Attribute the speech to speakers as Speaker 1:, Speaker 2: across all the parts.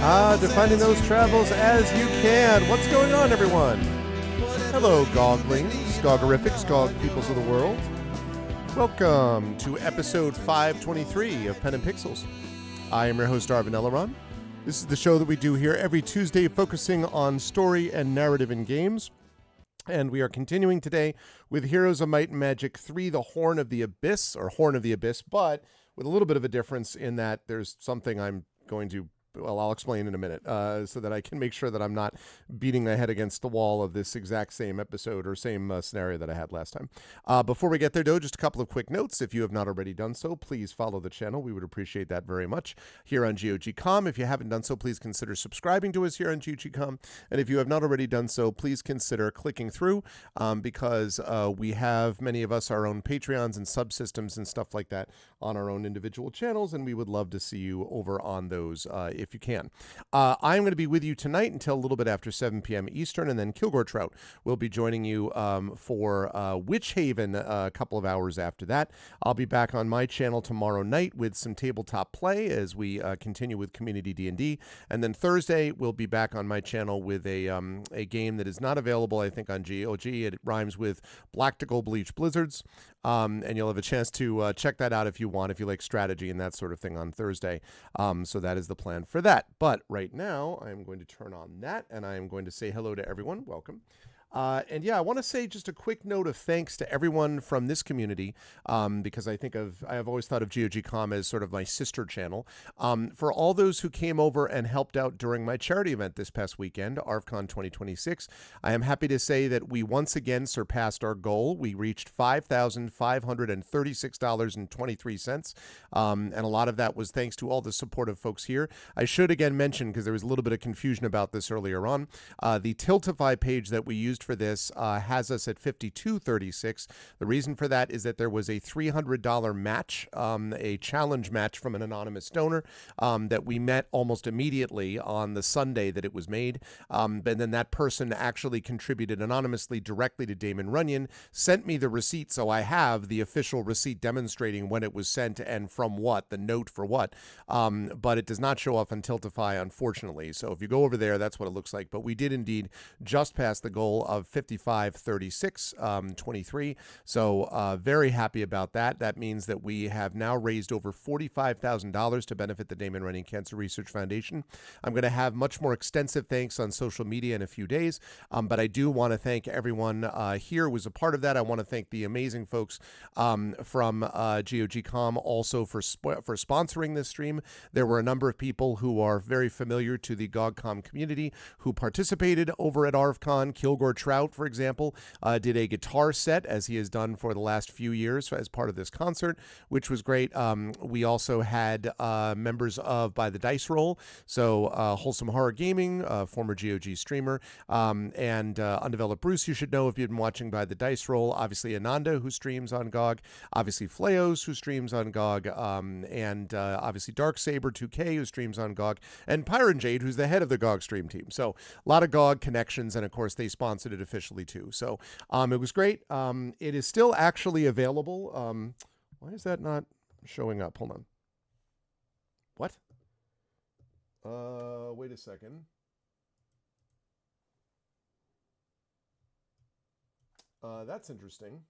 Speaker 1: Defining those travels as you can. What's going on, everyone? Hello, Goglings, Skogorifics, Gog peoples of the world. Welcome to episode 523 of Pen and Pixels. I am your host, Arvin Elleron. This is the show that we do here every Tuesday, focusing on story and narrative in games. And we are continuing today with Heroes of Might and Magic 3, The Horn of the Abyss, or Horn of the Abyss, but with a little bit of a difference in that there's something I'm going to, well, I'll explain in a minute, so that I can make sure that I'm not beating my head against the wall of this exact same episode or same scenario that I had last time. Before we get there, though, just a couple of quick notes. If you have not already done so, please follow the channel. We would appreciate that very much here on GOG.com. If you haven't done so, please consider subscribing to us here on GOG.com. And if you have not already done so, please consider clicking through because we have, many of us, our own Patreons and subsystems and stuff like that on our own individual channels, and we would love to see you over on those if you can. I'm going to be with you tonight until a little bit after 7 p.m. Eastern, and then Kilgore Trout will be joining you for Witch Haven a couple of hours after that. I'll be back on my channel tomorrow night with some tabletop play as we continue with Community D&D, and then Thursday we'll be back on my channel with a game that is not available, I think, on GOG. It rhymes with Black to Gold Bleach Blizzards. And you'll have a chance to check that out if you want, if you like strategy and that sort of thing on Thursday. So that is the plan for that. But right now, I'm going to turn on that, and I am going to say hello to everyone. Welcome. And yeah, I want to say just a quick note of thanks to everyone from this community, because I have always thought of GOG.com as sort of my sister channel, for all those who came over and helped out during my charity event this past weekend, ArvCon 2026. I am happy to say that we once again surpassed our goal. We reached $5,536.23, and a lot of that was thanks to all the supportive folks here. I should again mention, because there was a little bit of confusion about this earlier on, the Tiltify page that we used for this has us at $52.36. The reason for that is that there was a $300 match, a challenge match from an anonymous donor that we met almost immediately on the Sunday that it was made. And then that person actually contributed anonymously directly to Damon Runyon, sent me the receipt, so I have the official receipt demonstrating when it was sent and from what, the note for what. But it does not show up on Tiltify, unfortunately. So if you go over there, that's what it looks like. But we did indeed just pass the goal of 55.36.23. So very happy about that. That means that we have now raised over $45,000 to benefit the Damon Runyon Cancer Research Foundation. I'm going to have much more extensive thanks on social media in a few days, but I do want to thank everyone here who was a part of that. I want to thank the amazing folks from GOG.com also for sponsoring this stream. There were a number of people who are very familiar to the GOG.com community who participated over at ArvCon. Kilgore Trout, for example, did a guitar set, as he has done for the last few years as part of this concert, which was great. We also had members of By the Dice Roll, so Wholesome Horror Gaming, former GOG streamer, and Undeveloped Bruce, you should know if you've been watching By the Dice Roll. Obviously Ananda, who streams on GOG, obviously Fleos, who streams on GOG, and obviously Darksaber 2K, who streams on GOG, and Pyron Jade, who's the head of the GOG stream team. So a lot of GOG connections, and of course they sponsored it officially too. So it was great. It is still actually available. Why is that not showing up? Hold on. What? Wait a second. That's interesting.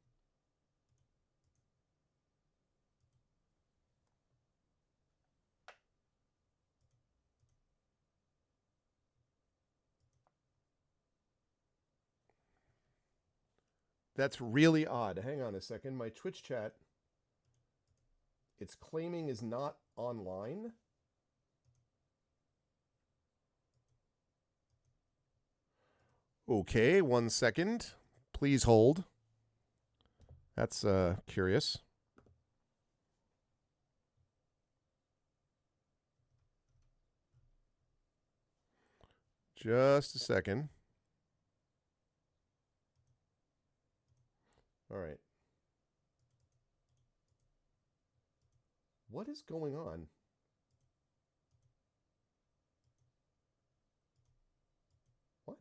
Speaker 1: That's really odd. Hang on a second. My Twitch chat, it's claiming is not online. Okay, 1 second. Please hold. That's curious. Just a second. All right. What is going on? What?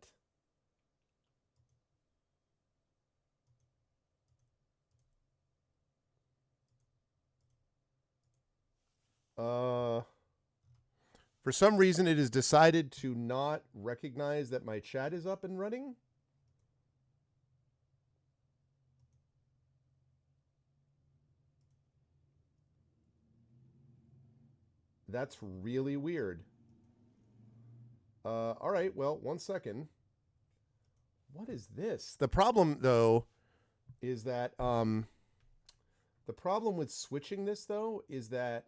Speaker 1: For some reason, it has decided to not recognize that my chat is up and running. That's really weird. All right, well, 1 second. What is this? The problem, though, is that the problem with switching this, though, is that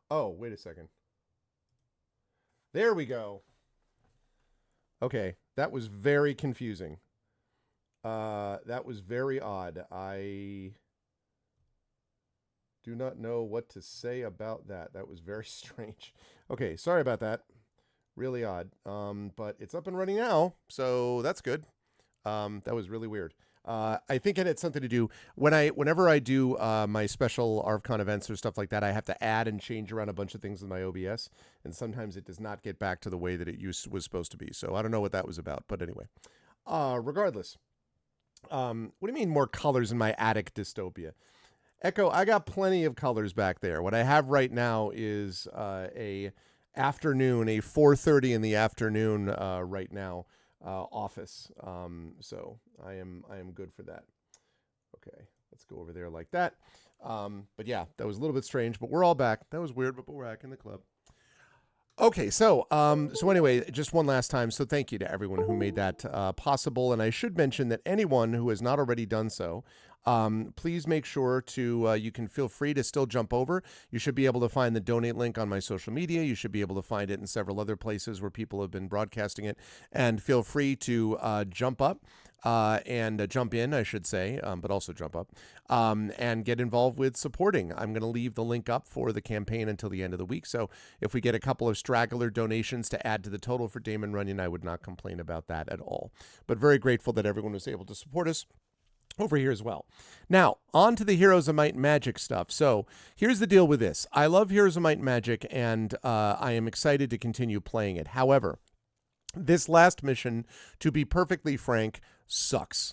Speaker 1: oh, wait a second. There we go. Okay, that was very confusing. That was very odd. I do not know what to say about that. That was very strange. Okay, sorry about that. Really odd. But it's up and running now, so that's good. That was really weird. I think it had something to do whenever I do my special ArvCon events or stuff like that, I have to add and change around a bunch of things with my OBS, and sometimes it does not get back to the way that it was supposed to be. So I don't know what that was about, but anyway. Regardless, what do you mean more colors in my attic dystopia? Echo, I got plenty of colors back there. What I have right now is a 4:30 in the afternoon right now. Office. So I am good for that. Okay, let's go over there like that. But yeah, that was a little bit strange, but we're all back. That was weird, but we're back in the club. Okay, so anyway, just one last time. So thank you to everyone who made that possible. And I should mention that anyone who has not already done so, please make sure to, you can feel free to still jump over. You should be able to find the donate link on my social media. You should be able to find it in several other places where people have been broadcasting it. And feel free to jump up and jump in, I should say, but also jump up and get involved with supporting. I'm going to leave the link up for the campaign until the end of the week. So if we get a couple of straggler donations to add to the total for Damon Runyon, I would not complain about that at all. But very grateful that everyone was able to support us over here as well. Now, on to the Heroes of Might and Magic stuff. So here's the deal with this. I love Heroes of Might and Magic, and I am excited to continue playing it. However, this last mission, to be perfectly frank, sucks.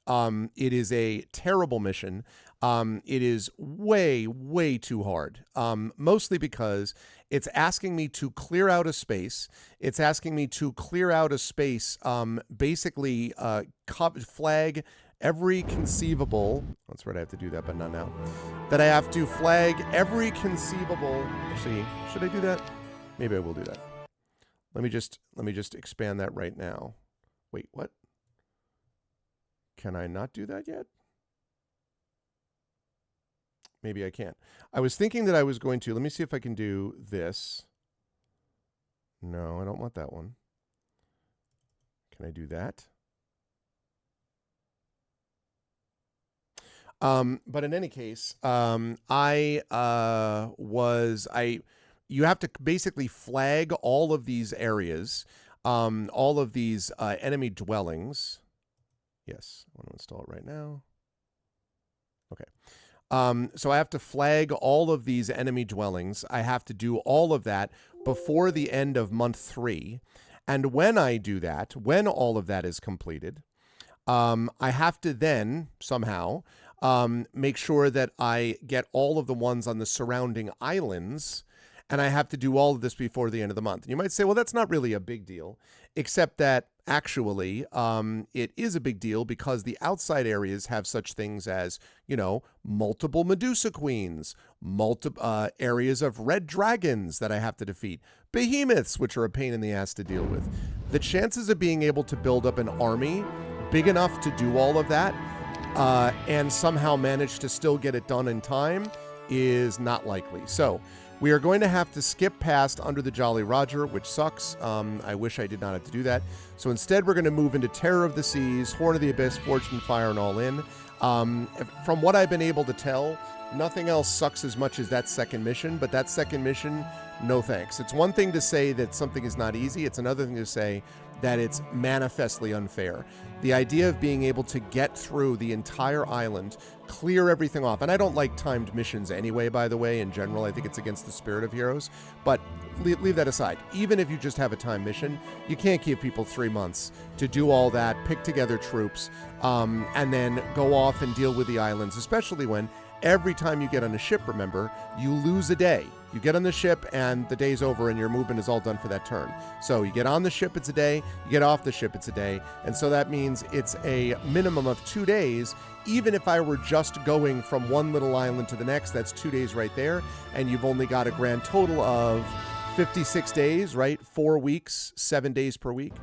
Speaker 1: It is a terrible mission. It is way, way too hard. Mostly because it's asking me to clear out a space. It's asking me to clear out a space, basically flag every conceivable, that's right, I have to do that, but not now. That I have to flag every conceivable, actually, should I do that? Maybe I will do that. Let me just expand that right now. Wait, what? Can I not do that yet? Maybe I can't. I was thinking that I was going to, let me see if I can do this. No, I don't want that one. Can I do that? But in any case, you have to basically flag all of these areas, all of these enemy dwellings. Yes, I want to install it right now. Okay. So I have to flag all of these enemy dwellings. I have to do all of that before the end of month 3. And when I do that, when all of that is completed, I have to then somehow make sure that I get all of the ones on the surrounding islands, and I have to do all of this before the end of the month. And you might say, well, that's not really a big deal, except that actually it is a big deal because the outside areas have such things as, you know, multiple Medusa queens, multiple areas of red dragons that I have to defeat, behemoths, which are a pain in the ass to deal with. The chances of being able to build up an army big enough to do all of that and somehow manage to still get it done in time is not likely. So we are going to have to skip past Under the Jolly Roger, which sucks. I wish I did not have to do that. So instead, we're going to move into Terror of the Seas, Horn of the Abyss, Fortune, Fire, and All In. From what I've been able to tell, nothing else sucks as much as that second mission, but that second mission, no thanks. It's one thing to say that something is not easy. It's another thing to say that it's manifestly unfair. The idea of being able to get through the entire island, clear everything off, and I don't like timed missions anyway, by the way, in general. I think it's against the spirit of Heroes, but leave that aside. Even if you just have a timed mission, you can't give people 3 months to do all that, pick together troops, and then go off and deal with the islands, especially when every time you get on a ship, remember, you lose a day. You get on the ship and the day's over and your movement is all done for that turn. So you get on the ship, it's a day. You get off the ship, it's a day. And so that means it's a minimum of 2 days. Even if I were just going from one little island to the next, that's 2 days right there. And you've only got a grand total of 56 days, right? 4 weeks, 7 days per week.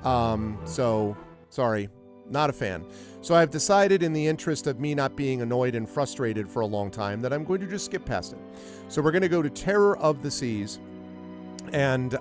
Speaker 1: So, sorry, not a fan. So I've decided, in the interest of me not being annoyed and frustrated for a long time, that I'm going to just skip past it. So we're going to go to Terror of the Seas. And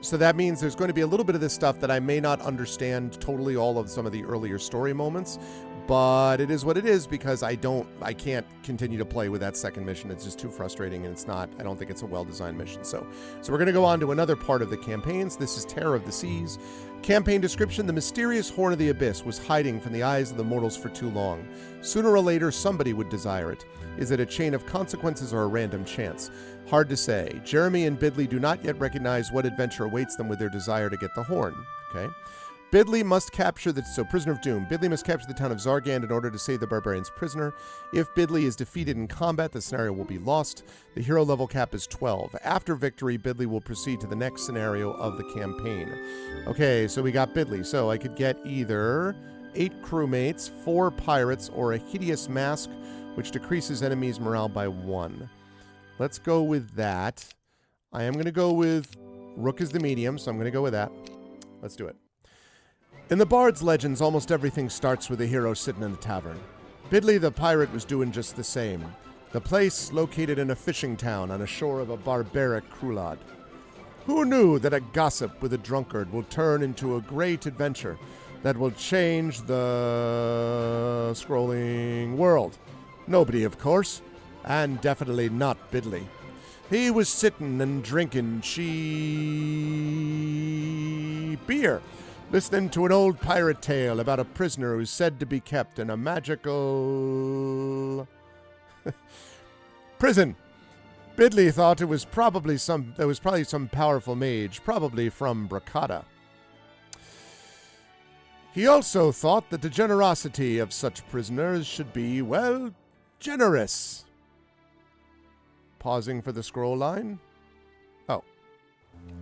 Speaker 1: so that means there's going to be a little bit of this stuff that I may not understand totally all of some of the earlier story moments. But it is what it is, because I can't continue to play with that second mission. It's just too frustrating, and I don't think it's a well-designed mission. So we're going to go on to another part of the campaigns. This is Terror of the Seas. Campaign description: the mysterious Horn of the Abyss was hiding from the eyes of the mortals for too long. Sooner or later, somebody would desire it. Is it a chain of consequences or a random chance? Hard to say. Jeremy and Bidley do not yet recognize what adventure awaits them with their desire to get the horn. Okay. Bidley must capture Prisoner of Doom. Bidley must capture the town of Zargand in order to save the barbarians prisoner. If Bidley is defeated in combat, the scenario will be lost. The hero level cap is 12. After victory, Bidley will proceed to the next scenario of the campaign. Okay, so we got Bidley. So I could get either 8 crewmates, 4 pirates, or a hideous mask, which decreases enemies' morale by 1. Let's go with that. I am going to go with Rook as the medium, so I'm going to go with that. Let's do it. In the Bard's legends, almost everything starts with a hero sitting in the tavern. Bidley the pirate was doing just the same. The place, located in a fishing town on a shore of a barbaric Krulad. Who knew that a gossip with a drunkard will turn into a great adventure that will change the scrolling world? Nobody, of course, and definitely not Bidley. He was sitting and drinking beer, listening to an old pirate tale about a prisoner who's said to be kept in a magical prison. Bidley thought there was probably some powerful mage, probably from Bracada. He also thought that the generosity of such prisoners should be, well, generous. Pausing for the scroll line. Oh.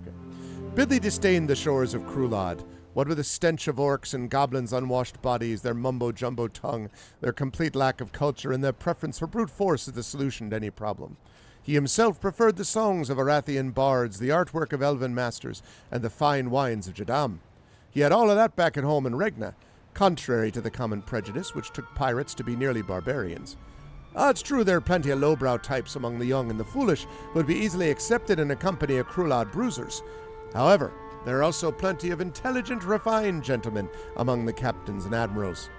Speaker 1: Okay. Bidley disdained the shores of Krulad. What with the stench of orcs and goblins' unwashed bodies, their mumbo-jumbo tongue, their complete lack of culture, and their preference for brute force as the solution to any problem. He himself preferred the songs of Arathian bards, the artwork of elven masters, and the fine wines of Jadam. He had all of that back at home in Regna, contrary to the common prejudice which took pirates to be nearly barbarians. It's true there are plenty of lowbrow types among the young and the foolish who would be easily accepted in a company of Krulad bruisers. However, there are also plenty of intelligent, refined gentlemen among the captains and admirals.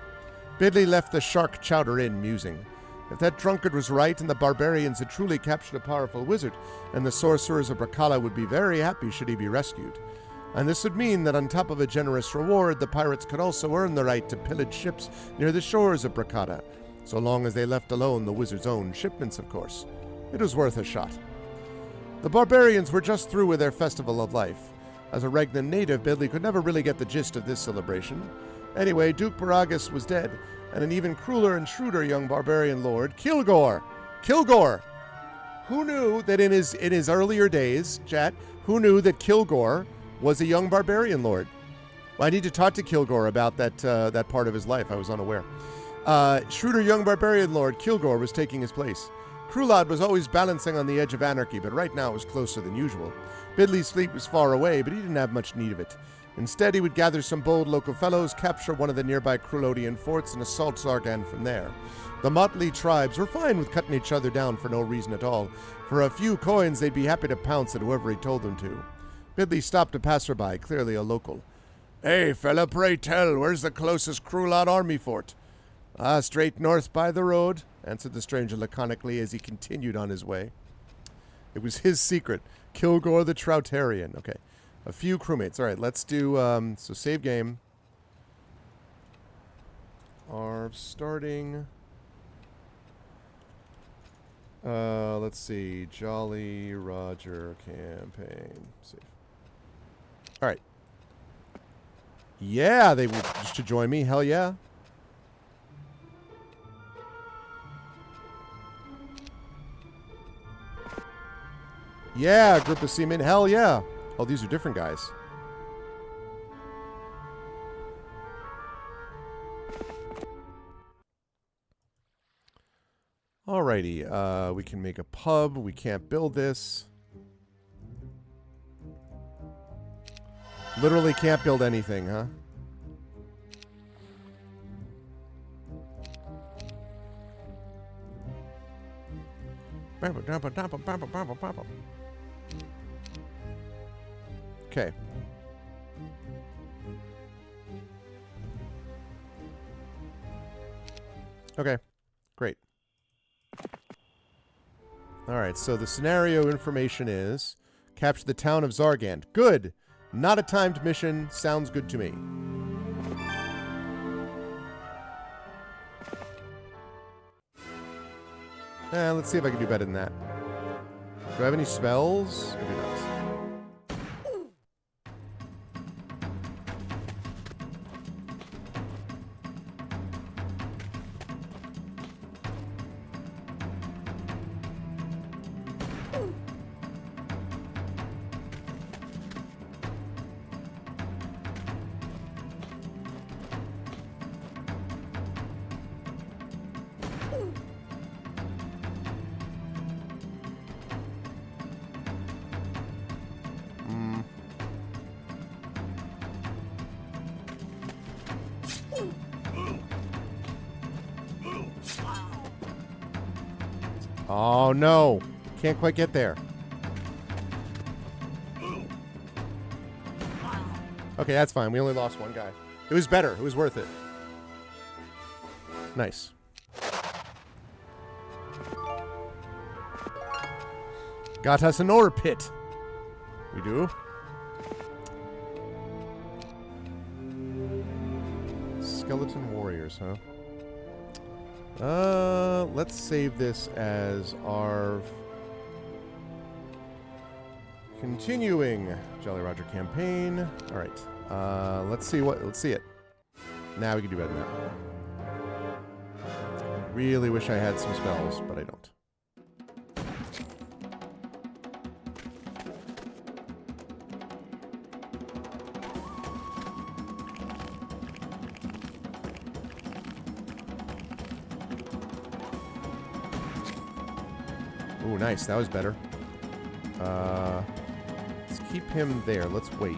Speaker 1: Bidley left the Shark Chowder Inn musing. If that drunkard was right and the barbarians had truly captured a powerful wizard, and the sorcerers of Bracala would be very happy should he be rescued. And this would mean that on top of a generous reward, the pirates could also earn the right to pillage ships near the shores of Bracada, so long as they left alone the wizard's own shipments, of course. It was worth a shot. The barbarians were just through with their festival of life. As a Regnan native, Bidley could never really get the gist of this celebration. Anyway, Duke Baragas was dead, and an even crueler and shrewder young barbarian lord, Kilgore! Who knew that in his earlier days, chat, who knew that Kilgore was a young barbarian lord? Well, I need to talk to Kilgore about that part of his life. I was unaware. Shrewder young barbarian lord Kilgore was taking his place. Krulad was always balancing on the edge of anarchy, but right now it was closer than usual. Bidley's fleet was far away, but he didn't have much need of it. Instead, he would gather some bold local fellows, capture one of the nearby Krulodian forts, and assault Zargand from there. The motley tribes were fine with cutting each other down for no reason at all. For a few coins, they'd be happy to pounce at whoever he told them to. Bidley stopped a passerby, clearly a local. Hey, fella, pray tell, where's the closest Krulot army fort? Ah, straight north by the road, answered the stranger laconically as he continued on his way. It was his secret. Kilgore the Troutarian. Okay. A few crewmates. All right, let's do, so save game. Are starting... let's see. Jolly Roger campaign. Save. All right. Yeah, they wish to join me. Hell yeah. Yeah, group of seamen. Hell yeah. Oh, these are different guys. Alrighty. We can make a pub. We can't build this. Literally can't build anything, huh? Okay. Okay. Great. Alright, so the scenario information is capture the town of Zargand. Good! Not a timed mission. Sounds good to me. Let's see if I can do better than that. Do I have any spells? I do not. Oh no! Can't quite get there. Okay, that's fine. We only lost one guy. It was better. It was worth it. Nice. Got us an ore pit. We do. Skeleton warriors, huh? Let's save this as our continuing Jolly Roger campaign. All right. Let's see it. Now we can do better than that. Really wish I had some spells, but I don't. Ooh, nice. That was better. Let's keep him there. Let's wait.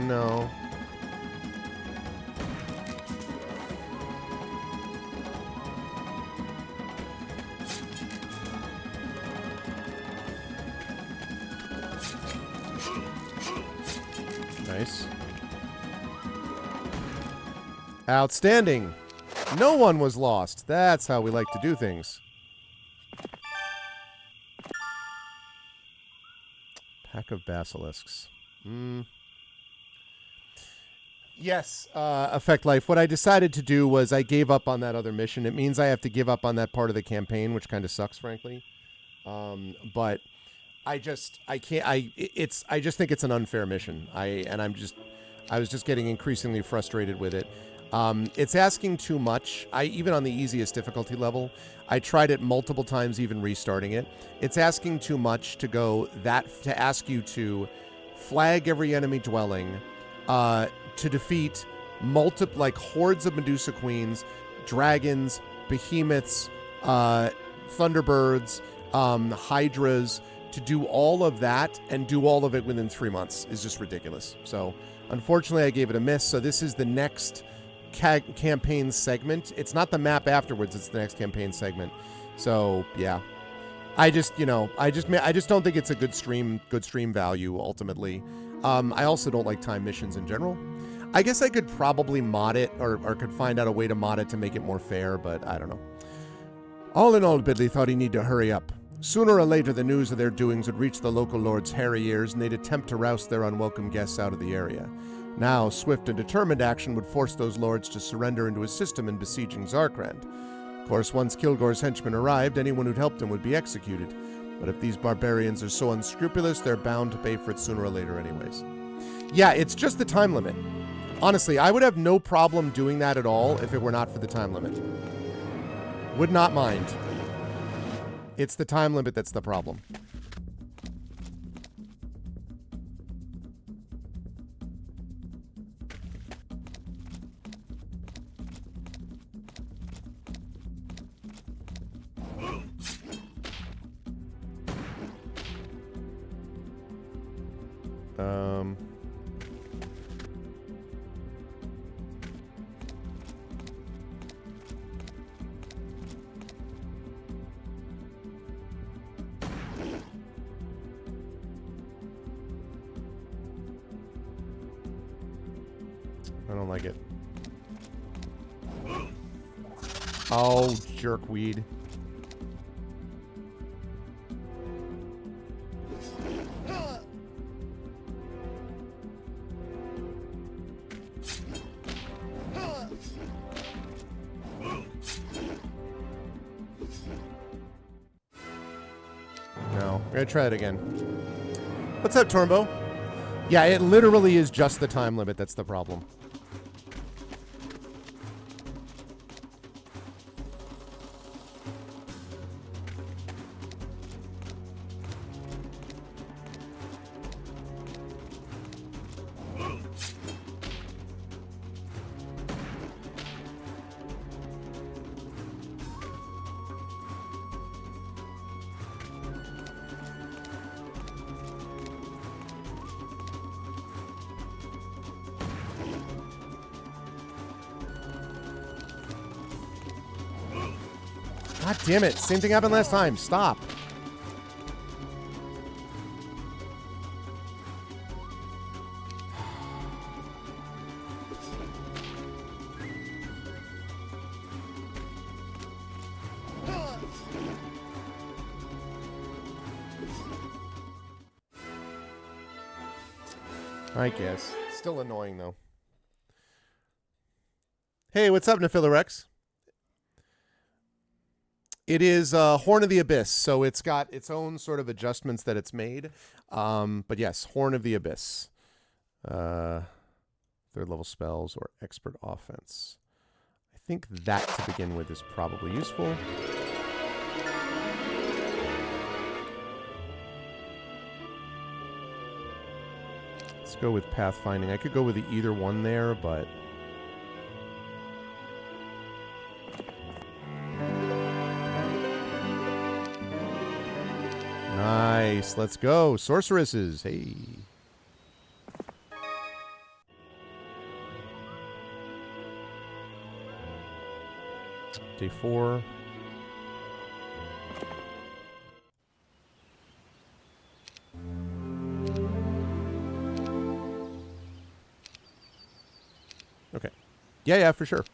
Speaker 1: No. Nice. Outstanding. No one was lost. That's how we like to do things. Pack of basilisks. Yes, Affect Life. What I decided to do was I gave up on that other mission. It means I have to give up on that part of the campaign, which kind of sucks, frankly. But I just think it's an unfair mission. I was just getting increasingly frustrated with it. It's asking too much. Even on the easiest difficulty level, I tried it multiple times, even restarting it. It's asking too much to ask you to flag every enemy dwelling, to defeat hordes of Medusa Queens, dragons, behemoths, thunderbirds, hydras, to do all of that and do all of it within 3 months is just ridiculous. So, unfortunately, I gave it a miss. So this is the next campaign segment. It's not the map afterwards. It's the next campaign segment. So, yeah. I just don't think it's a good stream value, ultimately. I also don't like time missions in general. I guess I could probably mod it, or could find out a way to mod it to make it more fair, but I don't know. All in all, Bidley thought he needed to hurry up. Sooner or later, the news of their doings would reach the local lords' hairy ears, and they'd attempt to roust their unwelcome guests out of the area. Now, swift and determined action would force those lords to surrender into his system in besieging Zarkrand. Of course, once Kilgore's henchmen arrived, anyone who'd helped him would be executed. But if these barbarians are so unscrupulous, they're bound to pay for it sooner or later anyways. Yeah, it's just the time limit. Honestly, I would have no problem doing that at all if it were not for the time limit. Would not mind. It's the time limit that's the problem. I don't like it. Oh, jerkweed. No, we're gonna try it again. What's up, Tormbo? Yeah, it literally is just the time limit that's the problem. God damn it. Same thing happened last time. Stop. I guess. Still annoying, though. Hey, what's up, Nephilorex? It is Horn of the Abyss, so it's got its own sort of adjustments that it's made. But yes, Horn of the Abyss. Third level spells or expert offense. I think that to begin with is probably useful. Let's go with Pathfinding. I could go with either one there, but... Nice. Let's go. Sorceresses. Hey. Day 4. Okay. Yeah, for sure.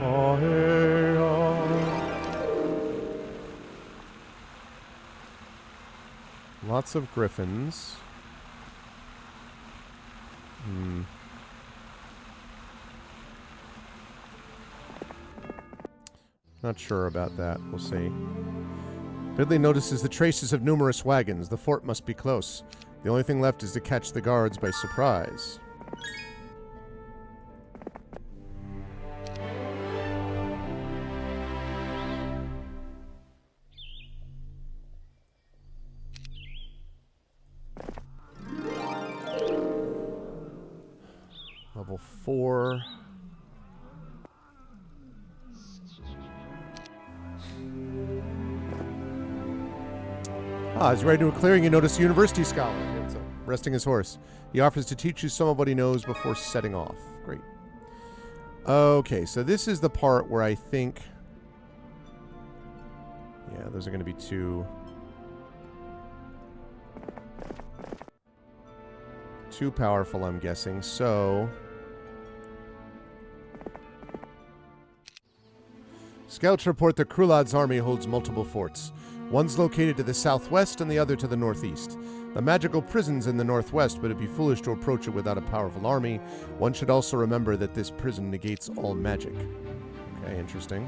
Speaker 1: Oh, hey, oh. Lots of griffins. Not sure about that. We'll see. Bidley notices the traces of numerous wagons. The fort must be close. The only thing left is to catch the guards by surprise. Level 4. Ah, as you ride into a clearing, you notice a university scholar resting his horse. He offers to teach you some of what he knows before setting off. Great. Okay, so this is the part where I think... Yeah, those are going to be too powerful, I'm guessing. So... Scouts report that Krulad's army holds multiple forts. One's located to the southwest and the other to the northeast. The magical prison's in the northwest, but it'd be foolish to approach it without a powerful army. One should also remember that this prison negates all magic. Okay, interesting.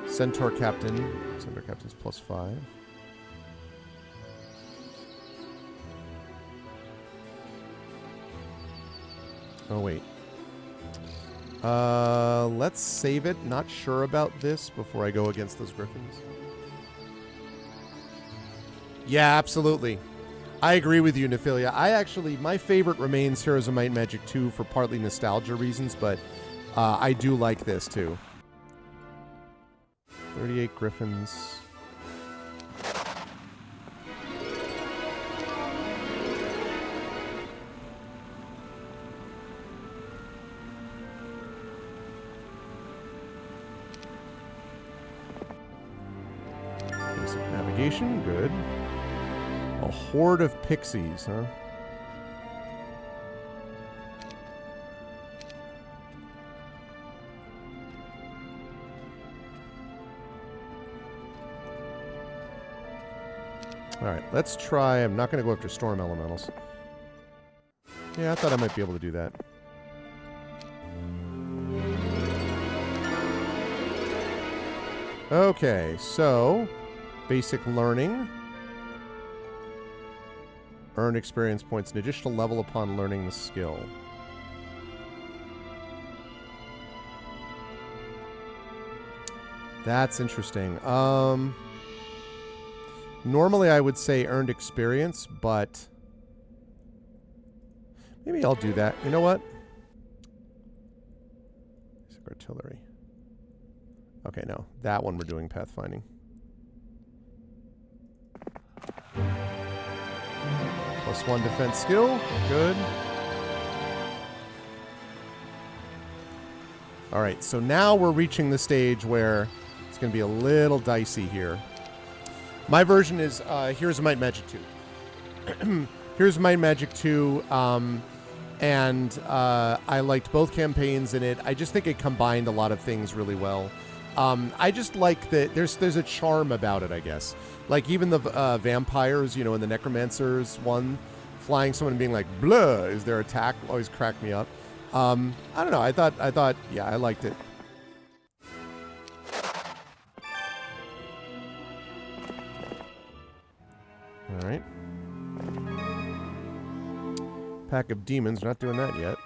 Speaker 1: Centaur Captain. Centaur Captain's +5. Oh, wait. Let's save it. Not sure about this before I go against those griffins. Yeah, absolutely. I agree with you, Nephilia. My favorite remains Heroes of Might and Magic 2 for partly nostalgia reasons, but I do like this too. 38 griffins. Basic navigation, good. A horde of pixies, huh? Alright, let's try... I'm not going to go after storm elementals. Yeah, I thought I might be able to do that. Okay, so... Basic learning. Earn experience points, an additional level upon learning the skill. That's interesting. Normally I would say earned experience, but maybe I'll do that. You know what? Basic artillery. Okay, no. That one we're doing pathfinding. +1 defense skill. Good. Alright, so now we're reaching the stage where it's going to be a little dicey here. My version is Heroes of Might and Magic 2. Heroes of Might and Magic 2, and I liked both campaigns in it. I just think it combined a lot of things really well. I just like that there's a charm about it, I guess. Like even the vampires, you know, in the Necromancers one, flying someone and being like, blah, is their attack, always cracked me up. I don't know, I thought, yeah, I liked it. Alright. Pack of demons, we're not doing that yet.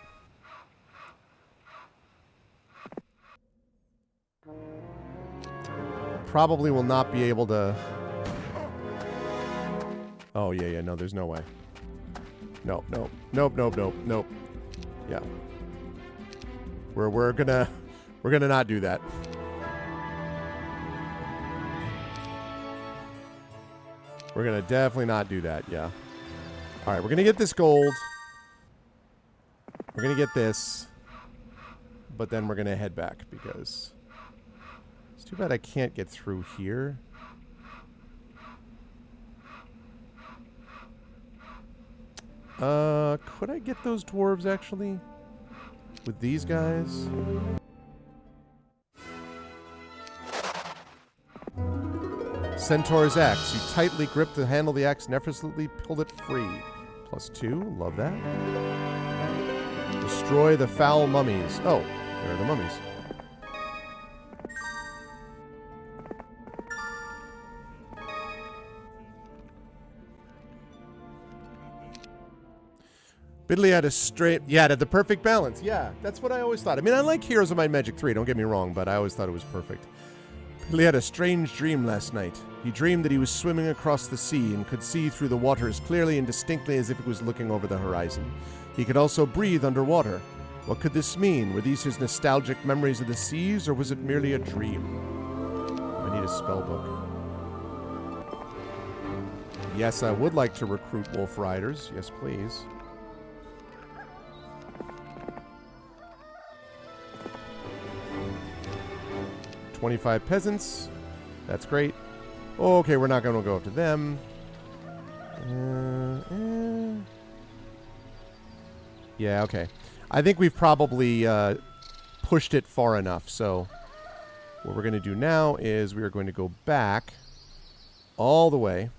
Speaker 1: Probably will not be able to... Oh, yeah, no, there's no way. Nope. Yeah. We're gonna not do that. We're gonna definitely not do that, yeah. Alright, we're gonna get this gold. We're gonna get this. But then we're gonna head back because... It's too bad I can't get through here. Could I get those dwarves, actually? With these guys? Centaur's Axe. You tightly grip the handle of the axe and effortlessly pull it free. +2. Love that. Destroy the foul mummies. Oh, there are the mummies. Bidley had a straight... Yeah, it had the perfect balance. Yeah, that's what I always thought. I mean, I like Heroes of Might and Magic 3, don't get me wrong, but I always thought it was perfect. Bidley had a strange dream last night. He dreamed that he was swimming across the sea and could see through the water as clearly and distinctly as if it was looking over the horizon. He could also breathe underwater. What could this mean? Were these his nostalgic memories of the seas, or was it merely a dream? I need a spell book. Yes, I would like to recruit wolf riders. Yes, please. $25 peasants. That's great. Okay, we're not going to go after them. Yeah, okay. I think we've probably pushed it far enough. So what we're going to do now is we are going to go back all the way.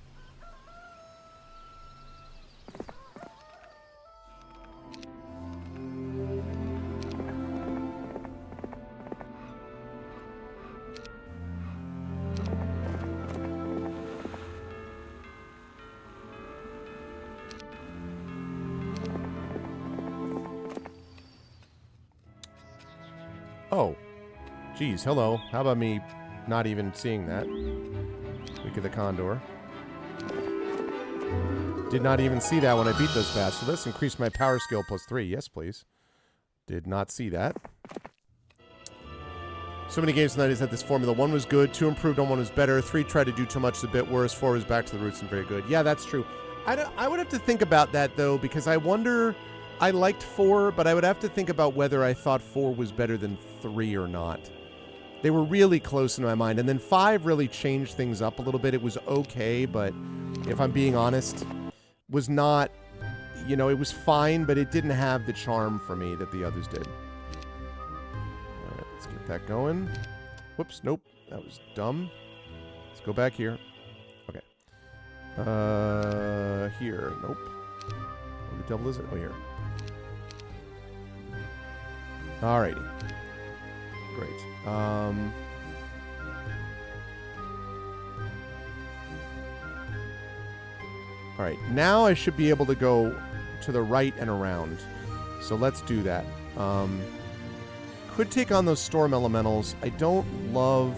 Speaker 1: Oh, geez, hello. How about me not even seeing that? Week of the Condor. Did not even see that when I beat those bastards. Let's increase my power skill +3. Yes, please. Did not see that. So many games tonight is that this formula. 1 was good, 2 improved on 1 was better, 3 tried to do too much, a bit worse, 4 was back to the roots and very good. Yeah, that's true. I would have to think about that, though, because I wonder... I liked 4, but I would have to think about whether I thought 4 was better than 3 or not. They were really close in my mind. And then 5 really changed things up a little bit. It was okay, but if I'm being honest, was not, you know, it was fine, but it didn't have the charm for me that the others did. All right, let's get that going. Whoops, nope, that was dumb. Let's go back here. Okay. Here, nope. What the devil is it? Oh, here. Alrighty. Great. Alright, now I should be able to go to the right and around. So let's do that. Could take on those storm elementals. I don't love...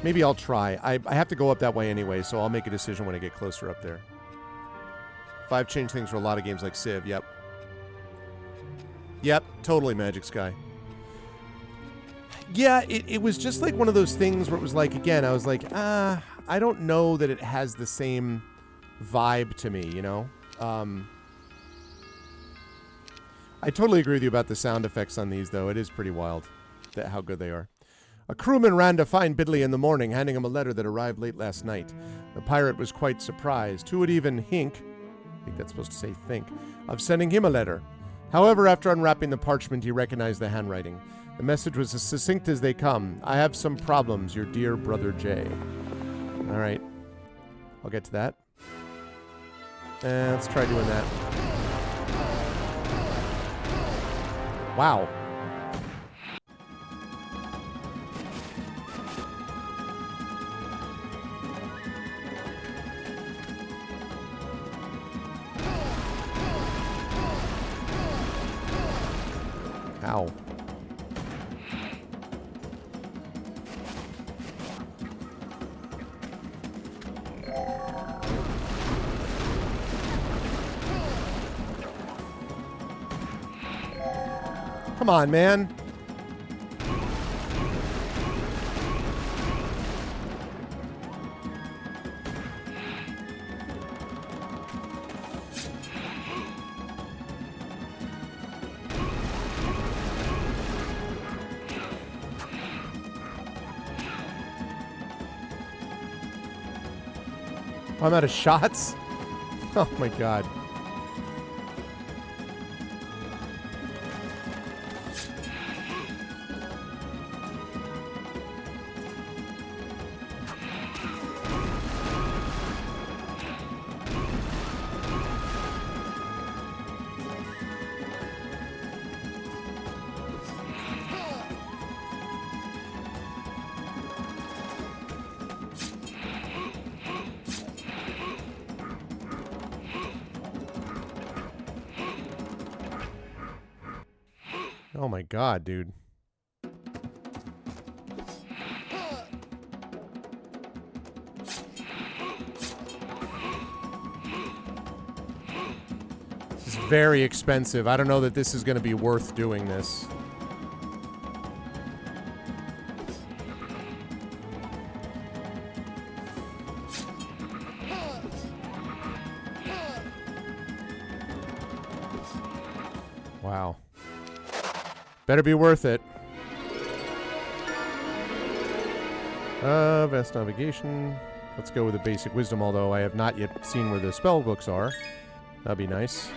Speaker 1: Maybe I'll try. I have to go up that way anyway, so I'll make a decision when I get closer up there. 5 changed things for a lot of games like Civ, yep. Yep, totally Magic Sky. Yeah, it was just like one of those things where it was like, again, I was like, I don't know that it has the same vibe to me, you know? I totally agree with you about the sound effects on these, though. It is pretty wild how good they are. A crewman ran to find Bidley in the morning, handing him a letter that arrived late last night. The pirate was quite surprised. Who would even I think that's supposed to say think, of sending him a letter? However, after unwrapping the parchment, he recognized the handwriting. The message was as succinct as they come. I have some problems, your dear brother Jay. All right. I'll get to that. Let's try doing that. Wow. Ow. Come on, man. I'm out of shots? Oh my god. Oh my god, dude. This is very expensive. I don't know that this is going to be worth doing this. Wow. Better be worth it. Vast Navigation. Let's go with the basic wisdom, although I have not yet seen where the spell books are. That'd be nice.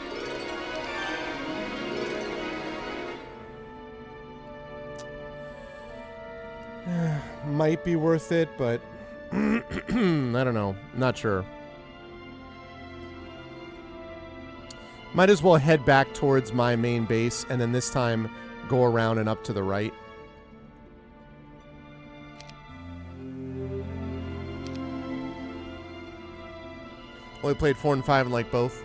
Speaker 1: Might be worth it, but I don't know. Not sure. Might as well head back towards my main base, and then this time go around and up to the right. Only played 4 and 5 and like both.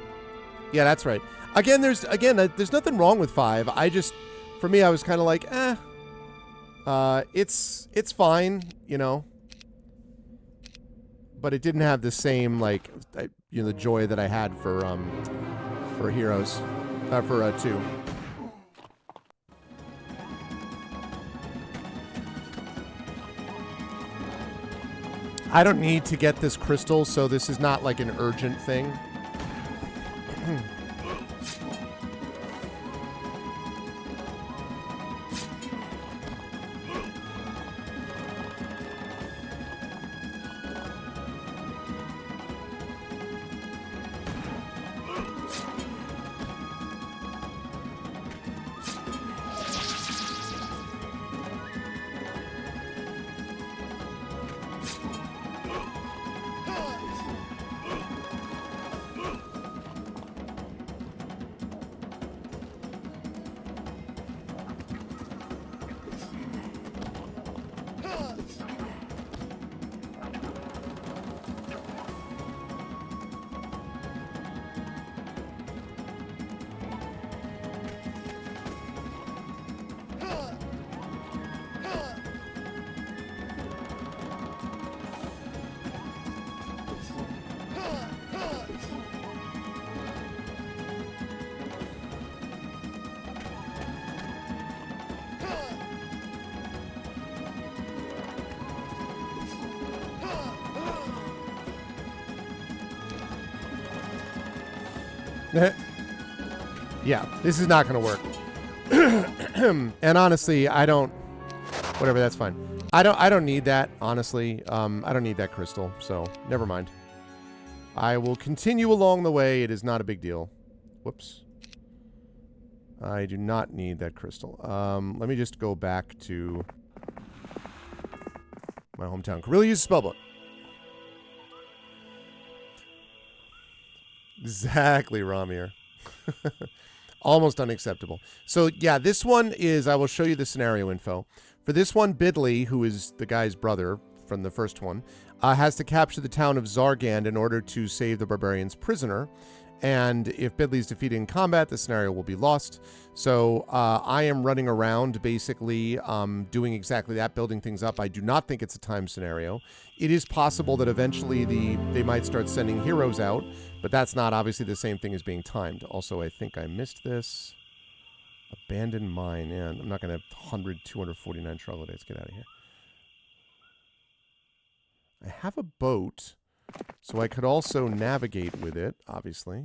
Speaker 1: Yeah, that's right. Again, there's nothing wrong with 5. For me, I was kind of like, it's fine, you know. But it didn't have the same the joy that I had for Heroes, for 2. I don't need to get this crystal, so this is not like an urgent thing. Yeah, this is not going to work. And honestly, I don't... Whatever, that's fine. I don't need that, honestly. I don't need that crystal, so never mind. I will continue along the way. It is not a big deal. Whoops. I do not need that crystal. Let me just go back to my hometown. Corellia's spellbook. Exactly, Ramir. Almost unacceptable. So, yeah, this one is... I will show you the scenario info. For this one, Bidley, who is the guy's brother from the first one, has to capture the town of Zargand in order to save the barbarians prisoner. And if Bidley's defeated in combat, the scenario will be lost. So I am running around, basically doing exactly that, building things up. I do not think it's a time scenario. It is possible that eventually they might start sending heroes out, but that's not obviously the same thing as being timed. Also, I think I missed this. Abandoned mine. Yeah, I'm not going to have 249 troglodytes. Get out of here. I have a boat, so I could also navigate with it, obviously.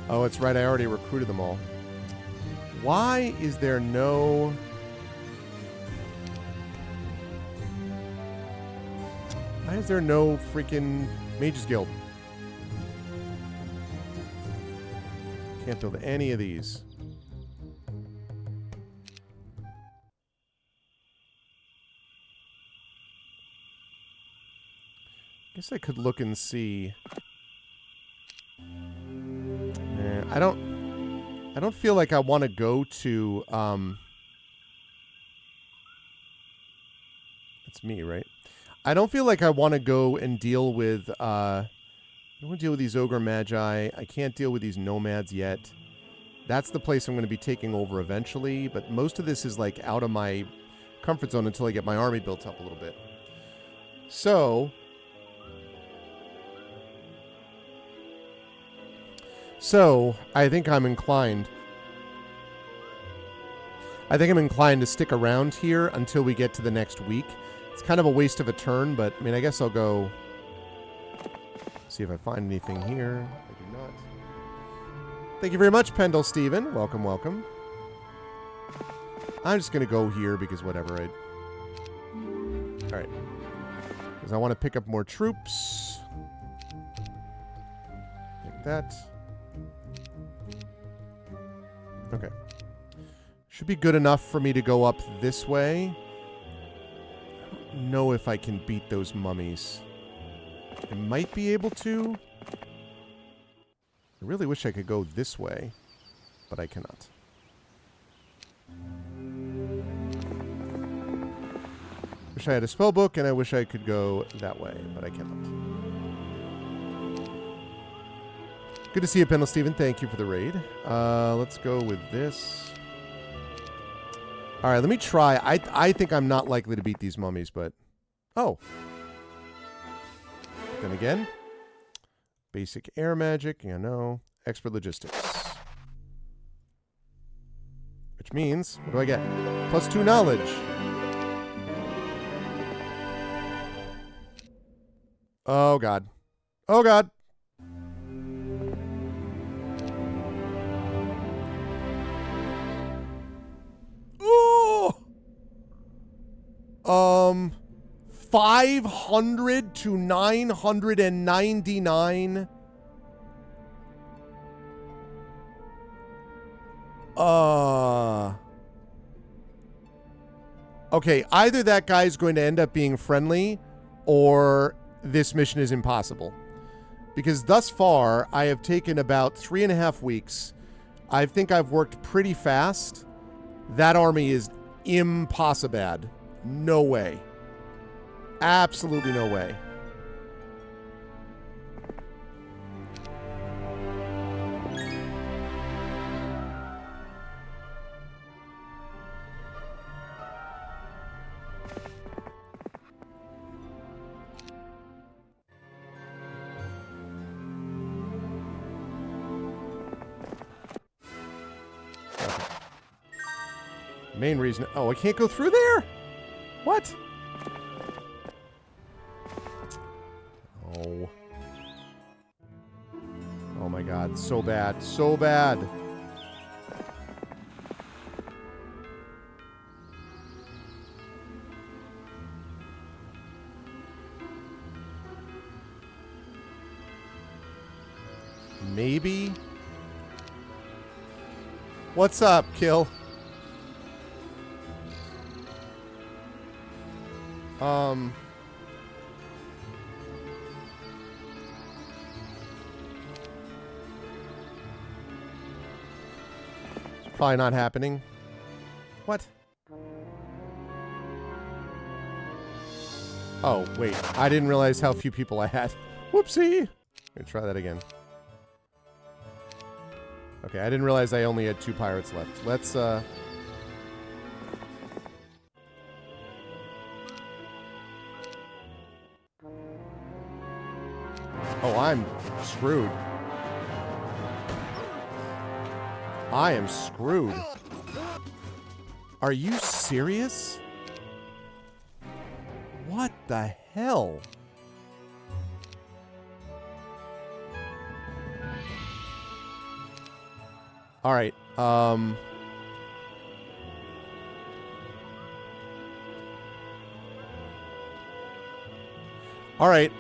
Speaker 1: Oh, it's right. I already recruited them all. Why is there no... Why is there no freaking Mages Guild? Can't build any of these. Guess I could look and see. I don't feel like I want to go to That's me, right? I don't feel like I want to go and deal with I don't want to deal with these Ogre Magi. I can't deal with these Nomads yet. That's the place I'm going to be taking over eventually, but most of this is like out of my comfort zone until I get my army built up a little bit. So I think I'm inclined. I think I'm inclined to stick around here until we get to the next week. It's kind of a waste of a turn, but I mean, I guess I'll go see if I find anything here. I do not. Thank you very much, Pendle Steven. Welcome, welcome. I'm just going to go here because whatever. Alright. Because I want to pick up more troops. Like that. Okay. Should be good enough for me to go up this way. I don't know if I can beat those mummies. I might be able to. I really wish I could go this way, but I cannot. Wish I had a spell book, and I wish I could go that way, but I cannot. Good to see you, Pendle Steven. Thank you for the raid. Let's go with this. All right, let me try. I think I'm not likely to beat these mummies, but... Oh. Then again. Basic air magic, you know. Expert logistics. Which means, what do I get? +2 knowledge. Oh, God. Oh, God. Ooh! 500 to 999. Okay, either that guy's going to end up being friendly, or this mission is impossible. Because thus far, I have taken about 3.5 weeks. I think I've worked pretty fast. That army is impossible. No way. Absolutely no way. Main reason... Oh, I can't go through there? What? Oh. Oh my God. So bad. So bad. Maybe? What's up, Kill? It's probably not happening. What? Oh, wait. I didn't realize how few people I had. Whoopsie! Let me try that again. Okay, I didn't realize I only had 2 pirates left. Let's, Oh, I'm screwed. I am screwed. Are you serious? What the hell? All right. All right.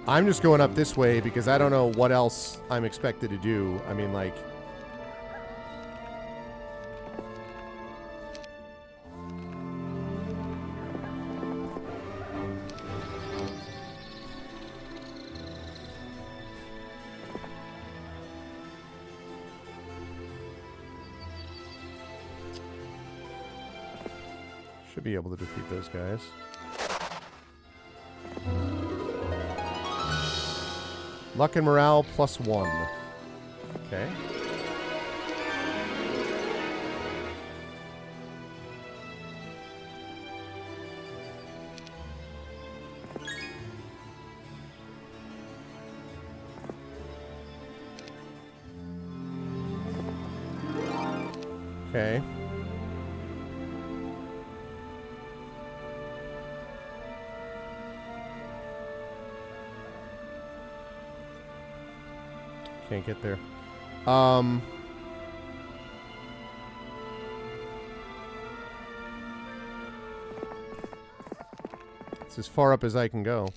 Speaker 1: I'm just going up this way because I don't know what else I'm expected to do. I mean, like... Should be able to defeat those guys. Luck and morale +1. Okay. Okay. Can't get there. It's as far up as I can go.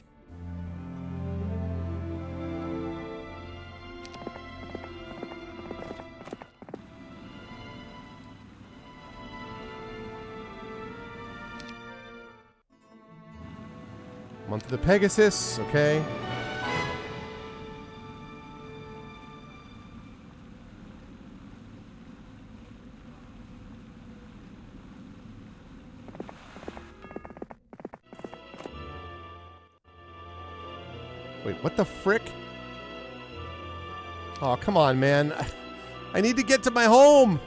Speaker 1: Month of the Pegasus, okay. Wait, what the frick? Oh, come on, man. I need to get to my home!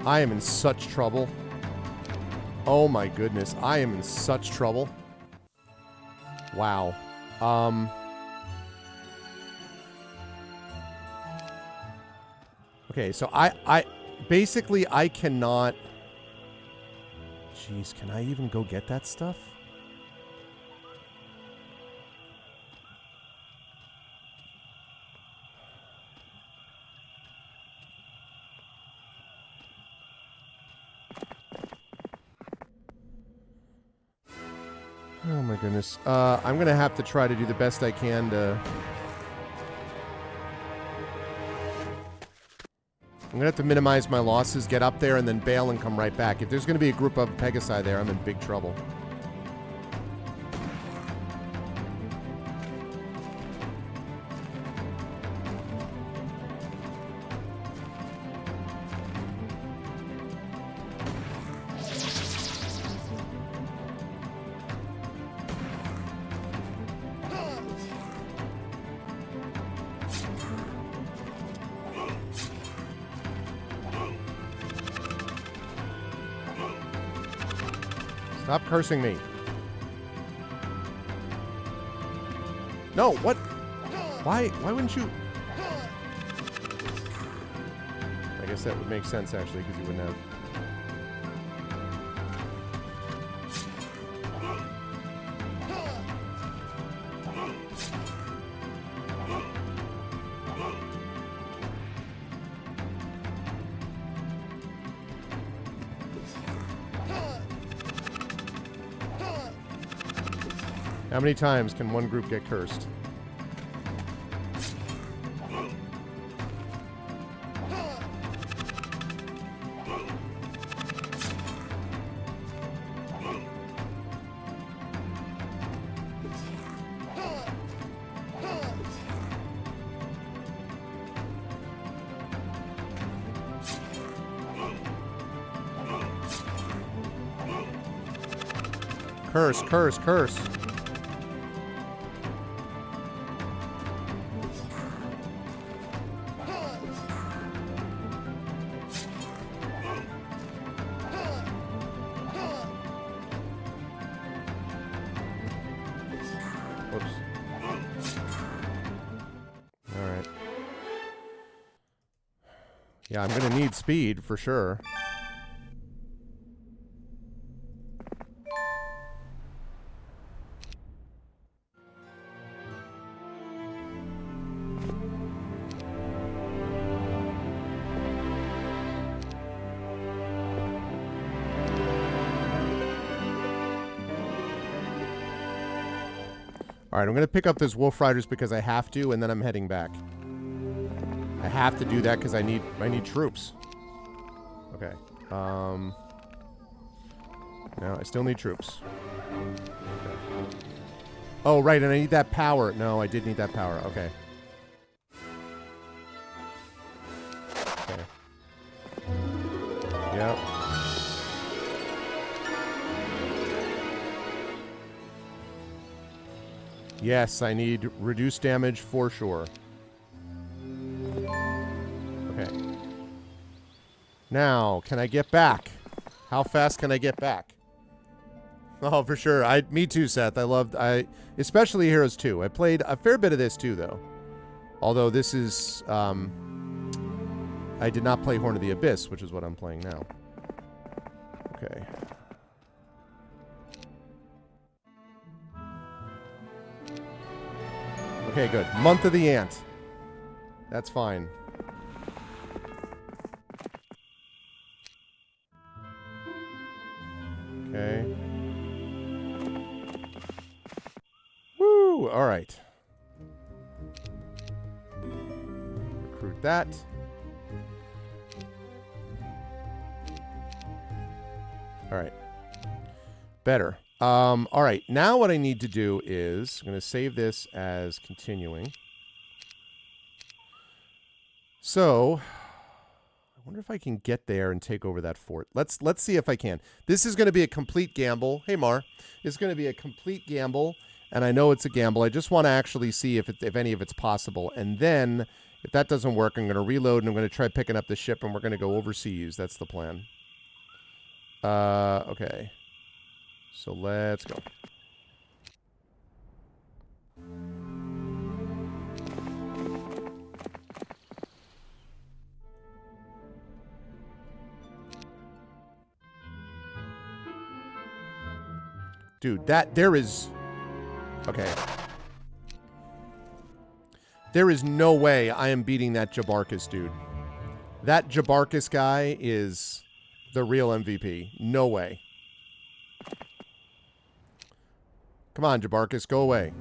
Speaker 1: I am in such trouble. Oh my goodness, I am in such trouble. Wow. Okay, so I basically I cannot. Jeez, can I even go get that stuff? Oh my goodness. I'm gonna have to try to do the best I can to... I'm gonna have to minimize my losses, get up there, and then bail and come right back. If there's gonna be a group of Pegasi there, I'm in big trouble. Stop cursing me. No, what? Why wouldn't you? I guess that would make sense, actually, because you wouldn't have... How many times can one group get cursed? Curse, curse, curse. Yeah, I'm gonna need speed for sure. Alright, I'm gonna pick up those Wolf Riders because I have to, and then I'm heading back. I have to do that because I need troops. Okay. No, I still need troops. Oh, right, and I need that power. No, I did need that power. Okay. Okay. Yep. Yes, I need reduced damage for sure. Okay. Now, can I get back? How fast can I get back? Oh, for sure. Me too, Seth. Especially Heroes 2. I played a fair bit of this too, though. Although this is, I did not play Horn of the Abyss, which is what I'm playing now. Okay. Okay, good. Month of the Ant. That's fine. Okay. Woo! All right. Recruit that. All right. Better. All right. Now what I need to do is I'm going to save this as continuing. So I wonder if I can get there and take over that fort. Let's see if I can. This is going to be a complete gamble. Hey, Mar. It's going to be a complete gamble, and I know it's a gamble. I just want to actually see if any of it's possible. And then, if that doesn't work, I'm going to reload, and I'm going to try picking up the ship, and we're going to go overseas. That's the plan. Okay. So let's go. Dude, there is... Okay. There is no way I am beating that Jabarkis dude. That Jabarkis guy is the real MVP. No way. Come on, Jabarkis, go away.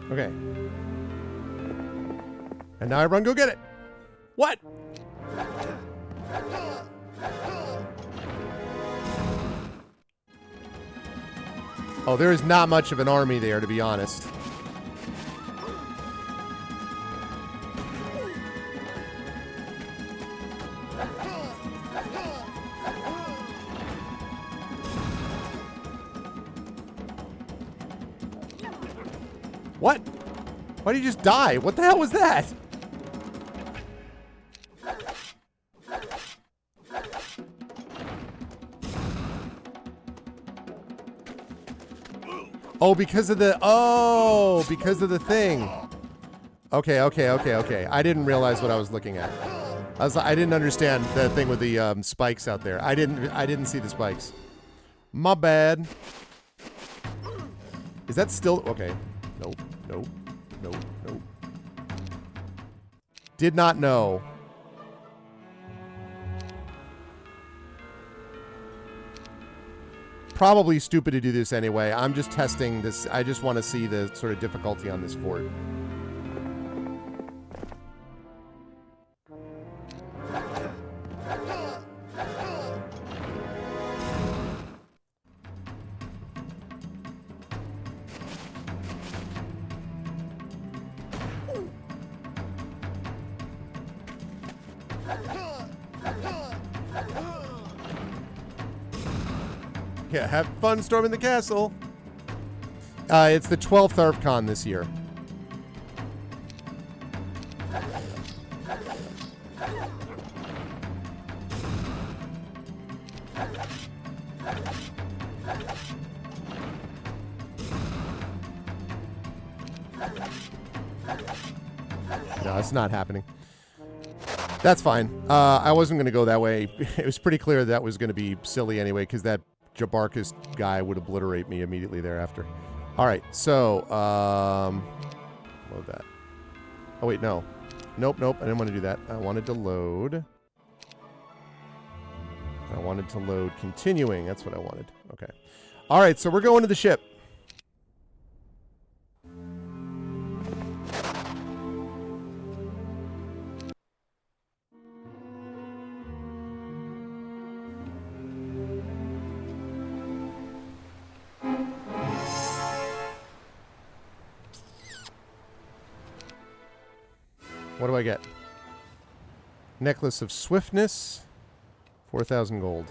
Speaker 1: Okay. And now I run, go get it. What? Oh, there is not much of an army there, to be honest. What? Why did you just die? What the hell was that? Oh, because of the... Oh, because of the thing. Okay. I didn't realize what I was looking at. I didn't understand the thing with the spikes out there. I didn't see the spikes. My bad. Is that still... Okay. Nope. Did not know. Probably stupid to do this anyway. I'm just testing this. I just want to see the sort of difficulty on this fort. Yeah, have fun storming the castle. It's the 12th ArfCon this year. No, it's not happening. That's fine. I wasn't going to go that way. It was pretty clear that was going to be silly anyway, because that Jabarkus guy would obliterate me immediately thereafter. All right, so load that. Oh wait, no. Nope. I didn't want to do that. I wanted to load. Continuing. That's what I wanted. Okay. All right, so we're going to the ship. What do I get? Necklace of Swiftness. 4,000 gold.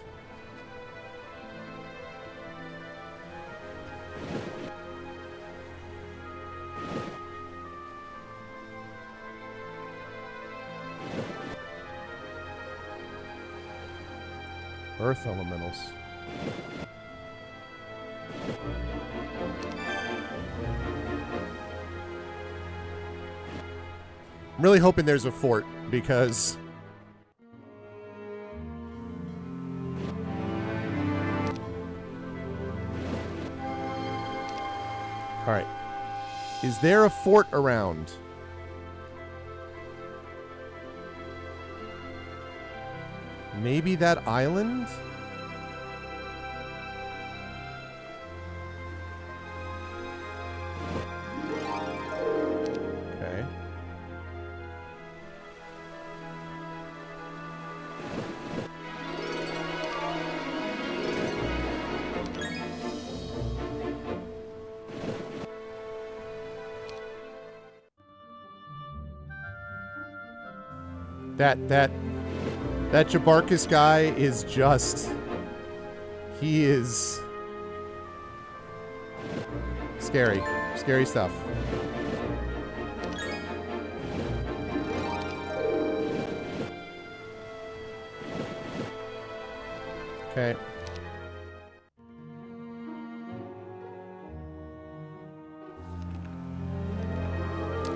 Speaker 1: Earth elementals. I'm really hoping there's a fort, because all right. Is there a fort around? Maybe that island? Okay. That Jabarkus guy is just... He is... Scary. Scary stuff. Okay.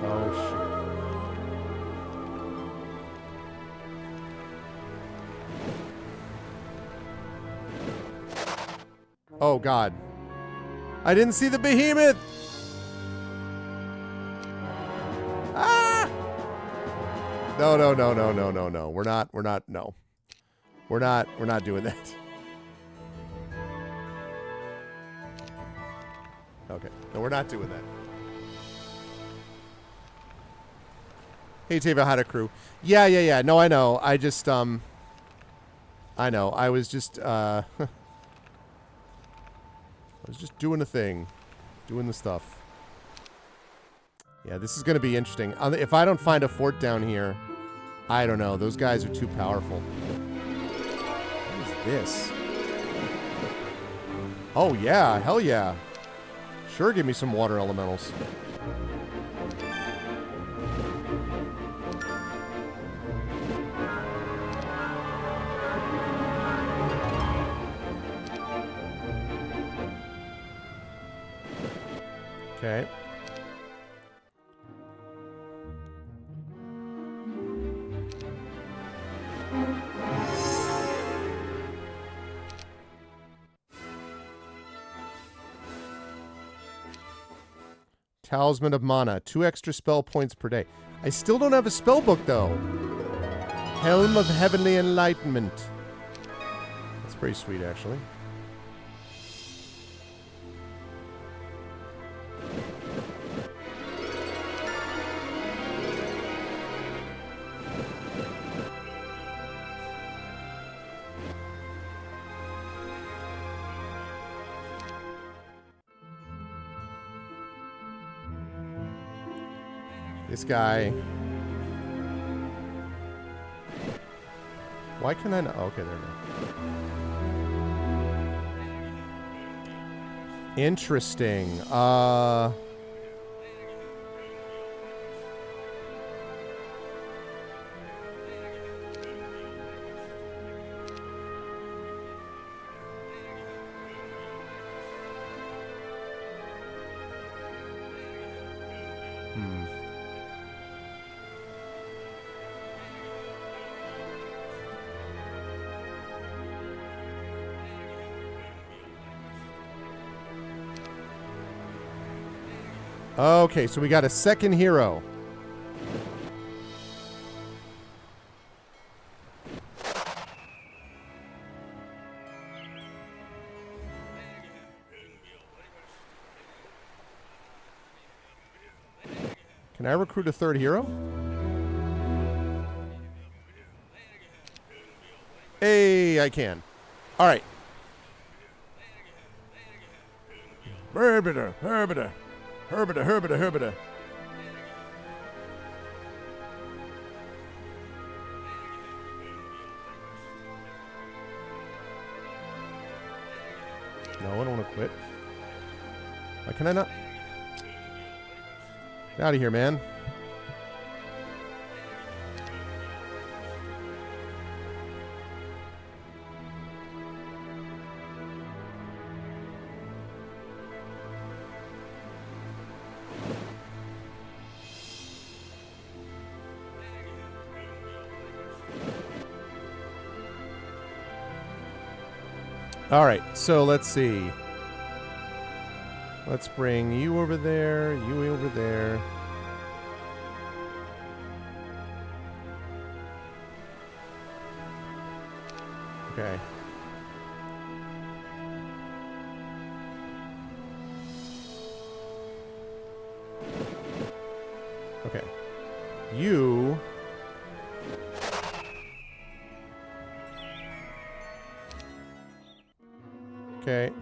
Speaker 1: Oh, shit. Oh, God. I didn't see the behemoth! Ah! No. We're not, no. We're not doing that. Okay. No, we're not doing that. Hey, Tava, how to crew. Yeah. No, I know. I just, I know. I was just, I was just doing a thing. Doing the stuff. Yeah, this is going to be interesting. If I don't find a fort down here, I don't know. Those guys are too powerful. What is this? Oh, yeah. Hell yeah. Sure, give me some water elementals. Okay. Talisman of Mana. 2 extra spell points per day. I still don't have a spell book, though. Helm of Heavenly Enlightenment. That's pretty sweet, actually. This guy. Why can I not? Oh, okay, there we go. Interesting. Okay, so we got a second hero. Can I recruit a third hero? Hey, I can. All right. Herbida, herbida, herbida, herbida, herbida. No, I don't want to quit. Why can I not? Get out of here, man. All right, so let's see. Let's bring you over there, you over there. Okay. Okay. You... Okay.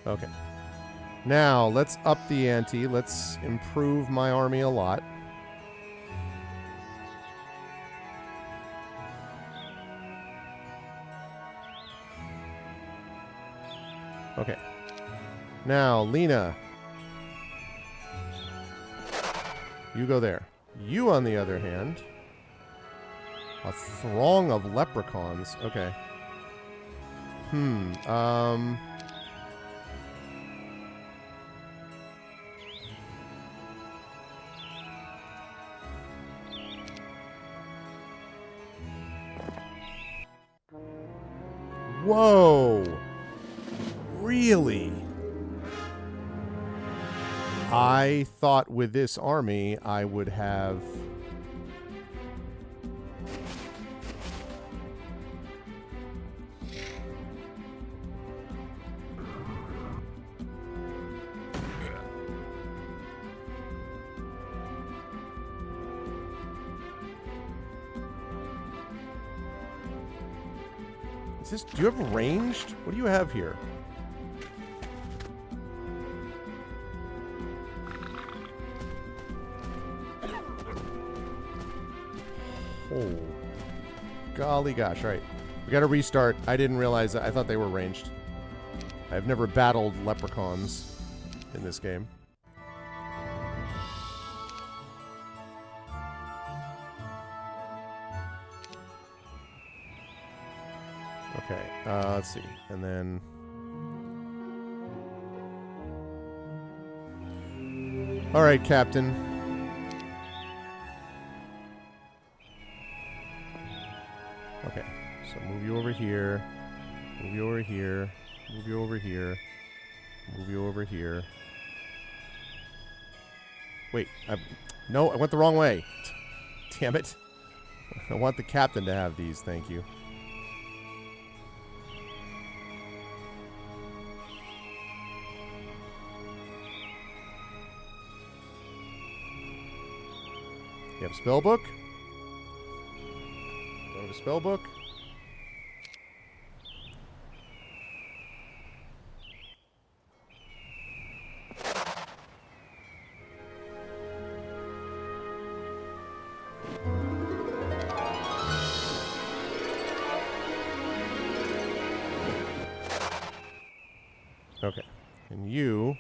Speaker 1: Okay. Now, let's up the ante. Let's improve my army a lot. Okay. Now, Lena. You go there. You, on the other hand... A throng of leprechauns. Okay. Whoa! Really? I thought with this army I would have... Is this... Do you have ranged? What do you have here? Oh. Golly gosh, right. We gotta restart. I didn't realize that. I thought they were ranged. I've never battled leprechauns in this game. Okay, let's see. And then... Alright, Captain. Okay, so move you over here. Move you over here. Move you over here. Move you over here. Wait, no, I went the wrong way. Damn it. I want the captain to have these, thank you. You have a spell book? You have a spell book? Okay. And you...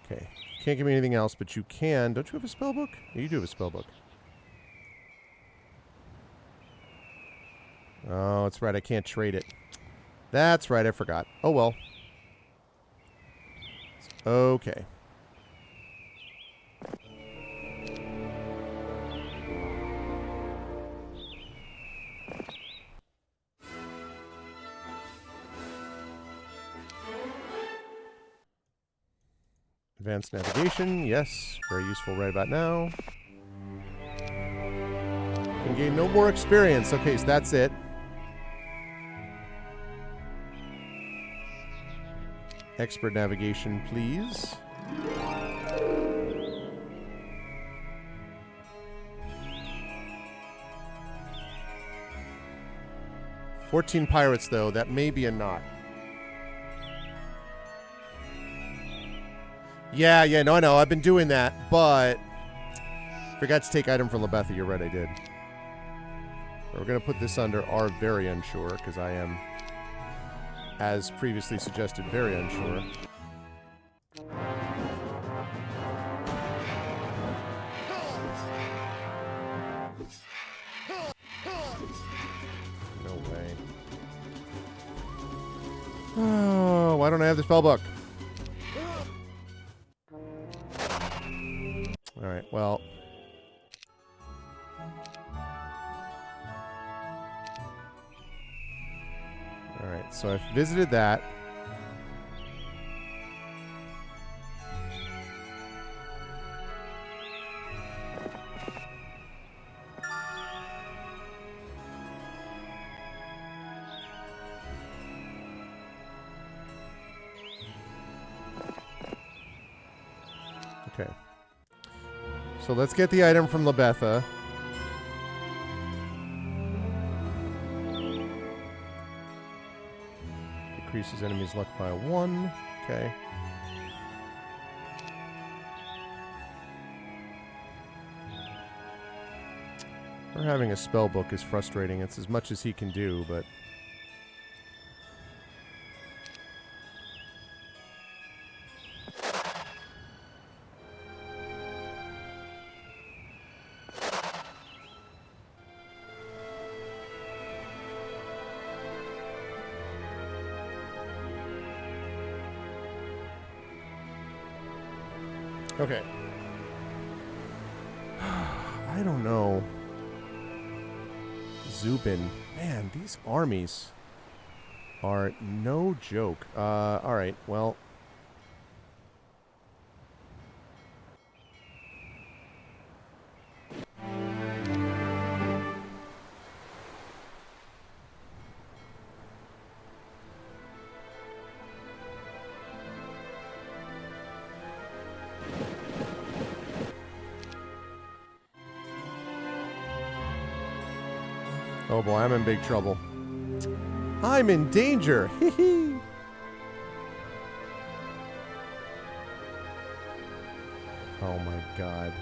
Speaker 1: Okay. Can't give me anything else, but you can... Don't you have a spell book? Yeah, you do have a spell book. Oh, that's right. I can't trade it. That's right. I forgot. Oh, well. Okay. Advanced navigation, yes. Very useful right about now. Can gain no more experience. Okay, so that's it. Expert navigation, please. "14 pirates, though. That may be a knot." Yeah, no, I know. I've been doing that, but forgot to take item from Lebetha. You're right, I did. We're going to put this under "are very unsure," because I am, as previously suggested, very unsure. No way. Oh, why don't I have the spell book? Alright, well. Alright, so I've visited that. Okay. So let's get the item from Lebetha. Decreases enemies' luck by 1. Okay. Her having a spell book is frustrating. It's as much as he can do, but... Okay. I don't know. Zubin. Man, these armies are no joke. Alright, well. Oh boy, I'm in big trouble. I'm in danger. Hee. Oh my god.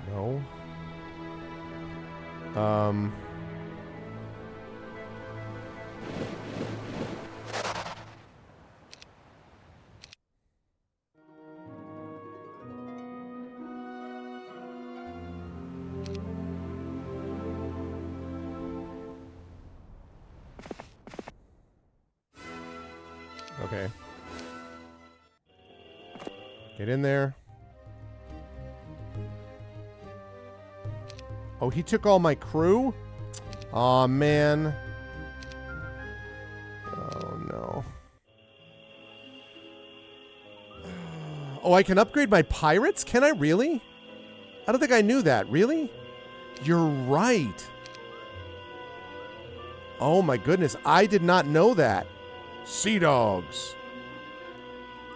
Speaker 1: No. Okay. Get in there. Oh, he took all my crew? Aw, man. Oh, no. Oh, I can upgrade my pirates? Can I really? I don't think I knew that. Really? You're right. Oh, my goodness. I did not know that. Sea dogs.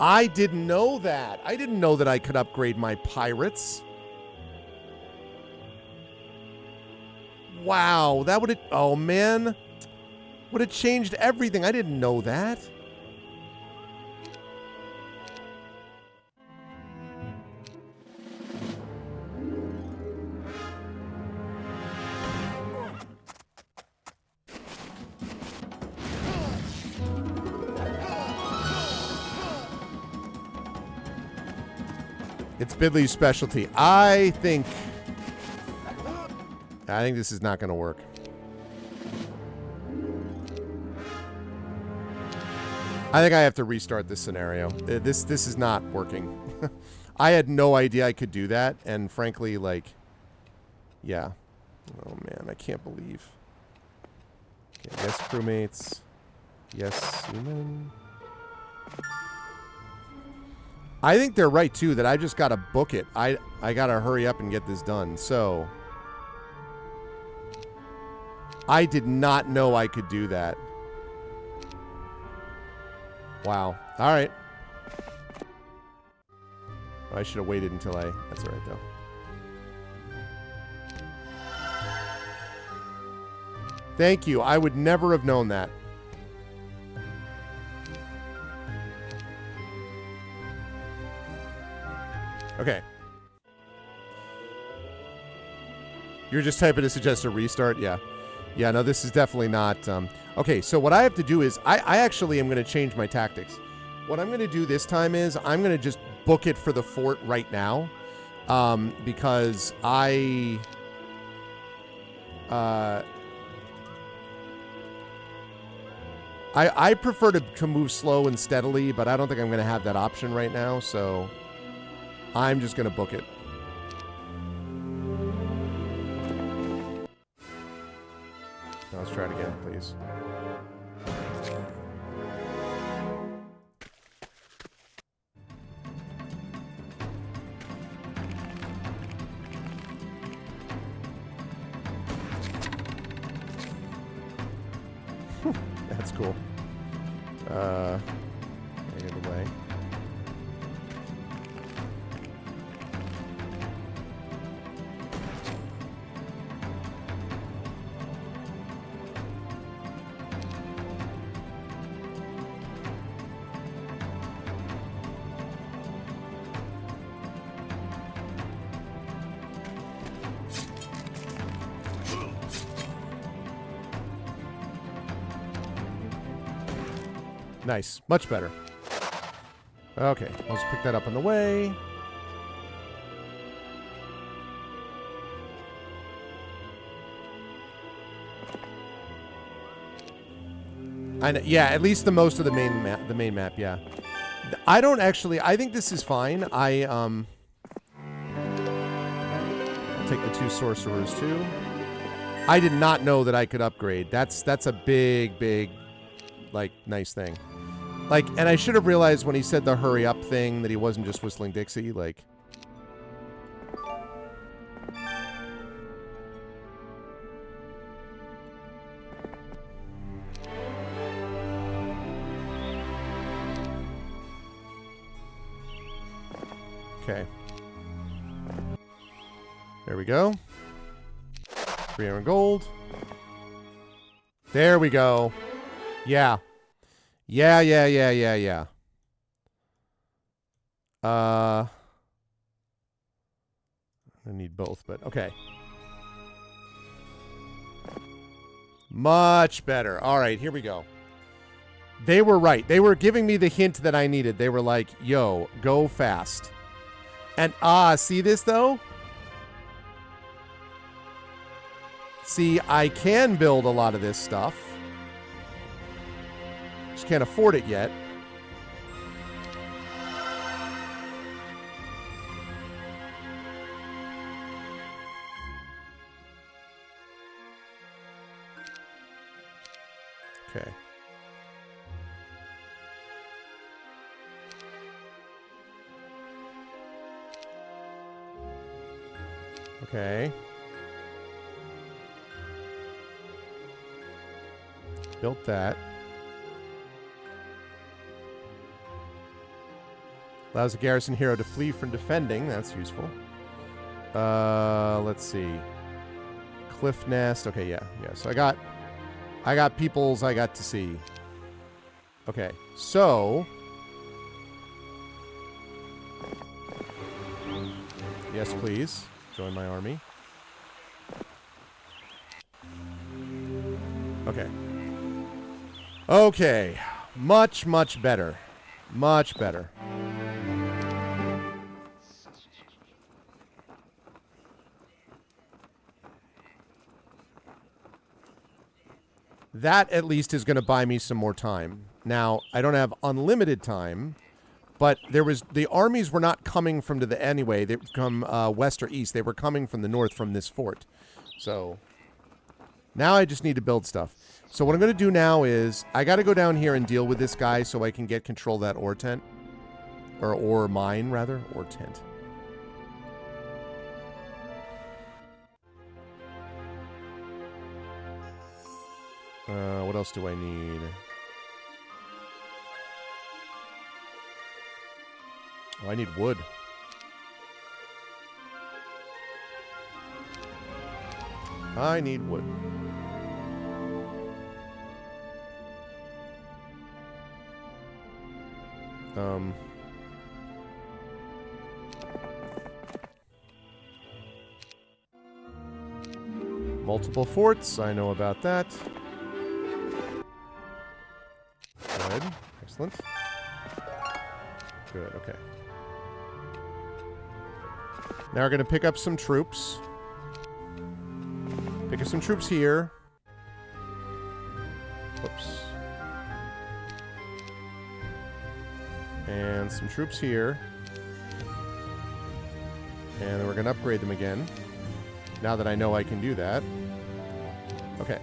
Speaker 1: I didn't know that. I didn't know that I could upgrade my pirates. Wow, that would have... Oh, man. Would have changed everything. I didn't know that. It's Bidley's specialty. I think this is not going to work. I think I have to restart this scenario. This is not working. I had no idea I could do that, and frankly, like, yeah. Oh man, I can't believe. Yes, crewmates. Yes, seamen. I think they're right, too, that I just got to book it. I got to hurry up and get this done. So, I did not know I could do that. Wow. All right. I should have waited until I... That's all right, though. Thank you. I would never have known that. Okay. You're just typing to suggest a restart? Yeah. Yeah, no, this is definitely not... Okay, so what I have to do is... I actually am going to change my tactics. What I'm going to do this time is I'm going to just book it for the fort right now. Because I prefer to move slow and steadily, but I don't think I'm going to have that option right now, so I'm just going to book it. Now let's try it again, please. That's cool. Get it away. Nice. Much better. Okay. Let's pick that up on the way. I know, yeah, at least the most of the main map, yeah. I don't actually... I think this is fine. I'll take the 2 sorcerers, too. I did not know that I could upgrade. That's a big, like, nice thing. Like, and I should have realized when he said the hurry up thing that he wasn't just whistling Dixie, like... Okay. There we go. 300 gold. There we go. Yeah. Yeah. I need both, but okay. Much better. All right, here we go. They were right. They were giving me the hint that I needed. They were like, yo, go fast. And, see this, though? See, I can build a lot of this stuff. Just can't afford it yet. Okay. Okay. Built that. Allows a garrison hero to flee from defending. That's useful. Let's see. Cliff Nest. Okay, yeah. So I got peoples I got to see. Okay, so... Yes, please. Join my army. Okay. Okay. Much better. Much better. That, at least, is going to buy me some more time. Now, I don't have unlimited time, but the armies were not coming from to the anyway. They come west or east. They were coming from the north from this fort. So, Now I just need to build stuff. So what I'm going to do now is I got to go down here and deal with this guy so I can get control of that ore tent. Or ore mine, rather. Ore tent. What else do I need? Oh, I need wood. I need wood. Multiple forts, I know about that. Good. Excellent. Good, okay. Now we're going to pick up some troops. Pick up some troops here. Whoops. And some troops here. And then we're going to upgrade them again. Now that I know I can do that. Okay.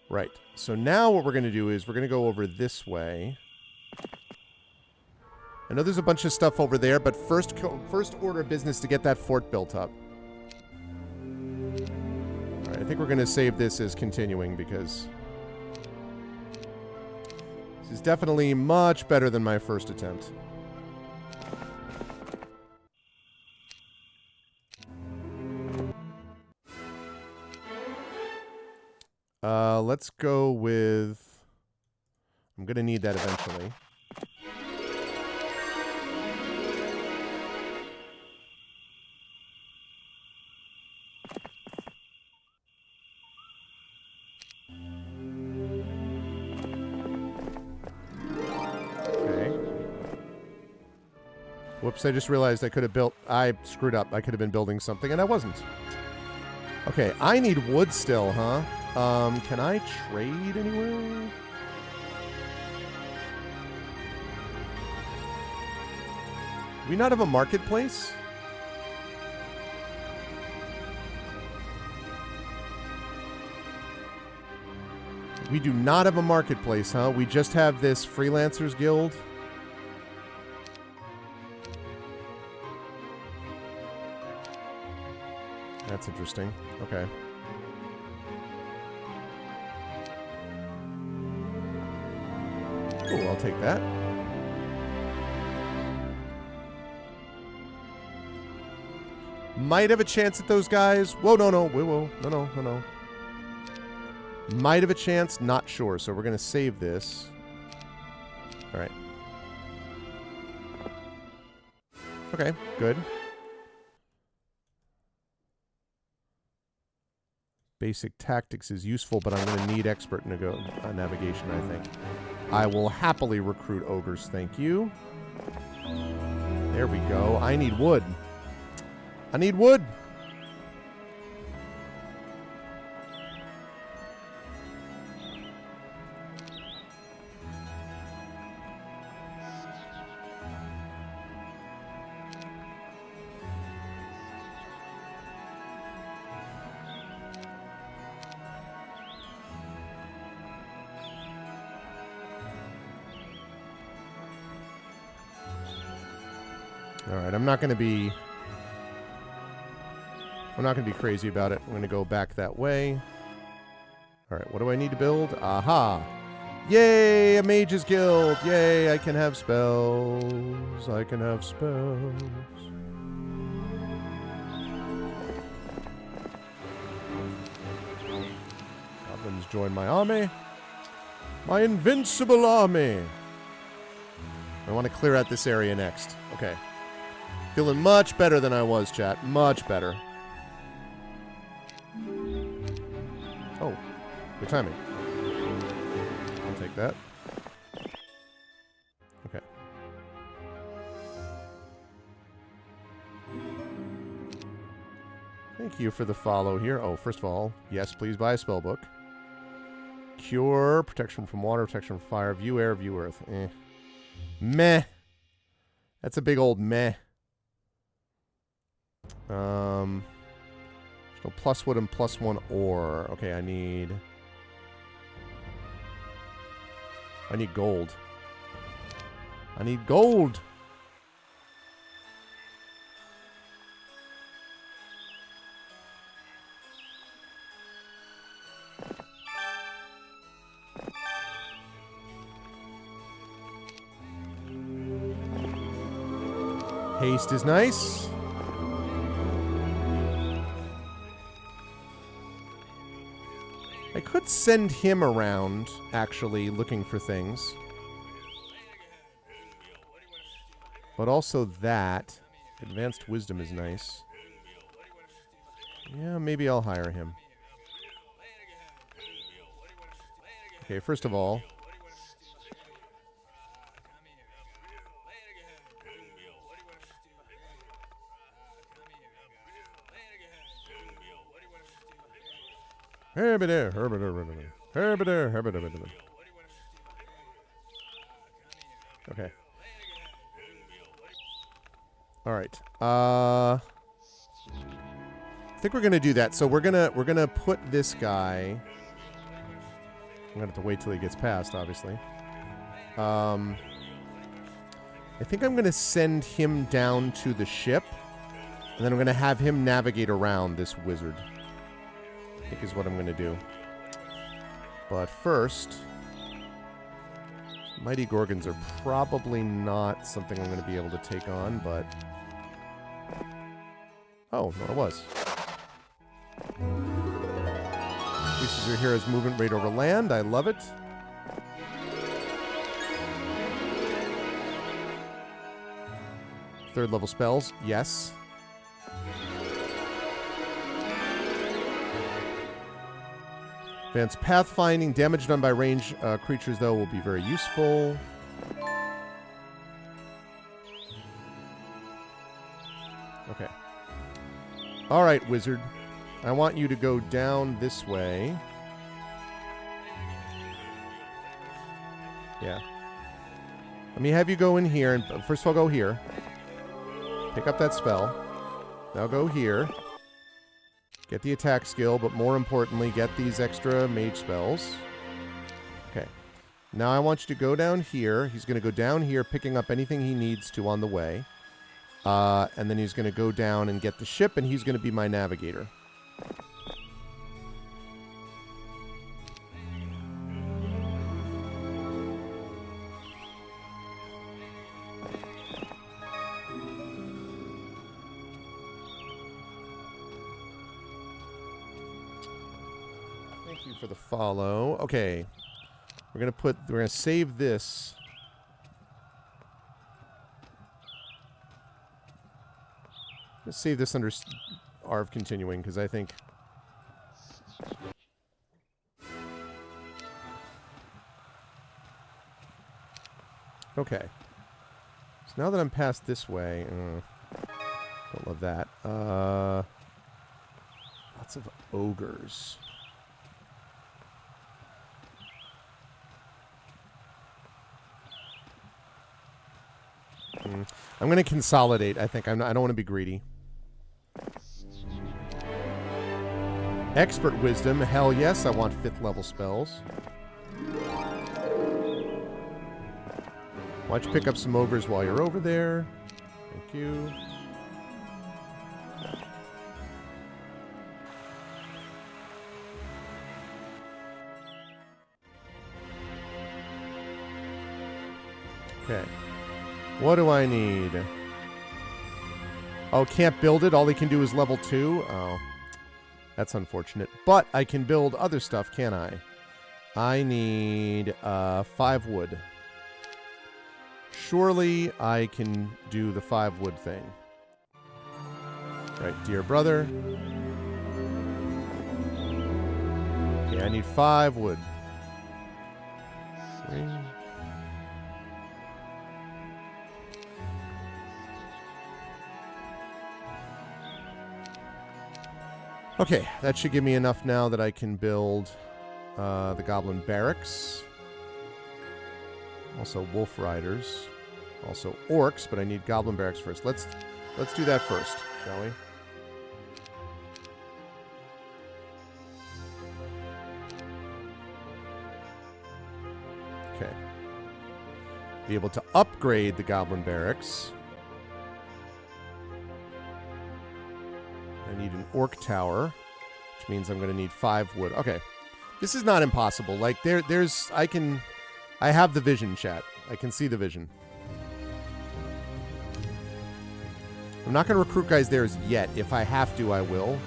Speaker 1: Right. So now what we're going to do is we're going to go over this way. I know there's a bunch of stuff over there, but first order of business to get that fort built up. All right, I think we're going to save this as continuing because this is definitely much better than my first attempt. Let's go with... I'm going to need that eventually. Okay. Whoops, I just realized I could have built... I screwed up. I could have been building something, and I wasn't. Okay, I need wood still, huh? Can I trade anywhere? Do we not have a marketplace? We do not have a marketplace, huh? We just have this Freelancers Guild. That's interesting. Okay. Cool, I'll take that. Might have a chance at those guys. Whoa, no. No. Might have a chance, not sure. So we're going to save this. All right. Okay, good. Basic tactics is useful, but I'm going to need expert navigation, I think. I will happily recruit ogres, thank you. There we go. I need wood. I need wood. All right, I'm not going to be crazy about it. I'm going to go back that way. All right, what do I need to build? Aha! Yay, a mage's guild! Yay, I can have spells. I can have spells. Goblins join my army. My invincible army. I want to clear out this area next. Okay. Feeling much better than I was, chat. Much better. Oh, good timing. I'll take that. Okay. Thank you for the follow here. Oh, first of all, yes, please buy a spell book. Cure, protection from water, protection from fire, view air, view earth. Meh. That's a big old meh. So +1 and +1 ore. Okay, I need gold. I need gold! Haste is nice. I could send him around, actually, looking for things. But also that. Advanced wisdom is nice. Yeah, maybe I'll hire him. Okay, first of all... Okay. All right. I think we're gonna do that. So we're gonna put this guy. I'm gonna have to wait till he gets past, obviously. I think I'm gonna send him down to the ship, and then I'm gonna have him navigate around this wizard. I think is what I'm going to do. But first, Mighty Gorgons are probably not something I'm going to be able to take on, but... Oh, no, it was. Increases your hero's movement rate over land. I love it. Third level spells. Yes. Advanced pathfinding. Damage done by range creatures, though, will be very useful. Okay. Alright, wizard. I want you to go down this way. Yeah. Let me have you go in here. And first of all, go here. Pick up that spell. Now go here. Get the attack skill, but more importantly, get these extra mage spells. Okay. Now I want you to go down here. He's going to go down here, picking up anything he needs to on the way. And then he's going to go down and get the ship, and he's going to be my navigator. For the follow. Okay. We're gonna save this. Let's save this under Arv continuing, because I think okay. So now that I'm past this way, don't love that. Lots of ogres. I'm going to consolidate, I think. I don't want to be greedy. Expert wisdom. Hell yes, I want 5th level spells. Why don't you pick up some ogres while you're over there? Thank you. Okay. What do I need? Oh, can't build it? All they can do is level 2? Oh. That's unfortunate. But I can build other stuff, can I? I need 5 wood. Surely I can do the 5 wood thing. Right, dear brother. Okay, I need 5 wood. 3. Okay, that should give me enough now that I can build the Goblin Barracks. Also Wolf Riders. Also Orcs, but I need Goblin Barracks first. Let's do that first, shall we? Okay. Be able to upgrade the goblin barracks. I need an orc tower, which means I'm going to need 5 wood. Okay. This is not impossible. Like, I have the vision, chat. I can see the vision. I'm not going to recruit guys there as yet. If I have to, I will.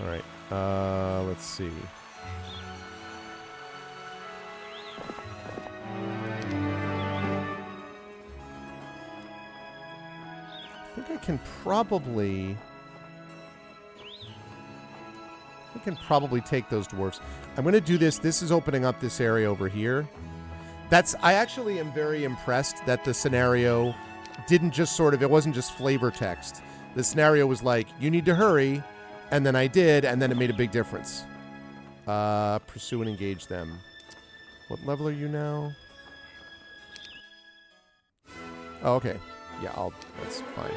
Speaker 1: All right. Let's see. I think I can probably take those dwarfs. I'm going to do this. This is opening up this area over here. I actually am very impressed that the scenario didn't just it wasn't just flavor text. The scenario was like, you need to hurry, and then I did, and then it made a big difference. Pursue and engage them. What level are you now? Oh, okay. Yeah, that's fine.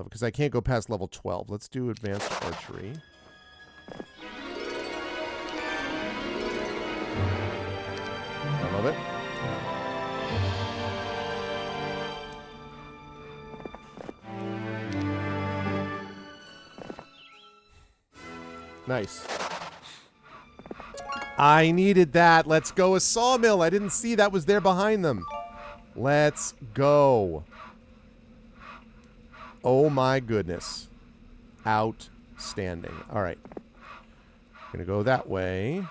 Speaker 1: Because I can't go past level 12. Let's do advanced archery. I love it. Nice. I needed that. Let's go. A sawmill. I didn't see that was there behind them. Let's go. Oh my goodness. Outstanding. All right. Gonna go that way.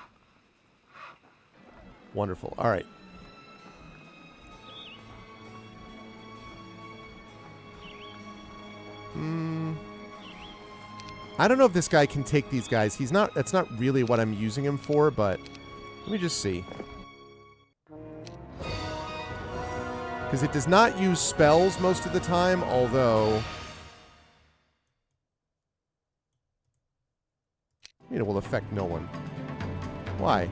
Speaker 1: Wonderful. All right. I don't know if this guy can take these guys. That's not really what I'm using him for, but let me just see. Because it does not use spells most of the time, although it will affect no one. Why?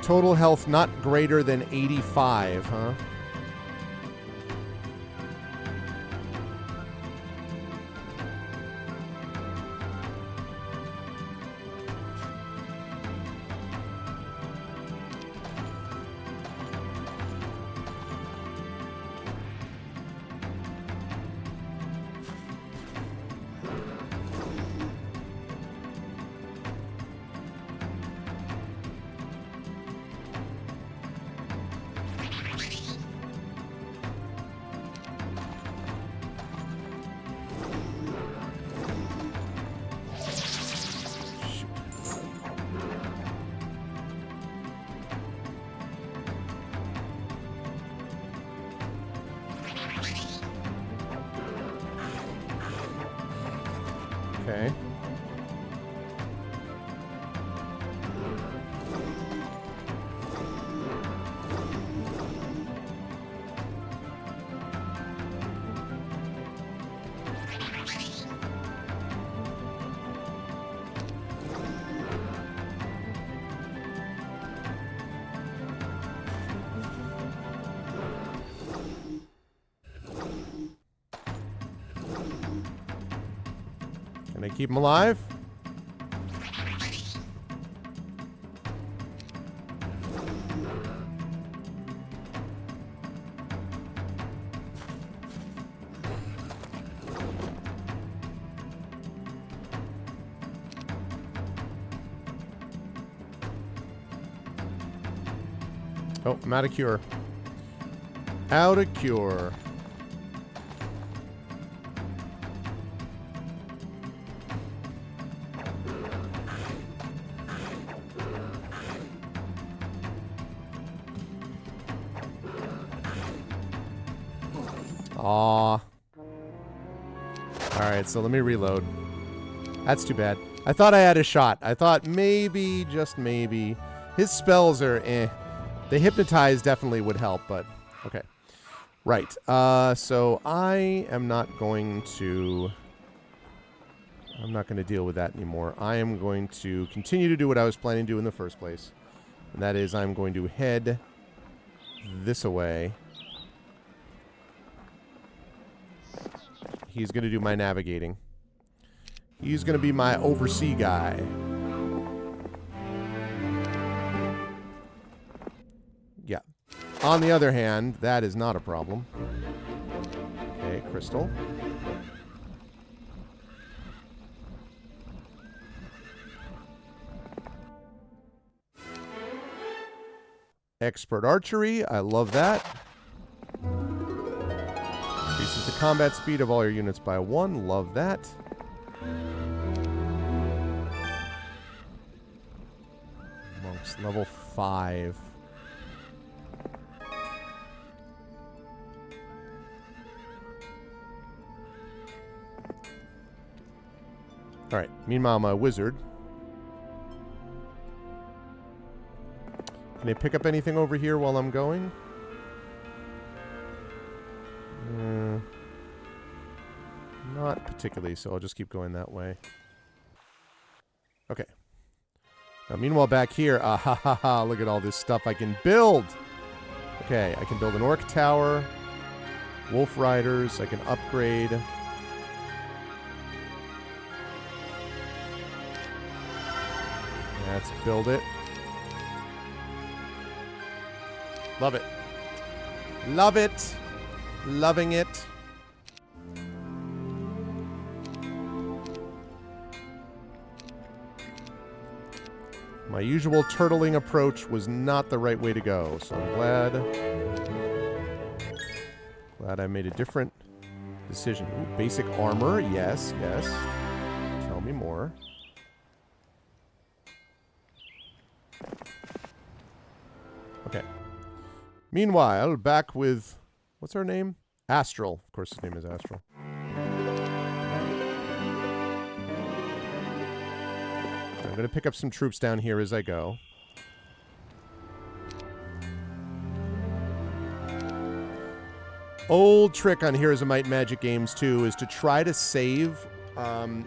Speaker 1: Total health not greater than 85, huh? Okay. Can I keep him alive? Oh, I'm out of cure. Out of cure. Aw. Alright, so let me reload. That's too bad. I thought I had a shot. I thought maybe, just maybe, His spells are eh. The hypnotize definitely would help, but okay. Right. So I am not going to... I'm not going to deal with that anymore. I am going to continue to do what I was planning to do in the first place. And that is I'm going to head this way. He's going to do my navigating. He's going to be my oversee guy. Yeah. On the other hand, that is not a problem. Okay, crystal. Expert archery. I love that. Increases the combat speed of all your units by 1. Love that. Monks, level 5. Alright, meanwhile, my wizard. Can I pick up anything over here while I'm going? Not particularly, so I'll just keep going that way. Okay. Now, meanwhile, back here, look at all this stuff I can build. Okay, I can build an orc tower, wolf riders, I can upgrade. Let's build it. Love it. Love it. Loving it. My usual turtling approach was not the right way to go, so I'm glad I made a different decision. Ooh, basic armor, yes, yes. Tell me more. Okay. Meanwhile, back with... What's her name? Astral. Of course his name is Astral. I'm going to pick up some troops down here as I go. Old trick on Heroes of Might and Magic games, too, is to try to save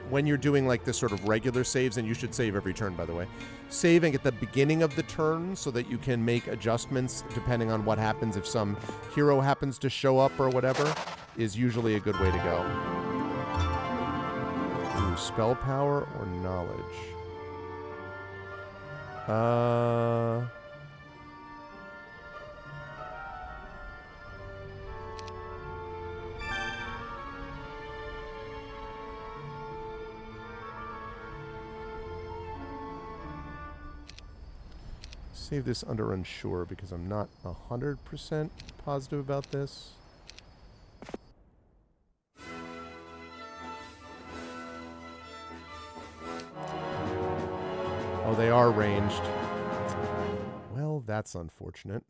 Speaker 1: when you're doing like this sort of regular saves, and you should save every turn, by the way. Saving at the beginning of the turn so that you can make adjustments depending on what happens if some hero happens to show up or whatever is usually a good way to go. Ooh, spell power or knowledge? Save this under unsure because I'm not 100% positive about this. Oh, they are ranged. Well, that's unfortunate.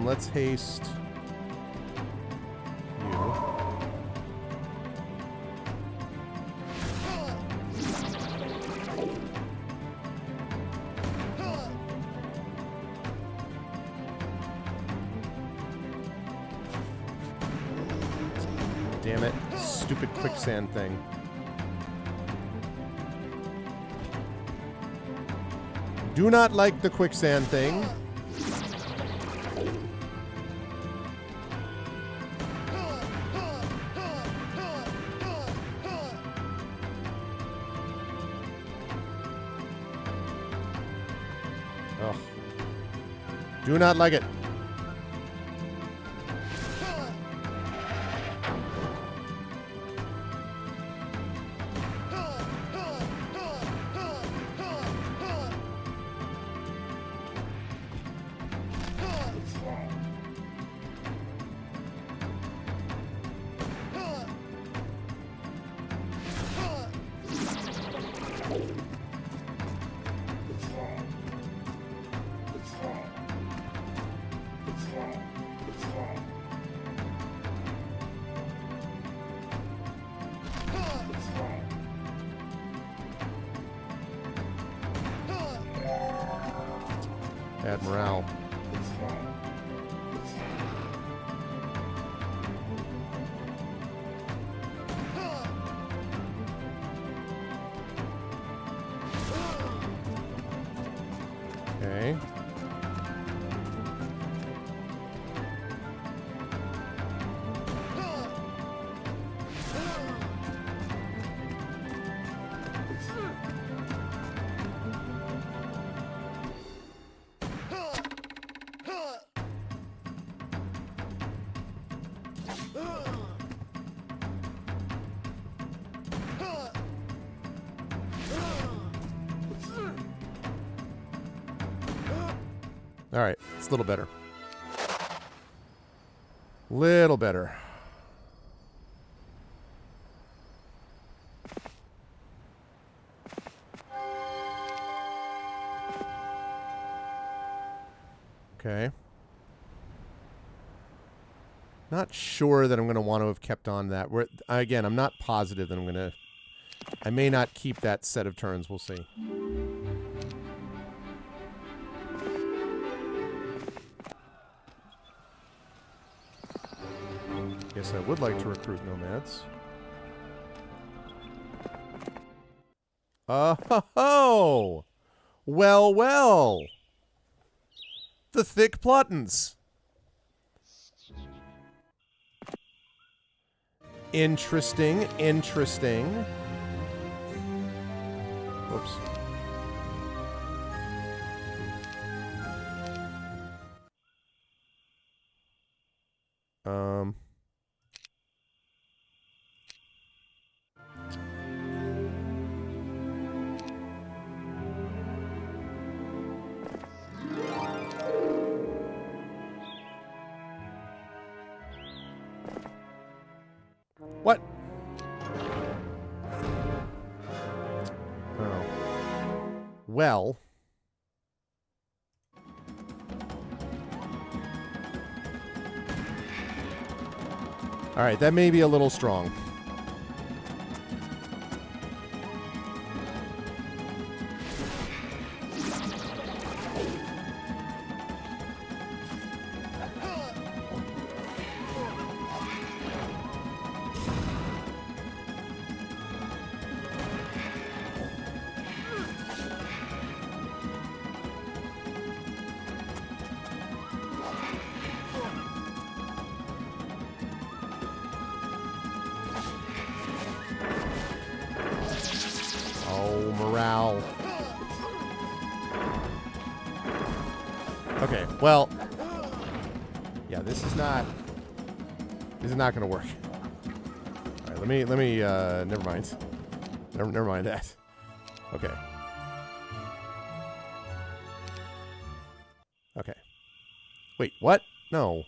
Speaker 1: Let's haste you. Damn it. Stupid quicksand thing. Do not like the quicksand thing. Do not like it. Bad morale. Okay. All right, it's a little better. Little better. Okay. Not sure that I'm going to want to have kept on that. Again, I'm not positive that I'm going to... I may not keep that set of turns. We'll see. Guess I would like to recruit nomads. Oh! Well, well! The thick plottins. Interesting, interesting. Whoops. What? Oh. Well. All right, that may be a little strong. Morale. Okay, well, yeah, this is not going to work. All right, let me never mind. Never mind that. Okay. Okay. Wait, what? No.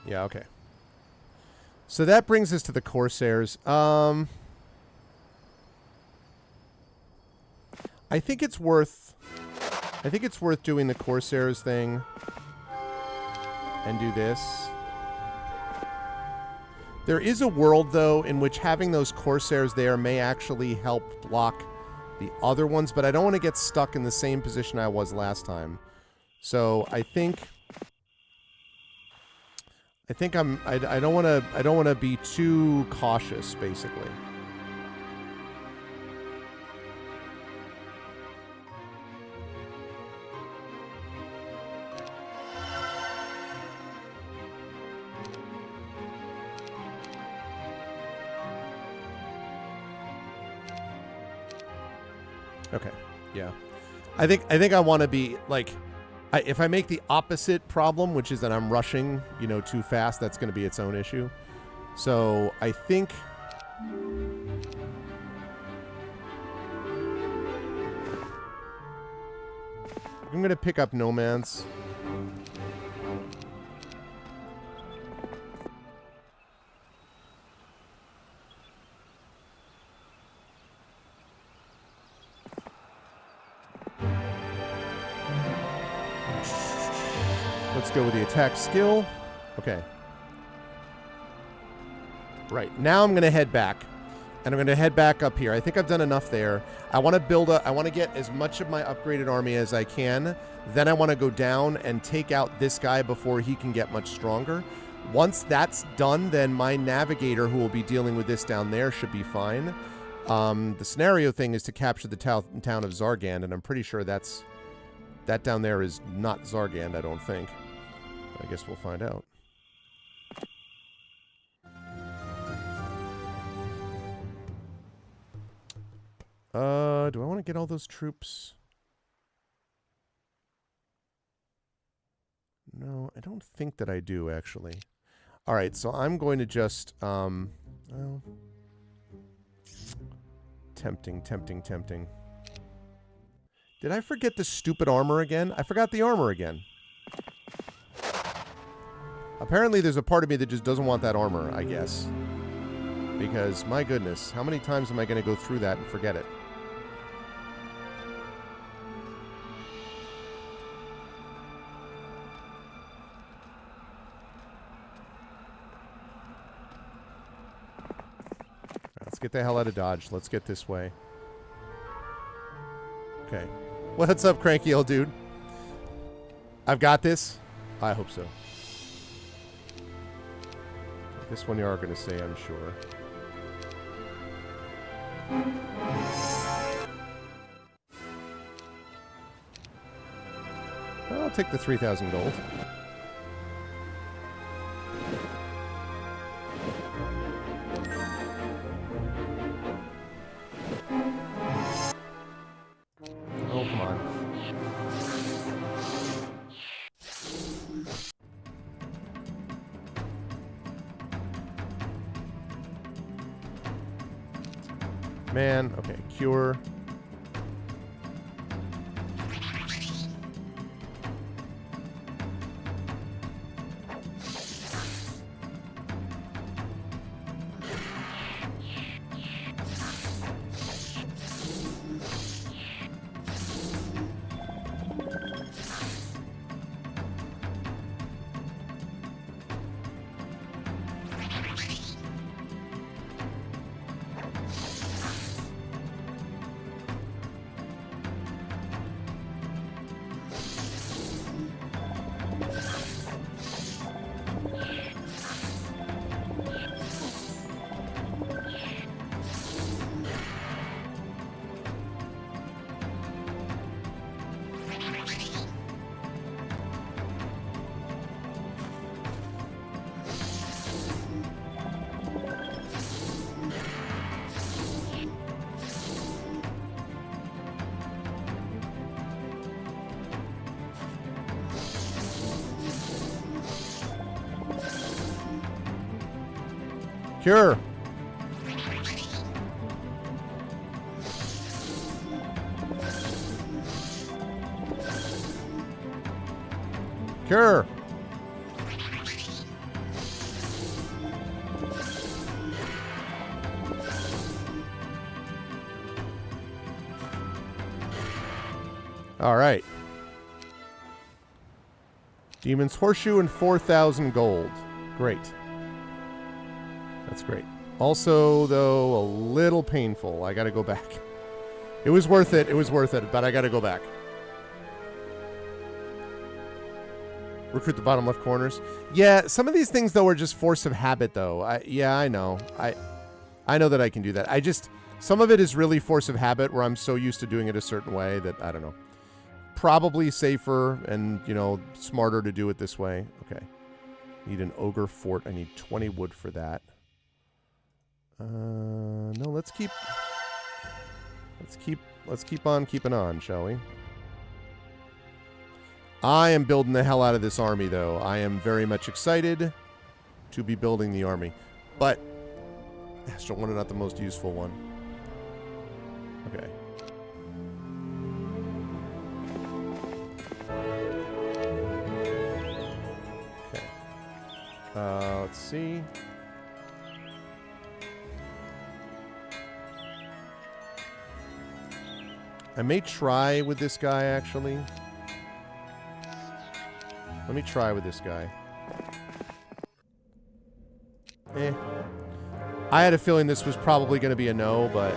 Speaker 1: Yeah, okay. So that brings us to the Corsairs. I think it's worth doing the Corsairs thing and do this. There is a world, though, in which having those Corsairs there may actually help block the other ones, but I don't want to get stuck in the same position I was last time. So I think I don't want to be too cautious, basically. Okay. Yeah. I think I want to be like, if I make the opposite problem, which is that I'm rushing, too fast, that's going to be its own issue. So I think I'm going to pick up nomads. Let's go with the attack skill. Okay. Right. Now I'm going to head back. And I'm going to head back up here. I think I've done enough there. I want to get as much of my upgraded army as I can. Then I want to go down and take out this guy before he can get much stronger. Once that's done, then my navigator, who will be dealing with this down there, should be fine. The scenario thing is to capture the town of Zargand, and I'm pretty sure that down there is not Zargand, I don't think. But I guess we'll find out. Do I want to get all those troops? No, I don't think that I do, actually. All right, so I'm going to just, well, tempting. Did I forget the stupid armor again? I forgot the armor again. Apparently there's a part of me that just doesn't want that armor, I guess. Because, my goodness, how many times am I going to go through that and forget it? Let's get the hell out of Dodge. Let's get this way. Okay. What's up, cranky old dude? I've got this. I hope so. This one you are going to say, I'm sure. I'll take the 3,000 gold. Oh, come on. Man, okay, cure. Cure. Cure. All right. Demon's Horseshoe and 4,000 gold. Great. That's great. Also, though, a little painful. I gotta go back. It was worth it. It was worth it, but I gotta go back. Recruit the bottom left corners. Yeah, some of these things, though, are just force of habit, though. Yeah, I know. I know that I can do that. Some of it is really force of habit where I'm so used to doing it a certain way that, I don't know. Probably safer and, smarter to do it this way. Okay. Need an ogre fort. I need 20 wood for that. No, let's keep on keeping on, shall we? I am building the hell out of this army, though. I am very much excited to be building the army. But Astral one is not the most useful one. Okay. Okay. Let's see. I may try with this guy, actually. Let me try with this guy. I had a feeling this was probably going to be a no, but...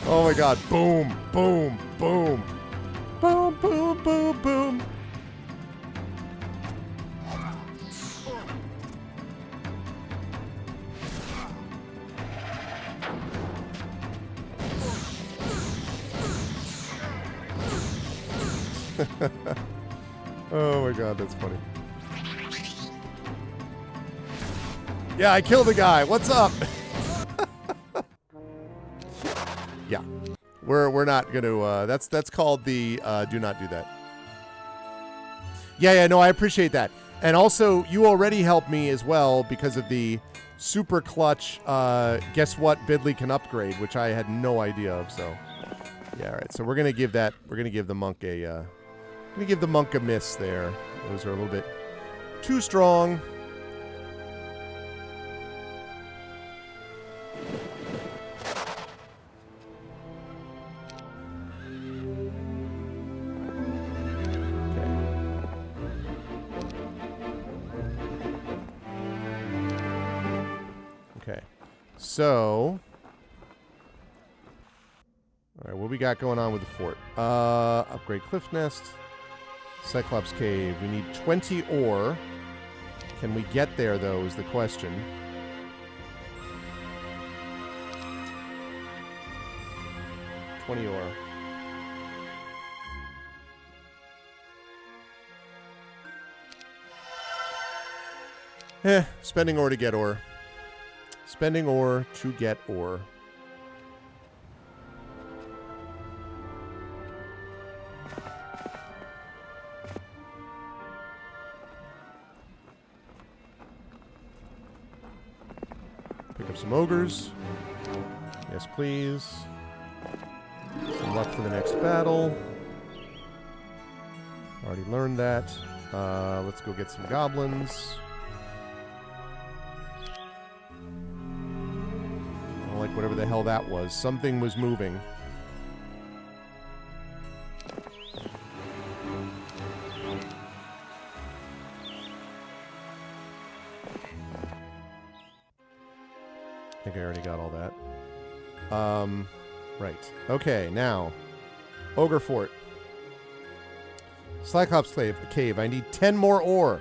Speaker 1: Oh my god. Boom, boom, boom. Boom, boom, boom, boom. Oh my god, that's funny. Yeah, I killed the guy. What's up? Yeah. We're not gonna that's called the do not do that. Yeah, no, I appreciate that. And also you already helped me as well because of the super clutch guess what Bidley can upgrade, which I had no idea of, so yeah, all right. So we're gonna give the monk a miss there. Those are a little bit too strong. Okay. So, all right, what we got going on with the fort? Upgrade Cliff Nest. Cyclops Cave. We need 20 ore. Can we get there, though, is the question. $20 ore. Spending ore to get ore. Spending ore to get ore. Pick up some ogres. Yes, please. Some luck for the next battle. Already learned that. Let's go get some goblins. I don't like whatever the hell that was. Something was moving. I think I already got all that. Right. Okay, now. Ogre Fort. Cyclops Cave. I need 10 more ore.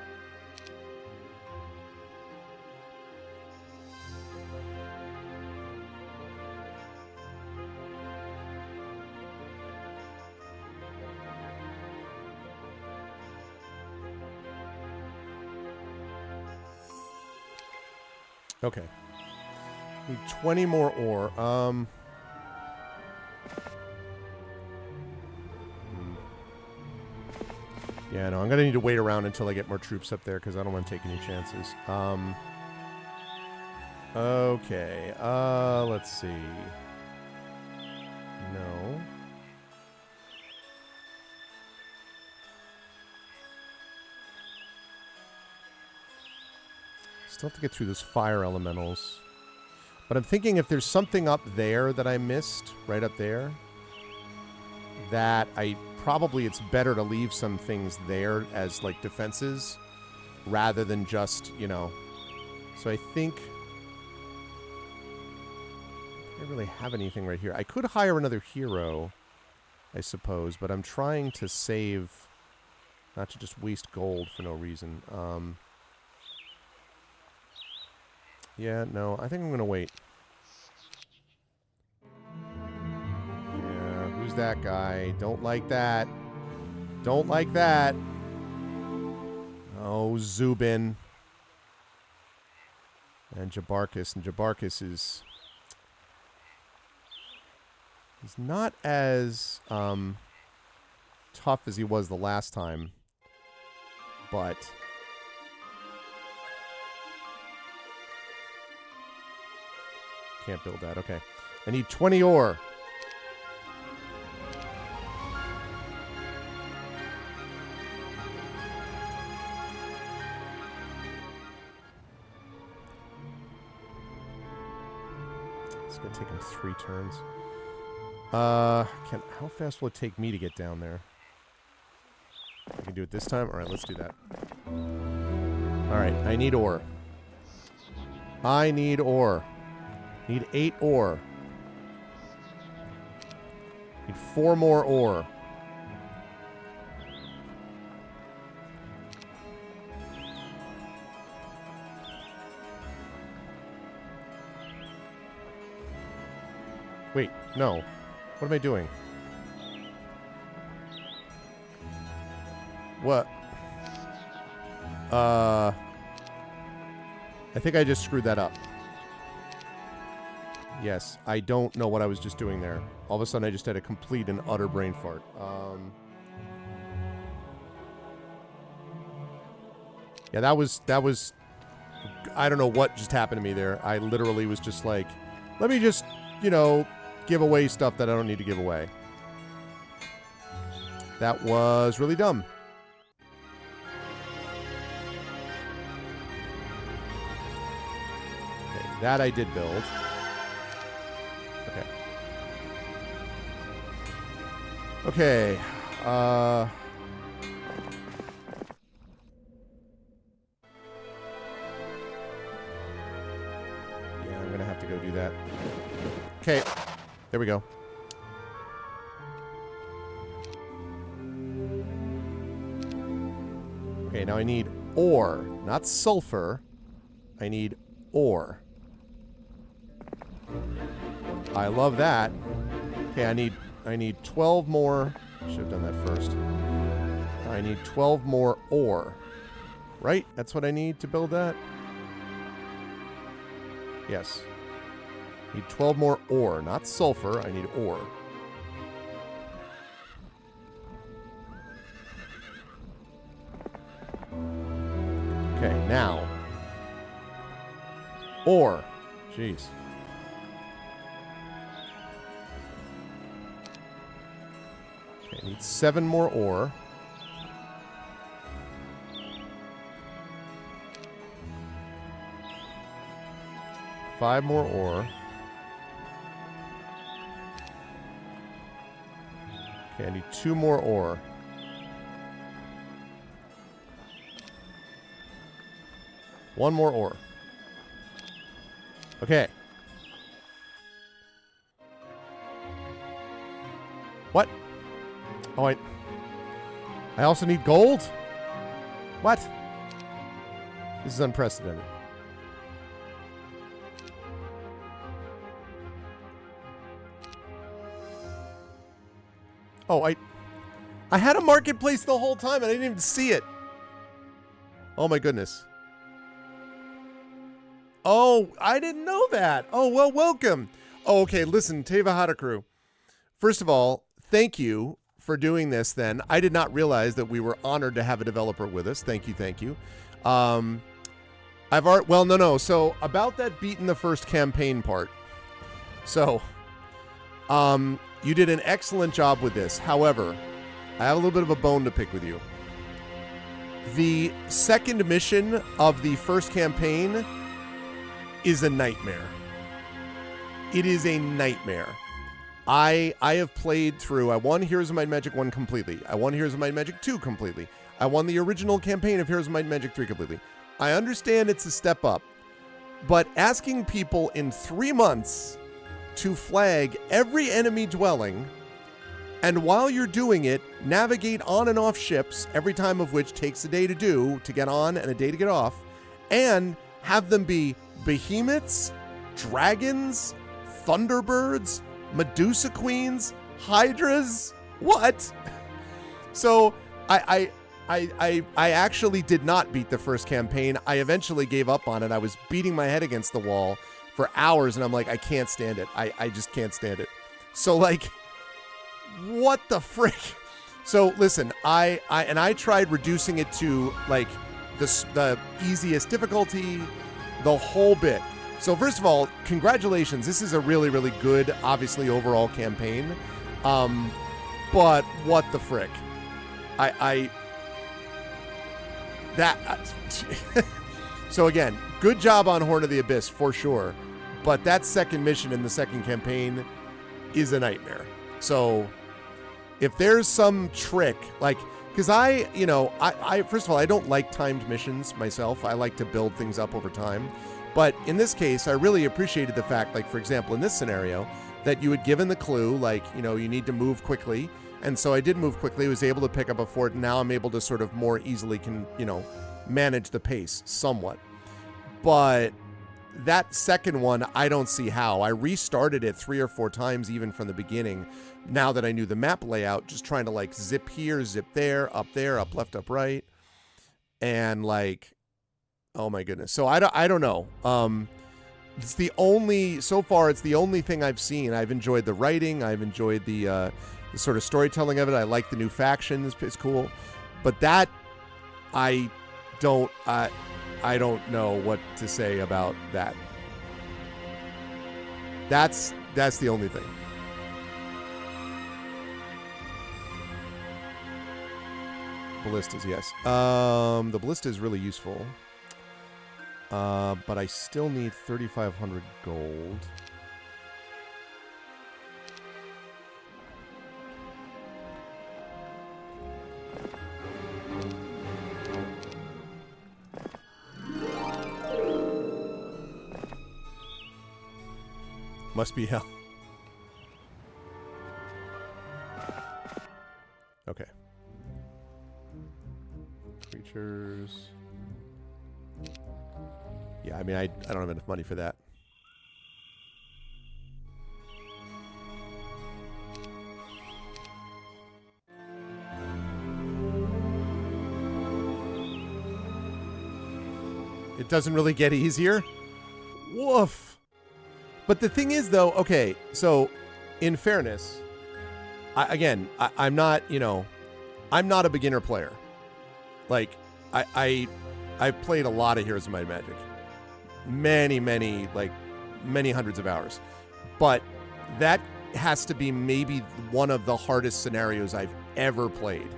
Speaker 1: Okay. Need 20 more ore. Yeah, no, I'm going to need to wait around until I get more troops up there because I don't want to take any chances. Okay. Let's see. No. Still have to get through those fire elementals. But I'm thinking if there's something up there that I missed, right up there, that probably it's better to leave some things there as, like, defenses rather than just, you know. So I think I don't really have anything right here. I could hire another hero, I suppose, but I'm trying to save, not to just waste gold for no reason. Yeah, no, I think I'm going to wait. Yeah, who's that guy? Don't like that. Don't like that. Oh, Zubin. And Jabarkis. And Jabarkis is... he's not as tough as he was the last time. But... can't build that. Okay. I need 20 ore. It's going to take him 3 turns. How fast will it take me to get down there? I can do it this time? Alright, let's do that. Alright, I need ore. I need ore. Need 8 ore. Need 4 more ore. Wait, no. What am I doing? What? I think I just screwed that up. Yes, I don't know what I was just doing there. All of a sudden I just had a complete and utter brain fart. Yeah, that was I don't know what just happened to me there. I literally was just like, let me just, you know, give away stuff that I don't need to give away. That was really dumb. Okay, that I did build. Okay. Okay. Yeah, I'm gonna have to go do that. Okay. There we go. Okay, now I need ore, not sulfur. I need ore. I love that. Okay, I need 12 more. Should have done that first. I need 12 more ore. Right? That's what I need to build that? Yes. I need 12 more ore, not sulfur. I need ore. Okay, now. Ore. Jeez. Okay, I need 7 more ore. Five more ore. Okay, I need 2 more ore. One more ore. Okay. What? Oh, I also need gold? What? This is unprecedented. Oh, I had a marketplace the whole time and I didn't even see it. Oh my goodness. Oh, I didn't know that. Oh, well, welcome. Oh, okay, listen, Teva Hadakru. First of all, thank you for doing this then. I did not realize that we were honored to have a developer with us. Thank you, thank you. So about that beating the first campaign part. So, you did an excellent job with this. However, I have a little bit of a bone to pick with you. The second mission of the first campaign is a nightmare. It is a nightmare. I have played through, I won Heroes of Might and Magic 1 completely. I won Heroes of Might and Magic 2 completely. I won the original campaign of Heroes of Might and Magic 3 completely. I understand it's a step up, but asking people in 3 months to flag every enemy dwelling, and while you're doing it, navigate on and off ships, every time of which takes a day to do, to get on and a day to get off, and have them be behemoths, dragons, thunderbirds, Medusa queens, hydras. What? So I actually did not beat the first campaign. I eventually gave up on it. I was beating my head against the wall for hours, and I'm like, I can't stand it. I just can't stand it. So, like, what the frick? So, listen, I tried reducing it to, like, the easiest difficulty, the whole bit. So, first of all, congratulations. This is a really, really good, obviously, overall campaign. But what the frick? So, again, good job on Horn of the Abyss, for sure. But that second mission in the second campaign is a nightmare. So if there's some trick, like, because I first of all, I don't like timed missions myself. I like to build things up over time. But in this case, I really appreciated the fact, like, for example, in this scenario, that you had given the clue, like, you need to move quickly. And so I did move quickly, was able to pick up a fort, and now I'm able to sort of more easily manage the pace somewhat. But that second one, I don't see how. I restarted it 3 or 4 times even from the beginning, now that I knew the map layout, just trying to like zip here, zip there, up left, up right. And like, oh my goodness. So I don't know. So far it's the only thing I've seen. I've enjoyed the writing. I've enjoyed the sort of storytelling of it. I like the new factions. It's cool. But that, I don't know what to say about that. That's the only thing. Ballistas, yes. The ballista is really useful. But I still need 3,500 gold. Must be hell. Okay. Creatures. Yeah, I mean, I don't have enough money for that. It doesn't really get easier. Woof. But the thing is, though, okay, so in fairness, I'm not, I'm not a beginner player. Like, I've played a lot of Heroes of Might and Magic. Many hundreds of hours. But that has to be maybe one of the hardest scenarios I've ever played.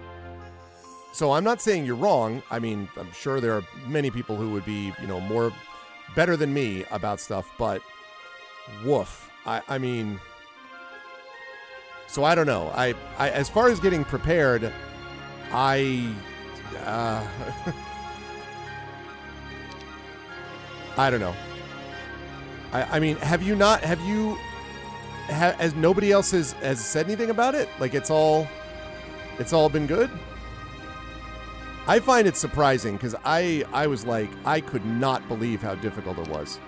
Speaker 1: So I'm not saying you're wrong. I mean, I'm sure there are many people who would be, more better than me about stuff, but woof. I mean, so I don't know. I as far as getting prepared, I don't know. I mean, has nobody else has said anything about it? Like it's all been good? I find it surprising because I was like, I could not believe how difficult it was.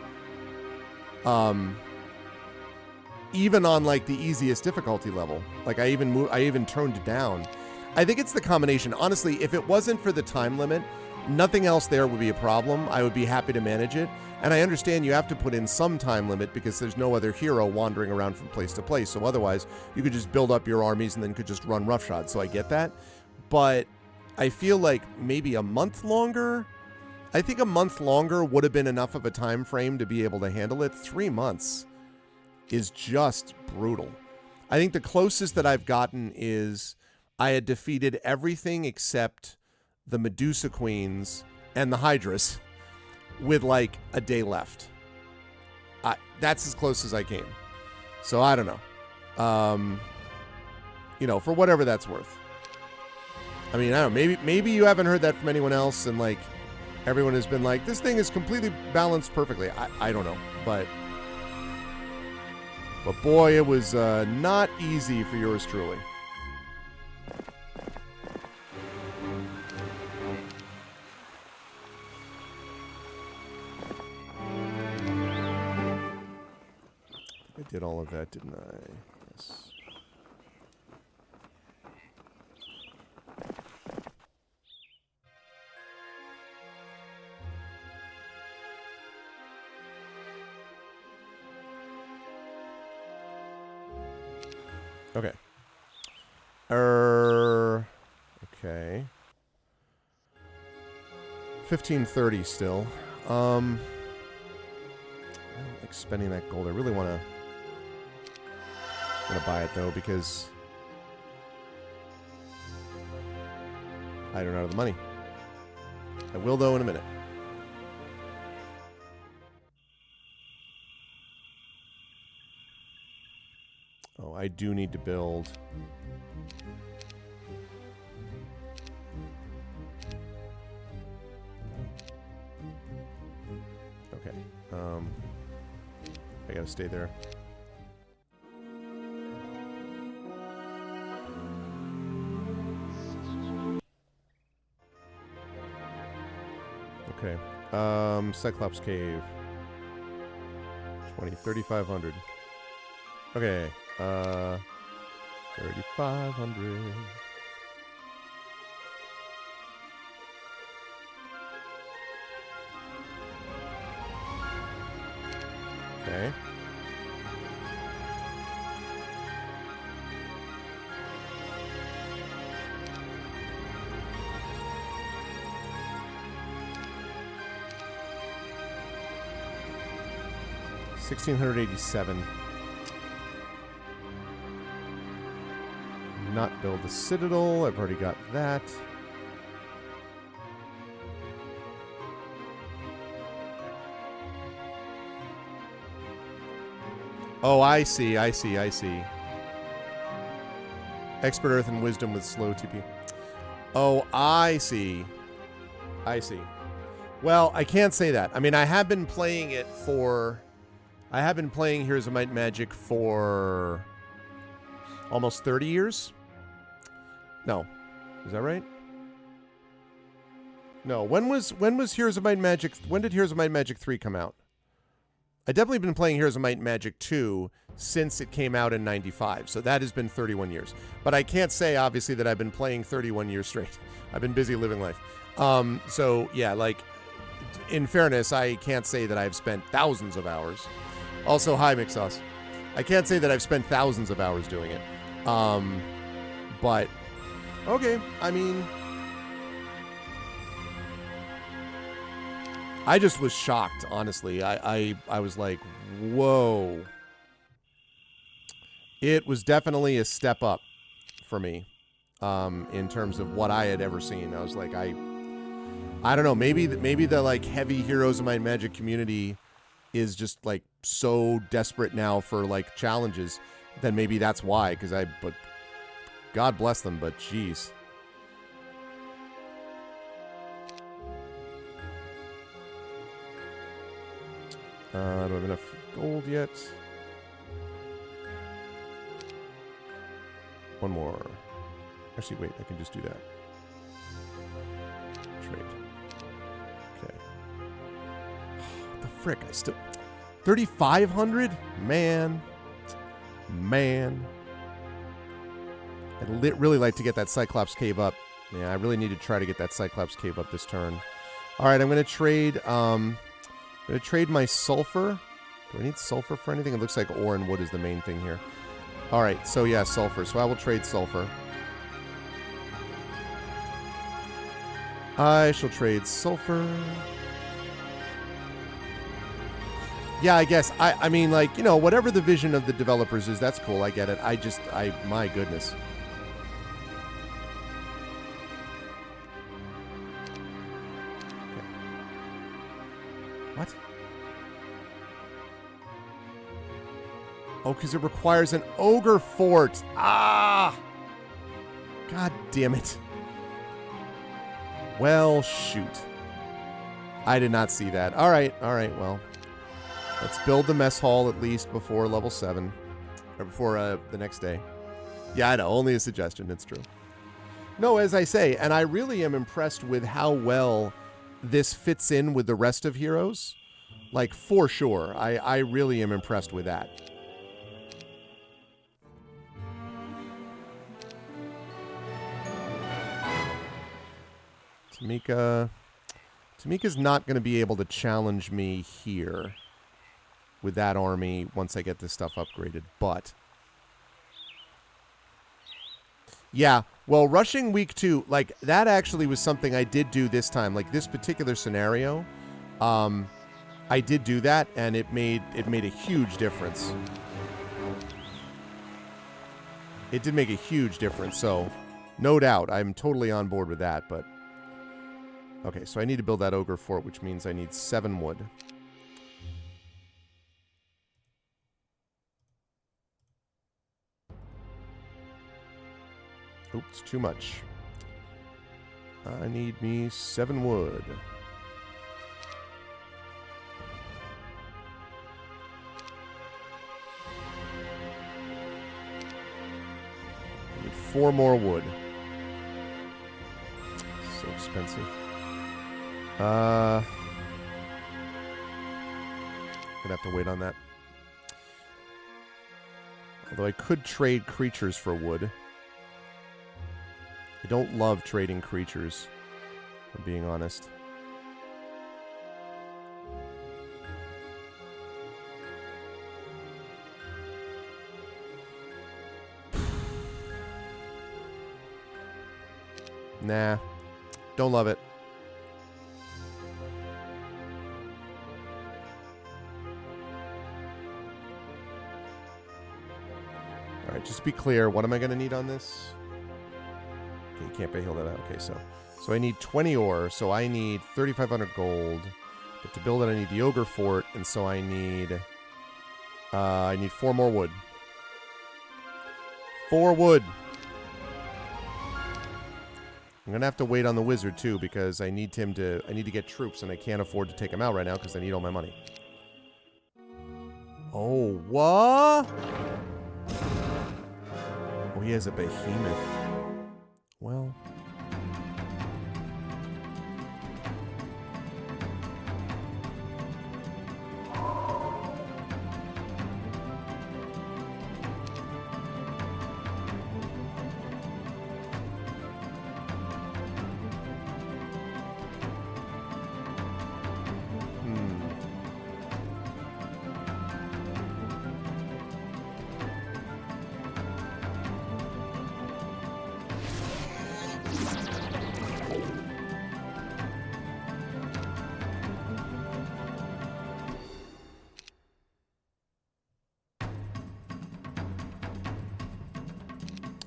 Speaker 1: Even on like the easiest difficulty level, like I even toned it down. I think it's the combination. Honestly, if it wasn't for the time limit, nothing else there would be a problem. I would be happy to manage it. And I understand you have to put in some time limit because there's no other hero wandering around from place to place. So otherwise, you could just build up your armies and then could just run roughshod. So I get that. But I feel like maybe a month longer. I think a month longer would have been enough of a time frame to be able to handle it. 3 months is just brutal. I think the closest that I've gotten is I had defeated everything except the Medusa Queens and the Hydras with like a day left. That's as close as I came. So I don't know. For whatever that's worth. I mean, I don't know. Maybe you haven't heard that from anyone else and like everyone has been like, this thing is completely balanced perfectly. I don't know. But boy, it was not easy for yours truly. I did all of that, didn't I? Yes. Okay. Okay. 1530 still. I don't like spending that gold. I really want to buy it though because I don't have the money. I will though in a minute. I do need to build. Okay. I gotta stay there. Okay. Cyclops Cave. 3,500. Okay. 3,500. Okay. $1,687. Not build the Citadel. I've already got that. Oh, I see. Expert Earth and Wisdom with slow TP. Oh, I see. Well, I can't say that. I mean, I have been playing it for... I have been playing Heroes of Might and Magic for almost 30 years. No. Is that right? No. When was Heroes of Might and Magic... When did Heroes of Might and Magic 3 come out? I've definitely been playing Heroes of Might and Magic 2 since it came out in 95. So that has been 31 years. But I can't say, obviously, that I've been playing 31 years straight. I've been busy living life. So, yeah, like, in fairness, I can't say that I've spent thousands of hours. Also, hi, Mixos. I can't say that I've spent thousands of hours doing it. But, okay, I mean... I just was shocked, honestly. I was like, whoa. It was definitely a step up for me in terms of what I had ever seen. I was like, I don't know, maybe the like heavy Heroes of Might and Magic community is just like so desperate now for like challenges, then maybe that's why, but God bless them, but jeez. I don't have enough gold yet. One more. Actually, wait, I can just do that. Trade. Okay. What the frick? I still... 3,500? Man. I'd really like to get that Cyclops Cave up. Yeah, I really need to try to get that Cyclops Cave up this turn. Alright, I'm going to trade... I'm going to trade my sulfur. Do I need sulfur for anything? It looks like ore and wood is the main thing here. Alright, so yeah, sulfur. So I will trade sulfur. I shall trade sulfur. Yeah, I guess. I mean, like, you know, whatever the vision of the developers is, that's cool. I get it. My goodness. What? Oh, because it requires an ogre fort. Ah! God damn it. Well, shoot. I did not see that. All right, well. Let's build the mess hall at least before level 7. Or before the next day. Yeah, I know. Only a suggestion. It's true. No, as I say, and I really am impressed with how well this fits in with the rest of Heroes. Like, for sure. I really am impressed with that. Tamika's not going to be able to challenge me here with that army once I get this stuff upgraded, but... Yeah, well, rushing week 2, like, that actually was something I did do this time. Like, this particular scenario, I did do that, and it made a huge difference. It did make a huge difference, so no doubt, I'm totally on board with that, but... Okay, so I need to build that ogre fort, which means I need 7 wood. Oops, too much. I need me 7 wood. I need 4 more wood. So expensive. Gonna have to wait on that. Although I could trade creatures for wood. I don't love trading creatures, if I'm being honest. Nah, don't love it. All right, just to be clear, what am I going to need on this? Okay, you can't pay heal that out. Okay, so I need 20 ore, so I need 3,500 gold. But to build it, I need the ogre fort, and so I need 4 more wood. 4 wood. I'm gonna have to wait on the wizard too because I need to get troops, and I can't afford to take him out right now because I need all my money. Oh, what? Oh, he has a behemoth. Well.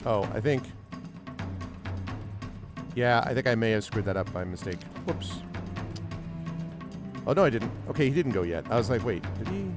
Speaker 1: Oh, I think... Yeah, I think I may have screwed that up by mistake. Whoops. Oh, no, I didn't. Okay, he didn't go yet. I was like, wait, did he...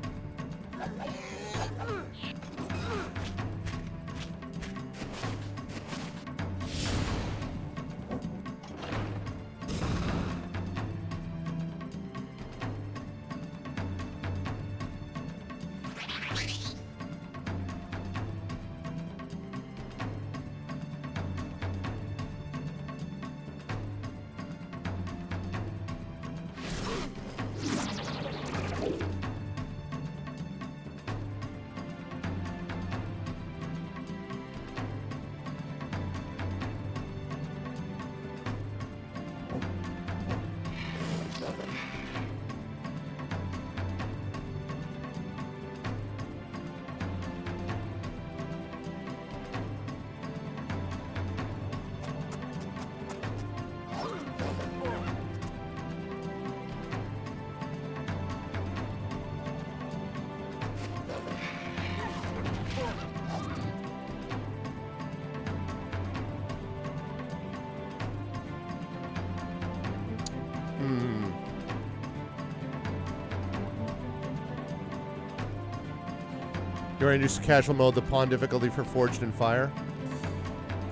Speaker 1: You want to do casual mode, the pawn difficulty for Forged in Fire?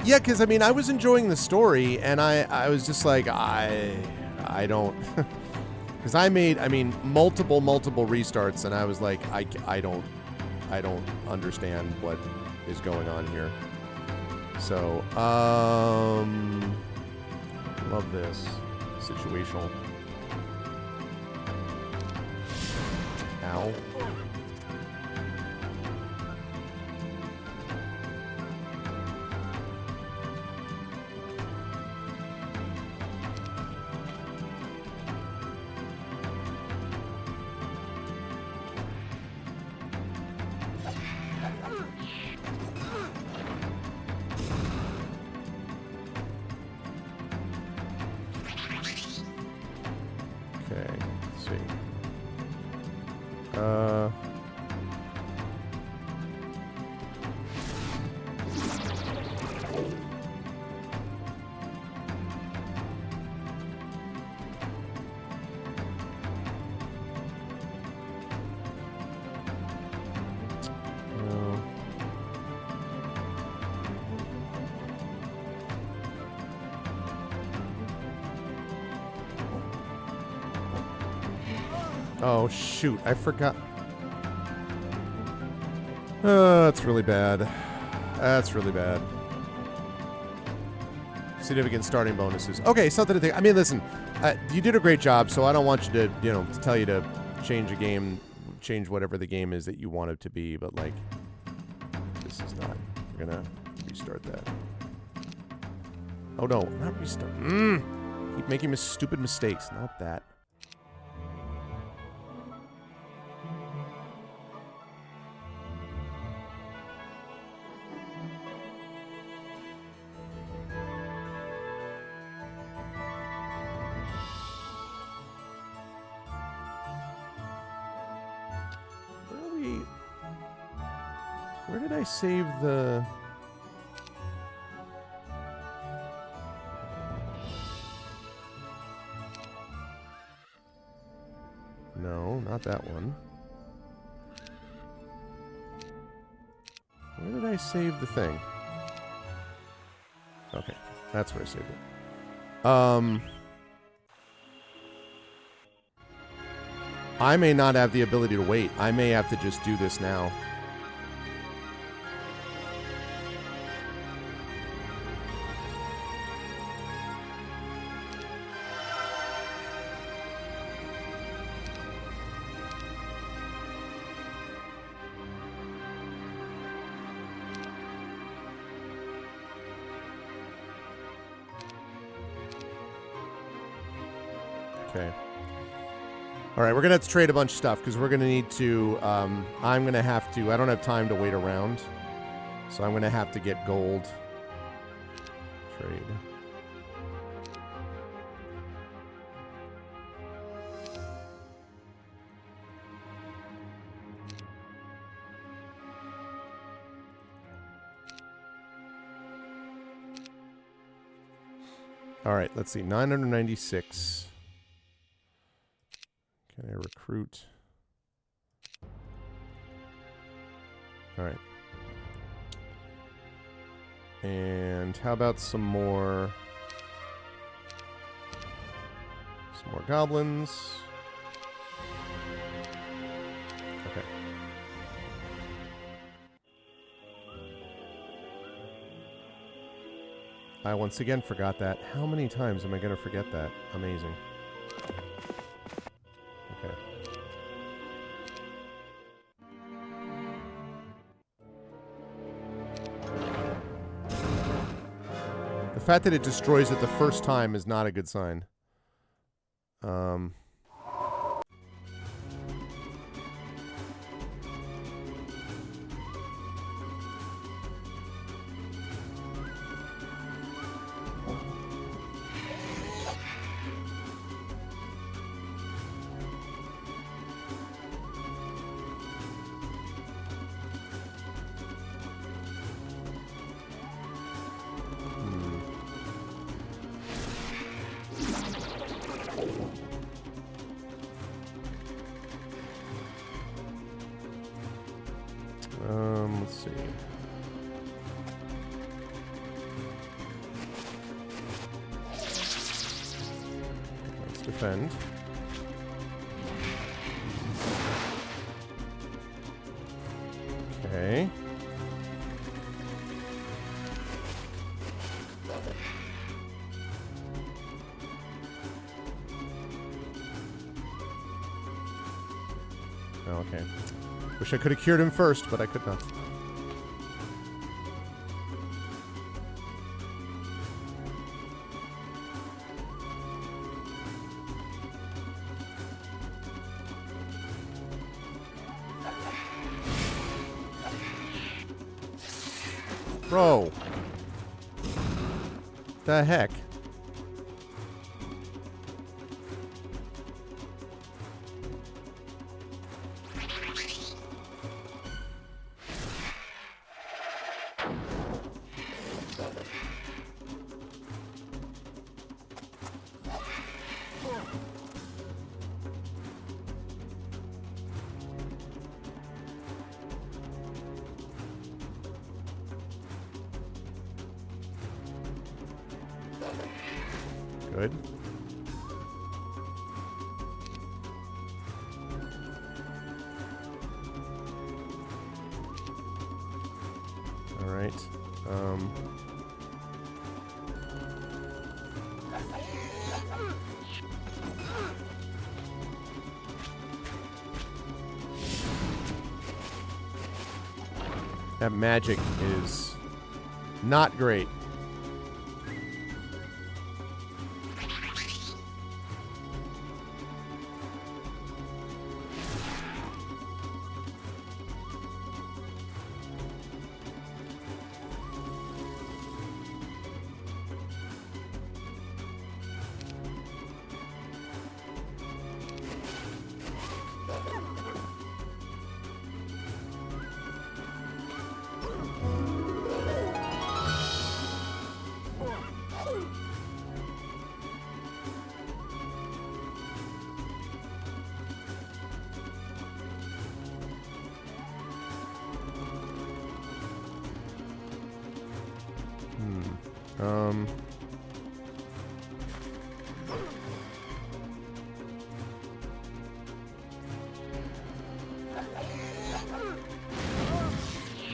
Speaker 1: Yeah, because, I mean, I was enjoying the story, and I was just like, I don't... Because I made, I mean, multiple restarts, and I was like, I don't understand what is going on here. So, love this. Situational. Ow. Okay, let's see. Oh, shoot. I forgot. That's really bad. That's really bad. Significant starting bonuses. Okay, something to think. I mean, listen, you did a great job, so I don't want you to, to tell you to change a game, change whatever the game is that you want it to be, but, like, this is not. We're going to restart that. Oh, no, not restart. Keep making stupid mistakes. Not that. Where did I save the... No, not that one. Where did I save the thing? Okay, that's where I saved it. I may not have the ability to wait. I may have to just do this now. Okay. All right, we're going to have to trade a bunch of stuff because we're going to need to, I'm going to have to, I don't have time to wait around. So I'm going to have to get gold. Trade. All right, let's see. 996. Can I recruit? All right. And how about some more goblins? Okay. I once again forgot that. How many times am I going to forget that? Amazing. Okay. The fact that it destroys it the first time is not a good sign. Let's see. Let's defend. Okay. Okay. Wish I could have cured him first, but I could not. Bro. The heck? Good. That magic is not great.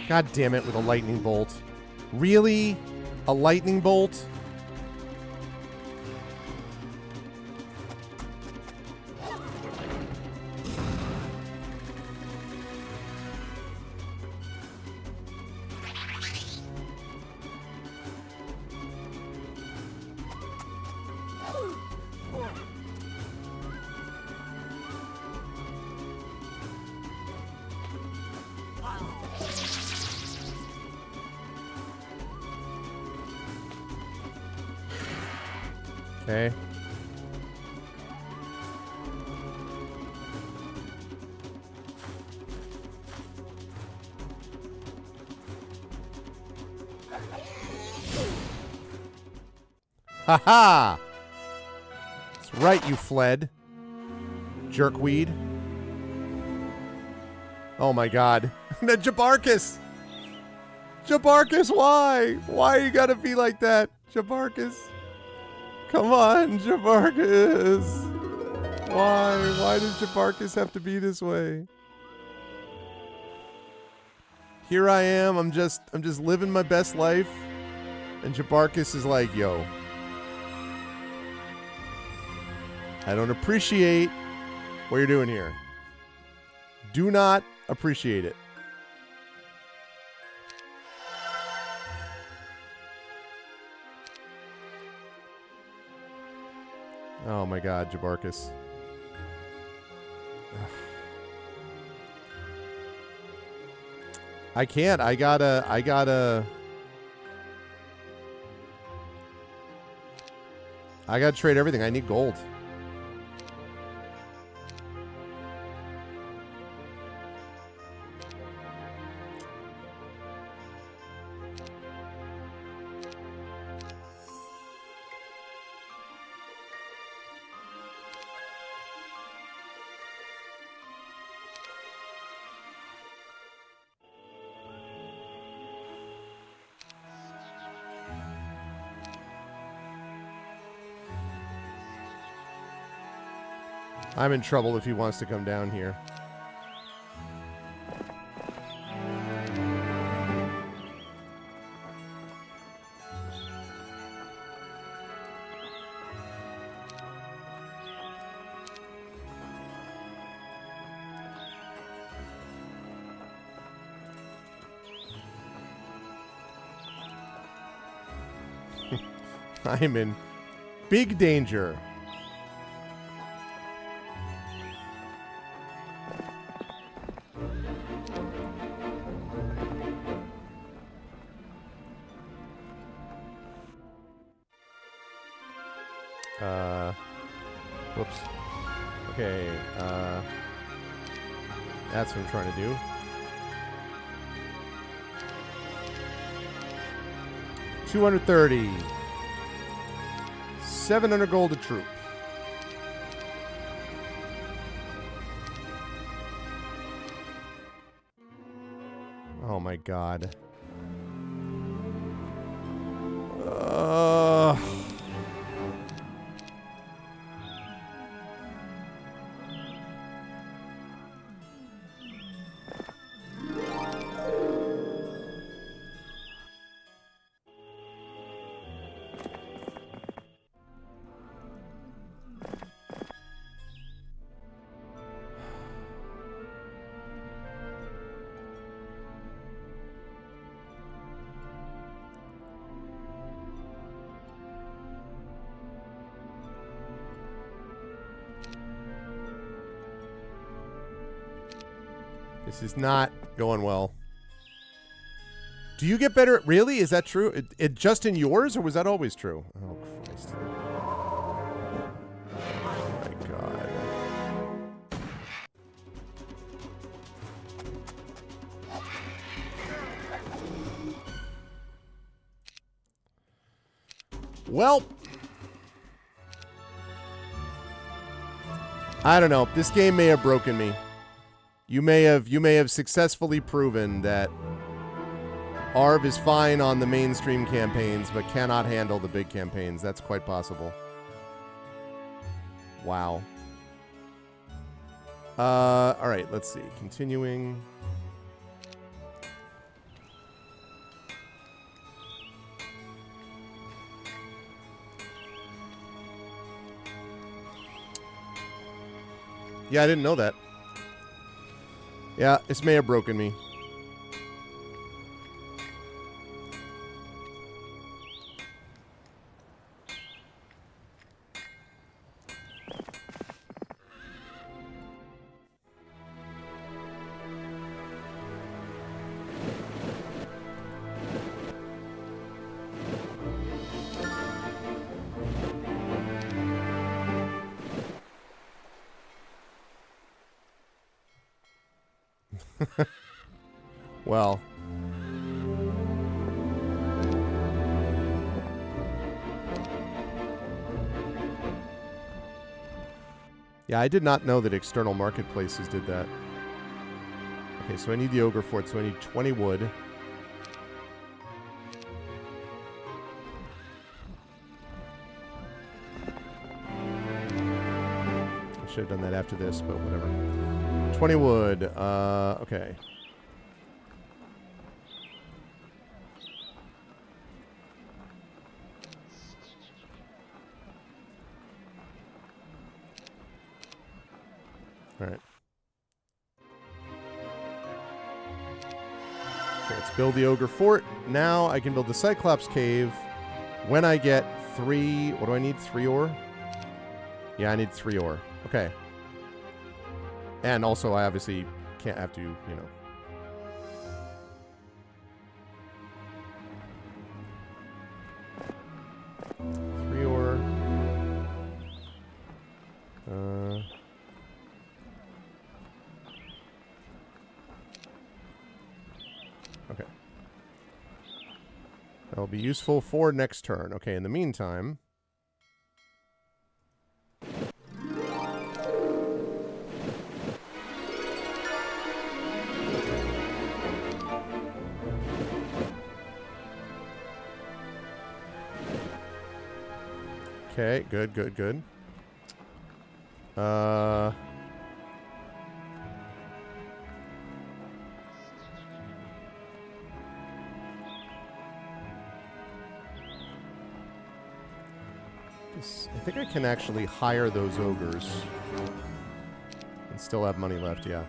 Speaker 1: God damn it with a lightning bolt. Really? A lightning bolt? Okay. Ha ha! That's right, you fled. Jerkweed. Oh my god. Jabarkus! Jabarkus, why? Why you gotta be like that, Jabarkus? Come on, Jabarkus. Why? Why does Jabarkus have to be this way? Here I am. I'm just living my best life, and Jabarkus is like, "Yo, I don't appreciate what you're doing here. Do not appreciate it." Oh my god, Jabarkus. I can't. I gotta trade everything. I need gold. I'm in trouble if he wants to come down here. I'm in big danger. Whoops. Okay, that's what I'm trying to do. $230. 700 gold a troop. Oh my god. This is not going well. Do you get better? Really? Is that true? It just in yours, or was that always true? Oh, Christ. Oh, my God. Well, I don't know. This game may have broken me. You may have successfully proven that Arv is fine on the mainstream campaigns, but cannot handle the big campaigns. That's quite possible. Wow. All right, let's see. Continuing. Yeah, I didn't know that. Yeah, this may have broken me. Well. Yeah, I did not know that external marketplaces did that. Okay, so I need the Ogre Fort, so I need 20 wood. I should have done that after this, but whatever. 20 wood. Okay. All right. Okay, let's build the Ogre Fort. Now I can build the Cyclops Cave when I get 3... What do I need? 3 ore? Yeah, I need 3 ore. Okay. And also, I obviously can't have to, you know... 3 ore. Okay. That'll be useful for next turn. Okay, in the meantime... Okay, good, good, good. I think I can actually hire those ogres and still have money left, yeah.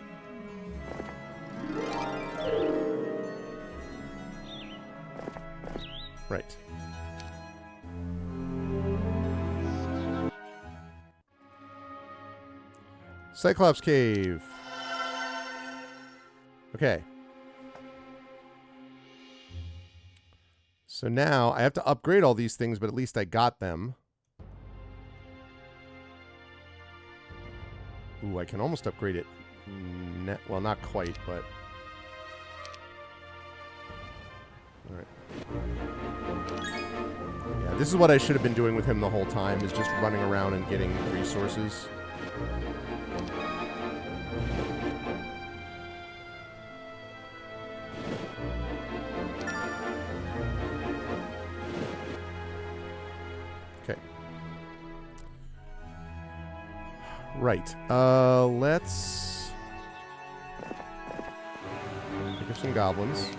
Speaker 1: Right. Cyclops Cave. Okay. So now I have to upgrade all these things, but at least I got them. Ooh, I can almost upgrade it. Well, not quite, but... Alright. Yeah, this is what I should have been doing with him the whole time, is just running around and getting resources. Okay. Right. Let's pick up some goblins.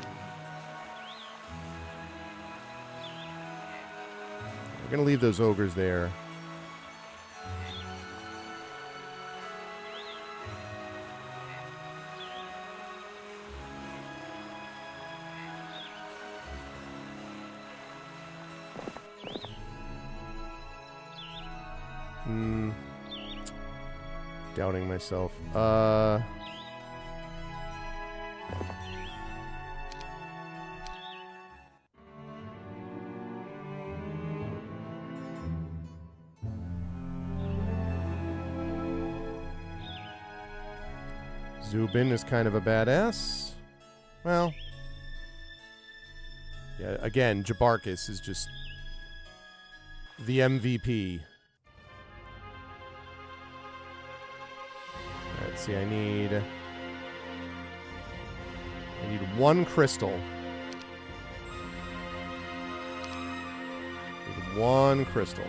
Speaker 1: We're gonna leave those ogres there. Doubting myself. Zubin is kind of a badass. Well, yeah, again, Jabarkis is just the MVP. Let's see, I need 1 crystal. Need 1 crystal.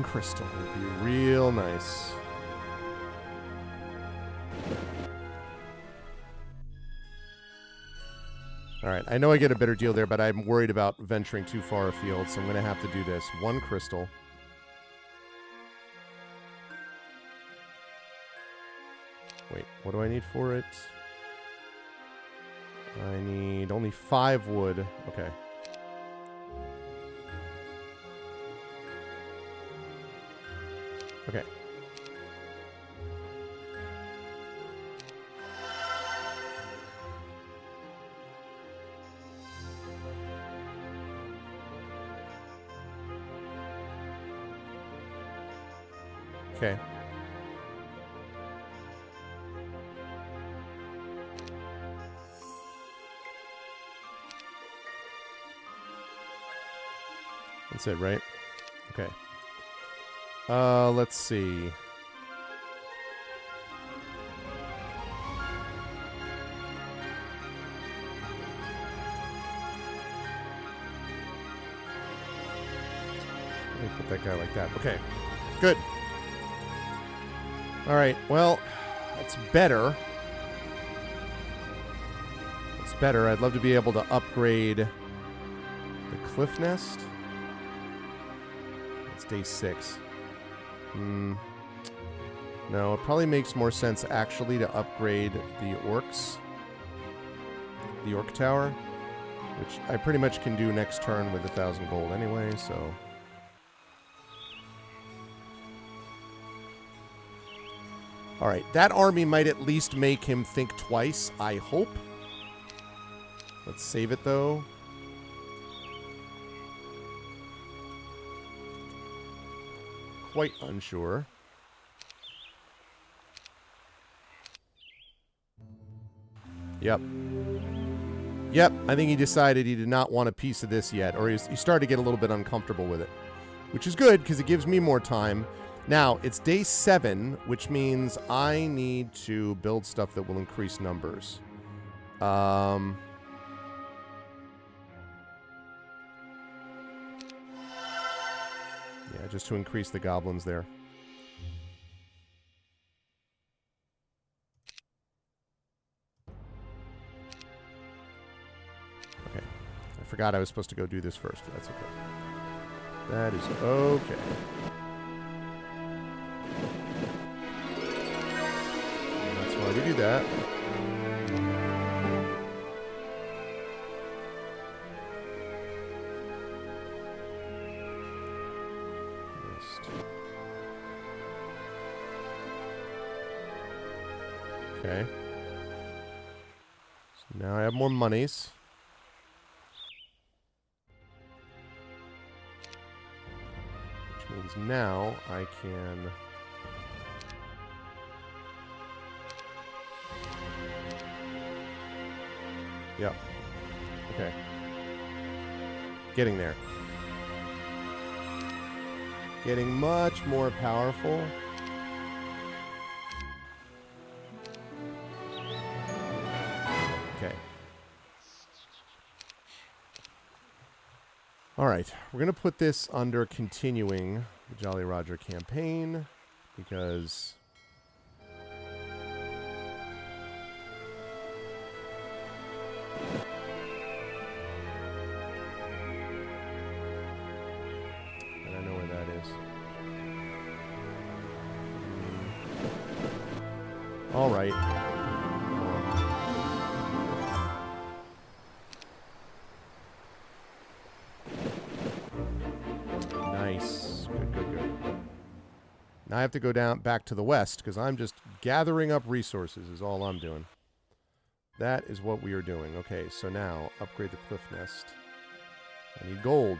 Speaker 1: Crystal would be real nice. Alright, I know I get a better deal there, but I'm worried about venturing too far afield, so I'm going to have to do this. 1 crystal. Wait, what do I need for it? I need only 5 wood. Okay. Okay. Okay. That's it, right? Okay. Let's see. Let me put that guy like that. Okay. Good. All right. Well, that's better. It's better. I'd love to be able to upgrade the cliff nest. It's day 6. No, it probably makes more sense actually to upgrade the orcs. The orc tower, which I pretty much can do next turn with 1,000 gold anyway, so. Alright, that army might at least make him think twice, I hope. Let's save it though. Quite unsure. Yep. Yep, I think he decided he did not want a piece of this yet, or he started to get a little bit uncomfortable with it. Which is good, because it gives me more time. Now, it's day 7, which means I need to build stuff that will increase numbers. Yeah, just to increase the goblins there. Okay. I forgot I was supposed to go do this first. That's okay. That is okay. And that's why we do that. Okay. So now I have more monies. Which means now I can... Yep. Okay. Getting there. Getting much more powerful. Okay. Alright, we're going to put this under continuing the Jolly Roger campaign, because... and I know where that is. Alright. Nice. Good I have to go down back to the west because I'm just gathering up resources is all I'm doing. That is what we are doing. Okay, so now upgrade the cliff nest. I need gold.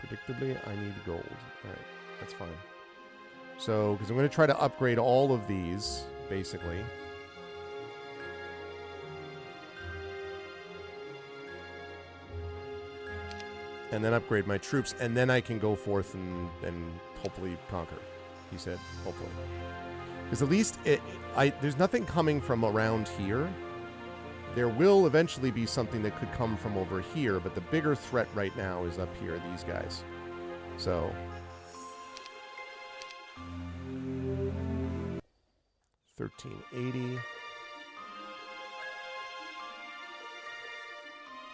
Speaker 1: Predictably, I need gold. All right, that's fine. So, because I'm going to try to upgrade all of these, basically. And then upgrade my troops, and then I can go forth and hopefully conquer, he said, hopefully. Because at least there's nothing coming from around here. There will eventually be something that could come from over here, but the bigger threat right now is up here, these guys. So... 1380.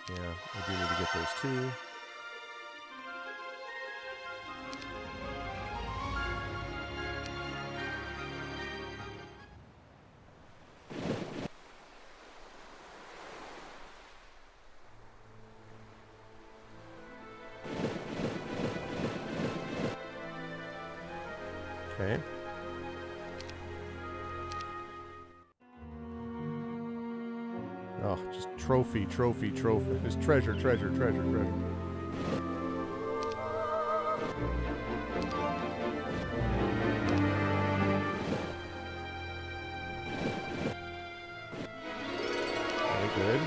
Speaker 1: Yeah, I do need to get those too. Okay. Oh, just trophy, trophy, trophy. Just treasure, treasure, treasure, treasure. Very good.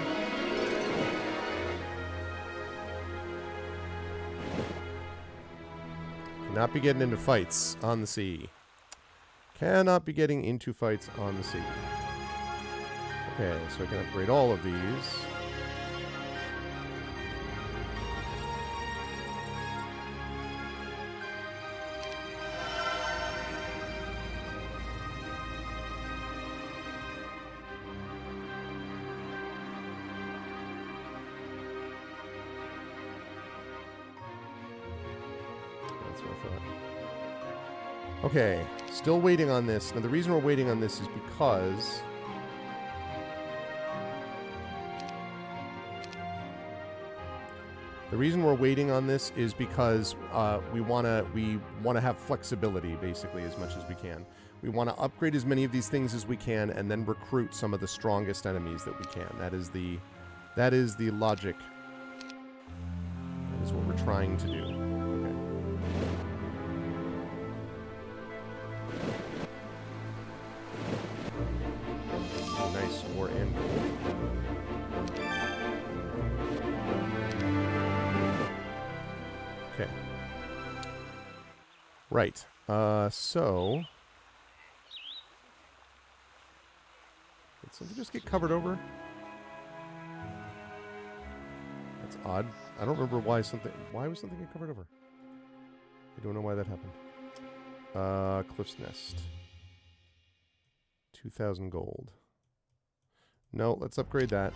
Speaker 1: Cannot be getting into fights on the sea. Cannot be getting into fights on the sea. Okay, so I can upgrade all of these. That's what I thought. Okay, still waiting on this. Now, the reason we're waiting on this is because... The reason we're waiting on this is because we want to have flexibility, basically, as much as we can. We want to upgrade as many of these things as we can, and then recruit some of the strongest enemies that we can. That is the logic. That is what we're trying to do. Okay. Nice ore and gold. Okay. Right. So... Did something just get covered over? That's odd. I don't remember why something... Why was something get covered over? I don't know why that happened. Cliff's Nest. 2,000 gold. No, let's upgrade that.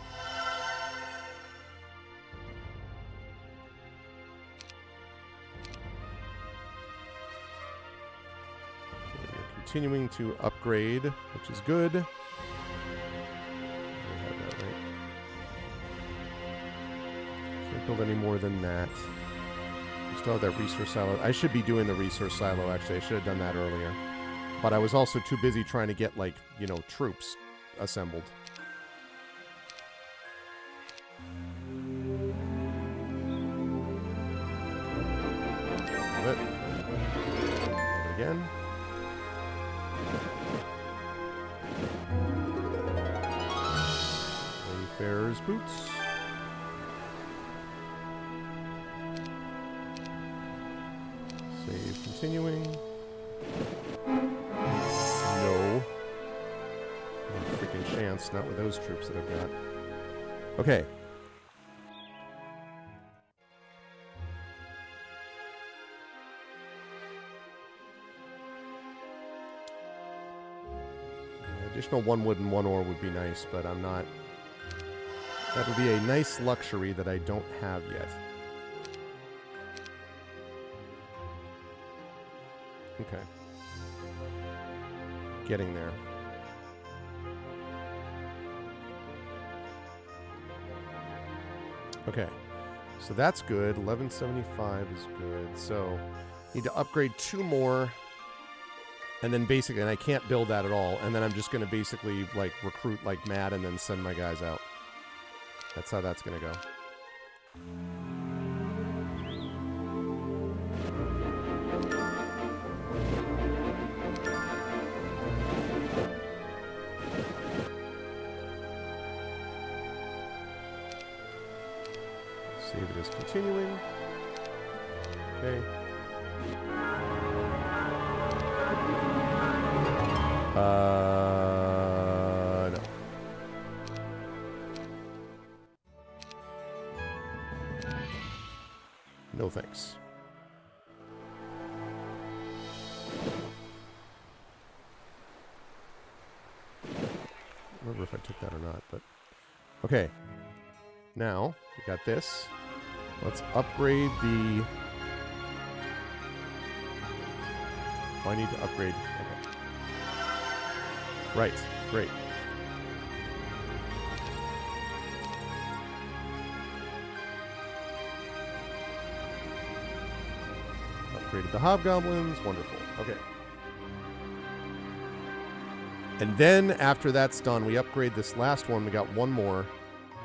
Speaker 1: Continuing to upgrade, which is good. I have that right. Can't build any more than that. We still have that resource silo. I should be doing the resource silo, actually. I should have done that earlier. But I was also too busy trying to get, like, you know, troops assembled. Love it. Love it again. Wayfarer's boots. Save continuing. No. No freaking chance, not with those troops that I've got. Okay. Additional 1 wood and 1 ore would be nice, but I'm not... That would be a nice luxury that I don't have yet. Okay. Getting there. Okay. So that's good. 1175 is good. So, need to upgrade 2 more. And then basically, and I can't build that at all. And then I'm just going to basically like recruit like mad and then send my guys out. That's how that's going to go. Save it as continuing. Okay. No. No thanks. I don't remember if I took that or not, but okay. Now we got this. Let's upgrade the. Oh, I need to upgrade. Okay. Right. Great. Upgraded the hobgoblins. Wonderful. Okay. And then after that's done, we upgrade this last one. We got one more.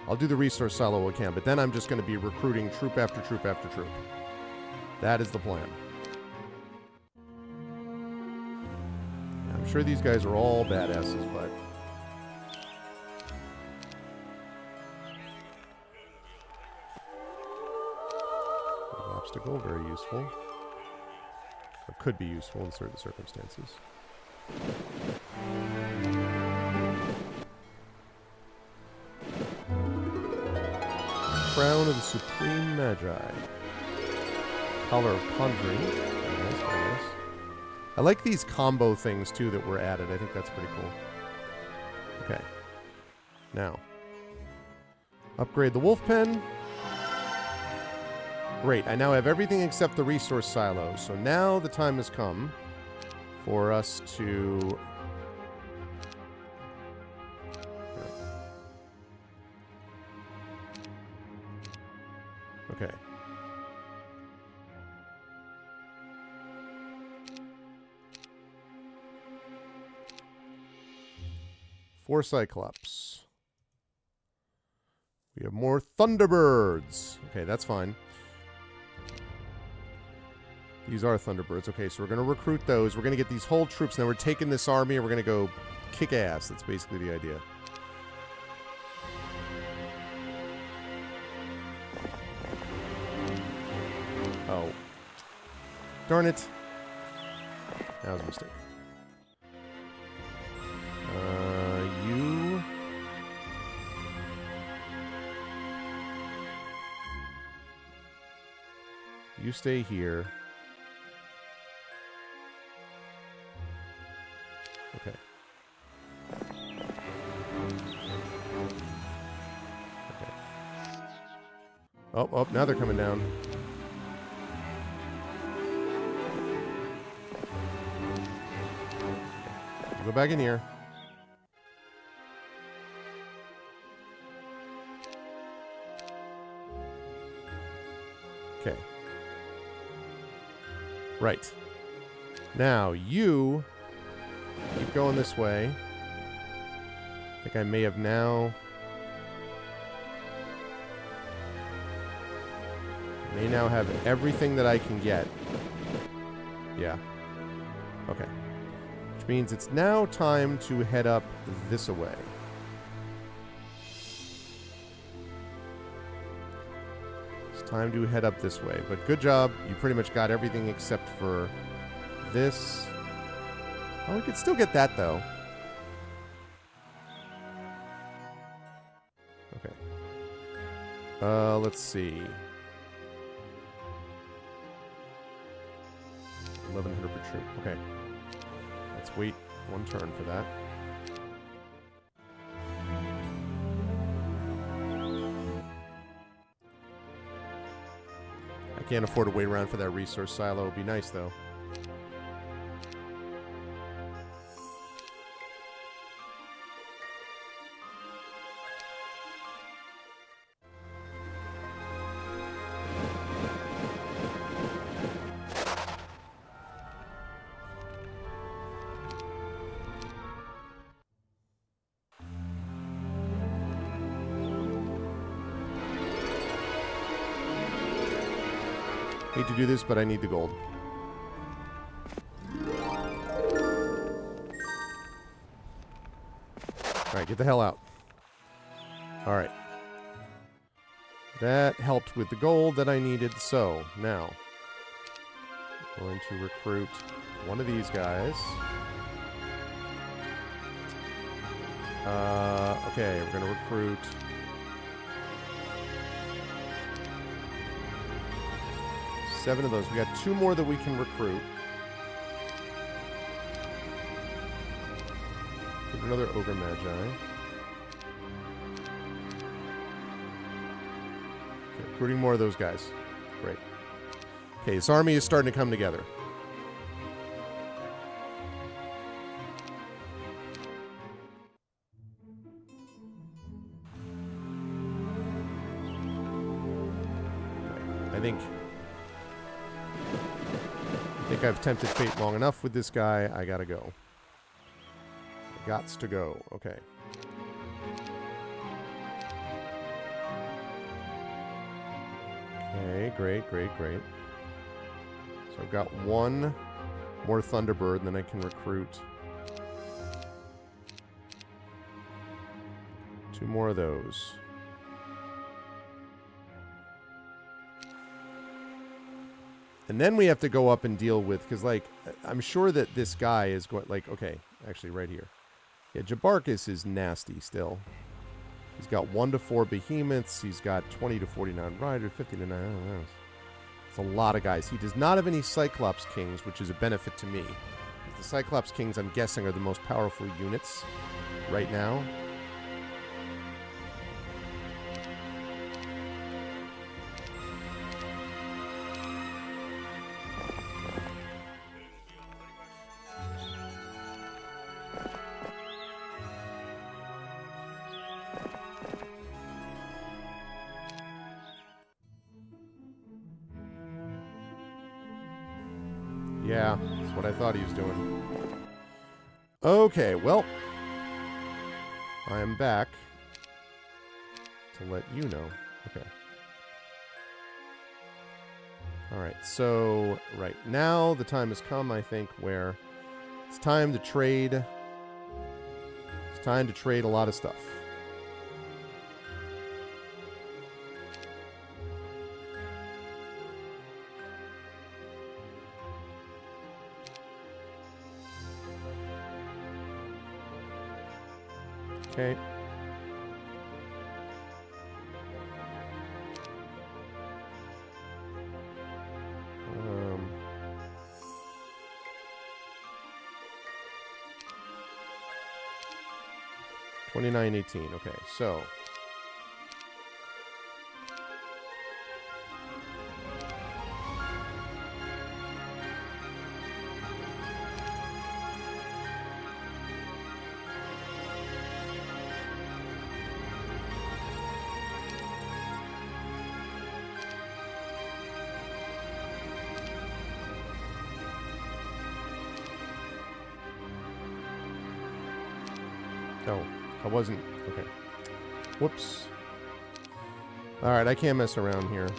Speaker 1: I'll do the resource silo when I can, but then I'm just going to be recruiting troop after troop after troop. That is the plan. I'm sure these guys are all badasses, but... Obstacle, very useful. Or could be useful in certain circumstances. Crown of the Supreme Magi. Collar of Conjuring. Very nice, very nice. I like these combo things, too, that were added. I think that's pretty cool. Okay. Now. Upgrade the wolf pen. Great. I now have everything except the resource silo. So now the time has come for us to... Okay. Four Cyclops. We have more Thunderbirds. Okay, that's fine. These are Thunderbirds. Okay, so we're going to recruit those. We're going to get these whole troops. Now we're taking this army and we're going to go kick ass. That's basically the idea. Oh. Darn it. That was a mistake. You... You stay here. Okay. Okay. Oh, now they're coming down. Go back in here. Okay. Right. Now, you keep going this way. I think I may have now... may now have everything that I can get. Yeah. Okay. Which means it's now time to head up this way. It's time to head up this way. But good job. You pretty much got everything except for this. Oh, we could still get that, though. Okay. Let's see. 1,100 per troop. Okay. Let's wait one turn for that. I can't afford to wait around for that resource silo. It'd be nice, though. Hate to do this, but I need the gold. Alright, get the hell out. Alright. That helped with the gold that I needed. So, now, I'm going to recruit one of these guys. Okay, we're going to recruit... seven of those. We got 2 more that we can recruit. Another Ogre Magi. Okay, recruiting more of those guys. Great. Okay, this army is starting to come together. Okay, I think I've tempted fate long enough with this guy. I gotta go. Gots to go. Okay. Okay, great, great, great. So I've got 1 more Thunderbird, and then I can recruit 2 more of those. And then we have to go up and deal with, because, like, I'm sure that this guy is going, like, okay, actually right here. Yeah, Jabarkis is nasty still. He's got 1 to 4 behemoths. He's got 20 to 49 riders, 50 to 9. I don't know. It's a lot of guys. He does not have any Cyclops Kings, which is a benefit to me. The Cyclops Kings, I'm guessing, are the most powerful units right now. Yeah, that's what I thought he was doing. Okay, well, I am back to let you know. Okay. Alright, so right now the time has come, I think, where it's time to trade. It's time to trade a lot of stuff. Okay. $29.18. Okay, so I wasn't. Okay. Whoops. Alright, I can't mess around here. Okay,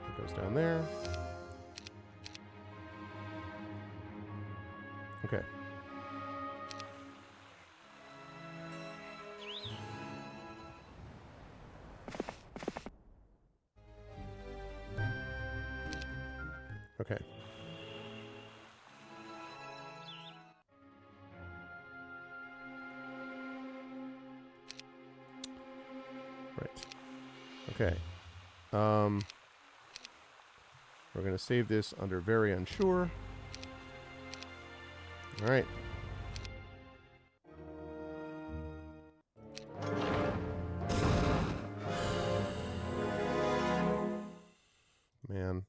Speaker 1: it goes down there. Okay. Okay. Right. Okay. We're going to save this under very unsure. All right. Man.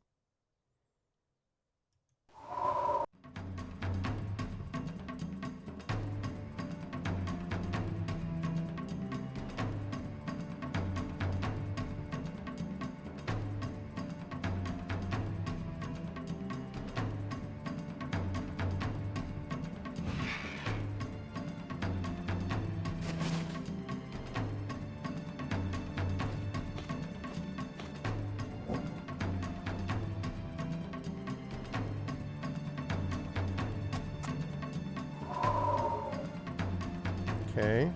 Speaker 1: Okay.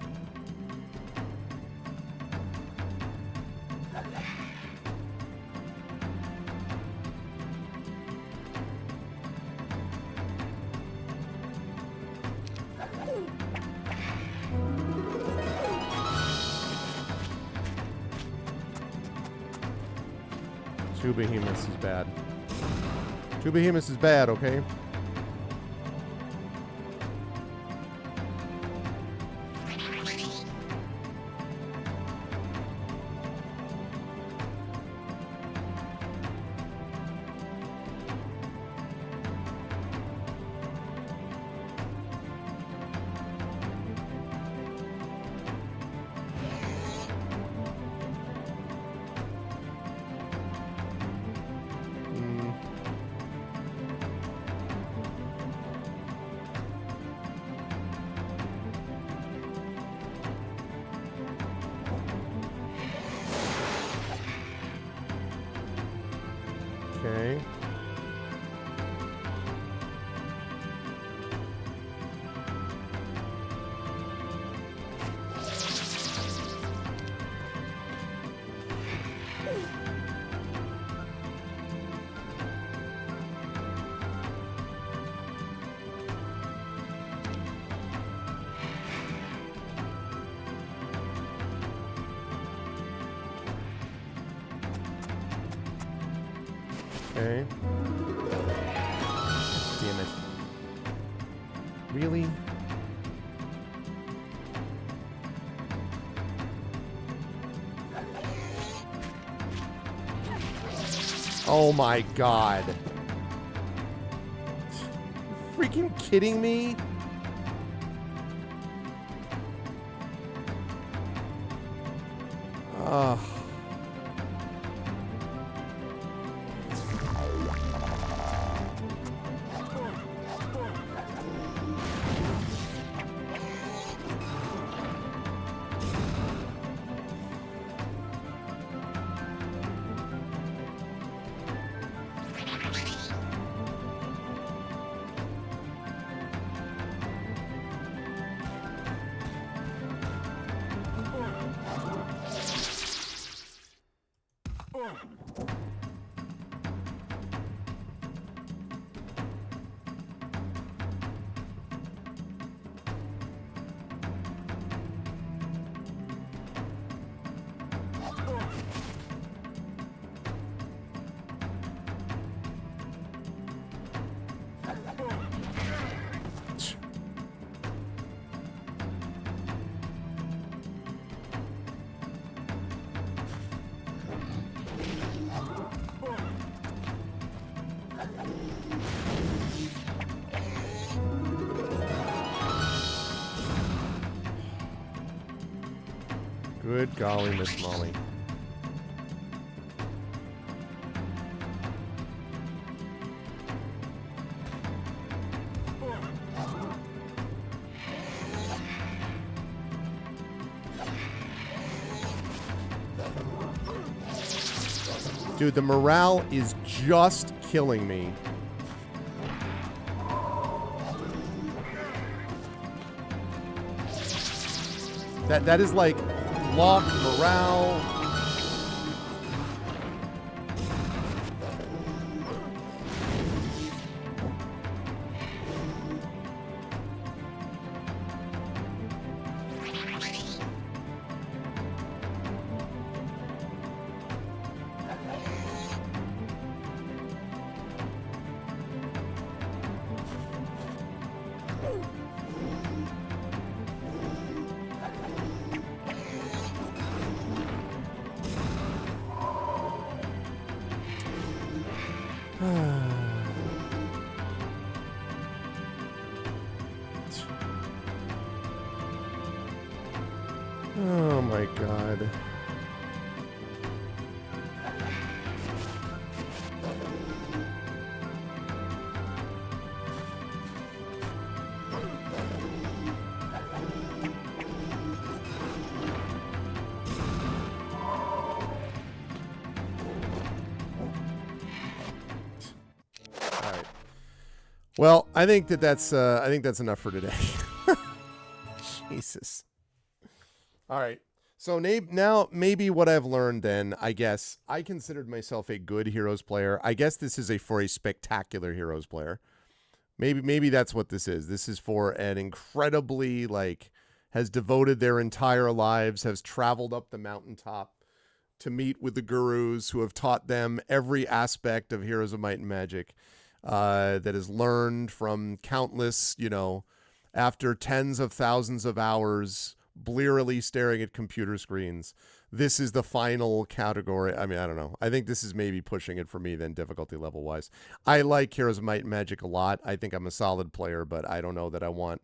Speaker 1: Two behemoths is bad. Two behemoths is bad, okay? Okay. Okay. Damn it. Really? Oh my god. Freaking kidding me? Ugh. Good golly, Miss Molly. Dude, the morale is just killing me. That is like lock morale. Oh my god. Well, I think that's enough for today. Jesus. All right. So now maybe what I've learned then, I guess I considered myself a good Heroes player. I guess this is for a spectacular Heroes player. Maybe that's what this is. This is for an incredibly like has devoted their entire lives, has traveled up the mountaintop to meet with the gurus who have taught them every aspect of Heroes of Might and Magic, that has learned from countless, after tens of thousands of hours blearily staring at computer screens. This is the final category. I mean, I don't know. I think this is maybe pushing it for me then difficulty level wise. I like Heroes of Might and Magic a lot. I think I'm a solid player, but I don't know that I want.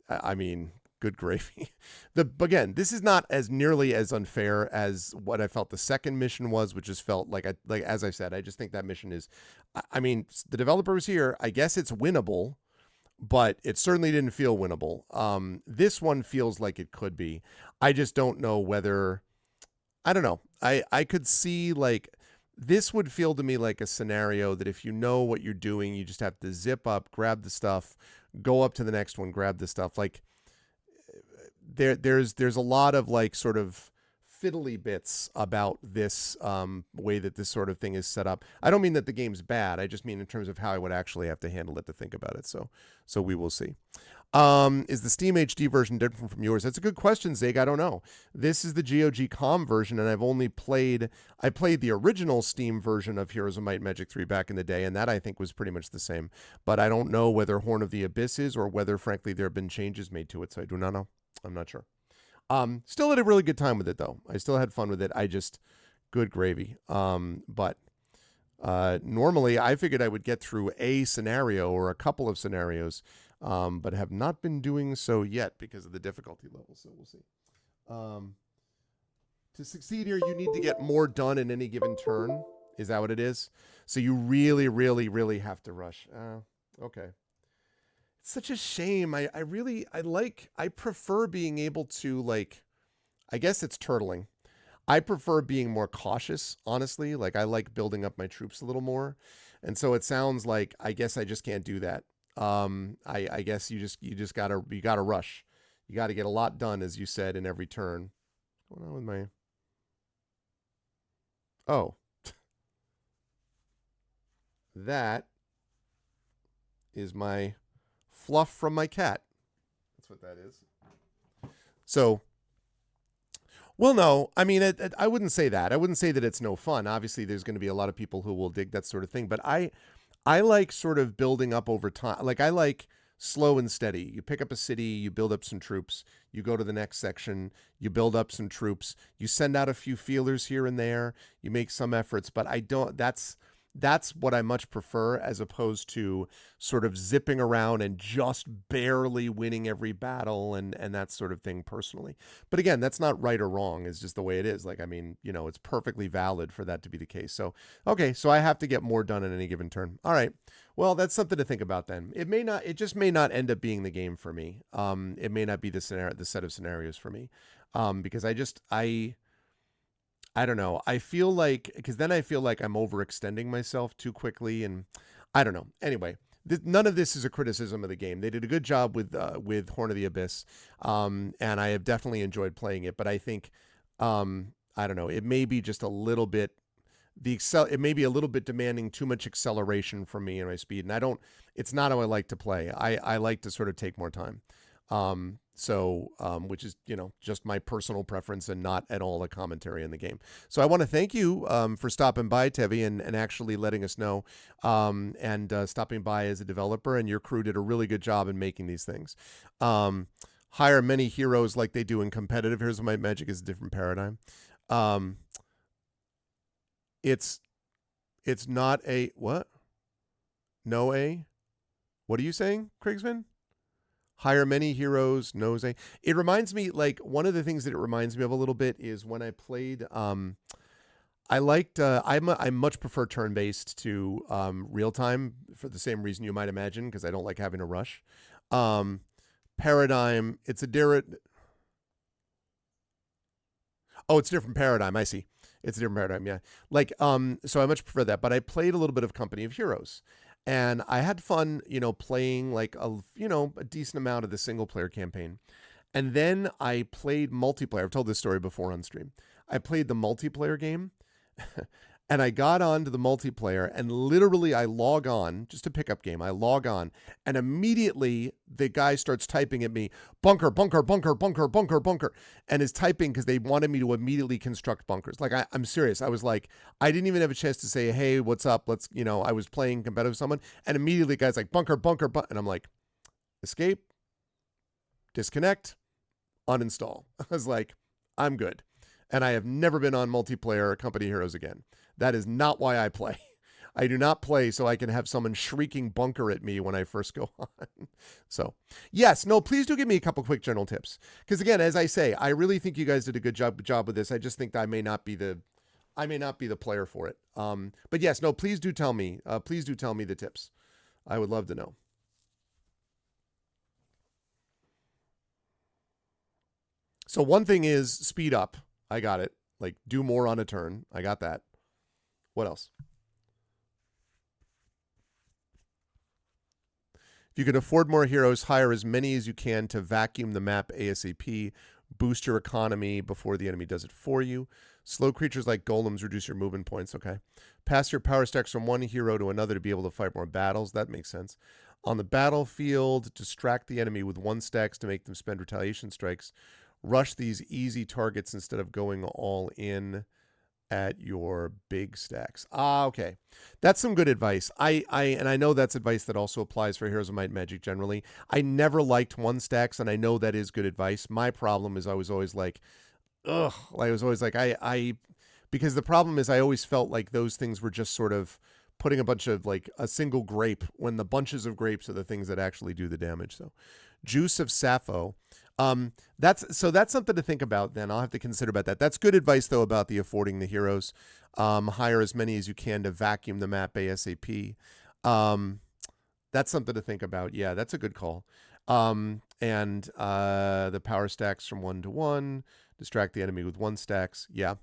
Speaker 1: I mean, good gravy. Again, this is not as nearly as unfair as what I felt the second mission was, which just felt like as I said, I just think that mission is. I mean, the developer was here. I guess it's winnable, but it certainly didn't feel winnable. This one feels like it could be. I just don't know whether. I don't know. I could see like this would feel to me like a scenario that if you know what you're doing, you just have to zip up, grab the stuff, go up to the next one, grab the stuff. Like there's a lot of like sort of fiddly bits about this way that this sort of thing is set up. I don't mean that the game's bad. I just mean in terms of how I would actually have to handle it to think about it. So we will see. Is the Steam HD version different from yours? That's a good question, Zig. I don't know. This is the GOG Com version, and I played the original Steam version of Heroes of Might and Magic 3 back in the day, and that I think was pretty much the same. But I don't know whether Horn of the Abyss is or whether, frankly, there have been changes made to it, so I do not know. I'm not sure. Still had a really good time with it, though. I still had fun with it. Good gravy. But normally I figured I would get through a scenario or a couple of scenarios, but have not been doing so yet because of the difficulty level. So we'll see. To succeed here, you need to get more done in any given turn. Is that what it is? So you really, really, really have to rush. Okay. It's such a shame. I prefer being able to like, I guess it's turtling. I prefer being more cautious, honestly. Like I like building up my troops a little more. And so it sounds like I guess I just can't do that. I guess you gotta rush. You gotta get a lot done, as you said, in every turn. What's going on with my Oh. That is my fluff from my cat. That's what that is. So well, no, I mean, I wouldn't say that. I wouldn't say that it's no fun. Obviously, there's going to be a lot of people who will dig that sort of thing. But I like sort of building up over time. Like I like slow and steady. You pick up a city, you build up some troops, you go to the next section, you build up some troops, you send out a few feelers here and there, you make some efforts. But I don't. That's what I much prefer as opposed to sort of zipping around and just barely winning every battle and that sort of thing personally. But again, that's not right or wrong. It's just the way it is. Like, I mean, it's perfectly valid for that to be the case. So, okay, so I have to get more done in any given turn. All right. Well, that's something to think about then. It just may not end up being the game for me. It may not be the set of scenarios for me. Because I don't know. I feel like because then I feel like I'm overextending myself too quickly, and I don't know. Anyway, none of this is a criticism of the game. They did a good job with Horn of the Abyss, and I have definitely enjoyed playing it. But I think I don't know. It may be just a little bit it may be a little bit demanding too much acceleration from me and my speed, and I don't. It's not how I like to play. I like to sort of take more time. Which is, just my personal preference and not at all a commentary in the game. So I want to thank you for stopping by, Tevi, and actually letting us know and stopping by as a developer. And your crew did a really good job in making these things. Hire many heroes like they do in competitive. Heroes of Might Magic is a different paradigm. It's not a, what? No a? What are you saying, Krigsman? Hire many heroes, knows a. It reminds me, like, one of the things that it reminds me of a little bit is when I played, I much prefer turn-based to real-time for the same reason you might imagine, because I don't like having to rush. Paradigm, it's a different paradigm, I see. It's a different paradigm, yeah. Like, so I much prefer that, but I played a little bit of Company of Heroes. And I had fun, playing like a decent amount of the single player campaign. And then I played multiplayer. I've told this story before on stream. I played the multiplayer game and I got on to the multiplayer and literally I log on, just a pickup game. I log on and immediately the guy starts typing at me, bunker, bunker, bunker, bunker, bunker, bunker, and is typing because they wanted me to immediately construct bunkers. Like, I'm serious. I was like, I didn't even have a chance to say, hey, what's up? Let's, I was playing competitive with someone and immediately the guy's like, bunker, bunker, bunker. And I'm like, escape, disconnect, uninstall. I was like, I'm good. And I have never been on multiplayer Company Heroes again. That is not why I play. I do not play so I can have someone shrieking bunker at me when I first go on. So, yes, no, please do give me a couple quick general tips. Because again, as I say, I really think you guys did a good job with this. I just think that I may not be the player for it. But yes, no, please do tell me. Please do tell me the tips. I would love to know. So one thing is speed up. I got it. Like, do more on a turn. I got that. What else? If you can afford more heroes, hire as many as you can to vacuum the map ASAP. Boost your economy before the enemy does it for you. Slow creatures like golems reduce your movement points. Okay. Pass your power stacks from one hero to another to be able to fight more battles. That makes sense. On the battlefield, distract the enemy with one stacks to make them spend retaliation strikes. Rush these easy targets instead of going all in at your big stacks. Okay. That's some good advice. And I know that's advice that also applies for Heroes of Might and Magic generally. I never liked one stacks, and I know that is good advice. My problem is I was always like, ugh. I was always like, because the problem is I always felt like those things were just sort of putting a bunch of like a single grape when the bunches of grapes are the things that actually do the damage. So Juice of Sappho. That's something to think about then. I'll have to consider about that. That's good advice though about the affording the heroes. Hire as many as you can to vacuum the map ASAP. That's something to think about. Yeah, that's a good call. And the power stacks from 1 to 1. Distract the enemy with 1 stacks. Yeah.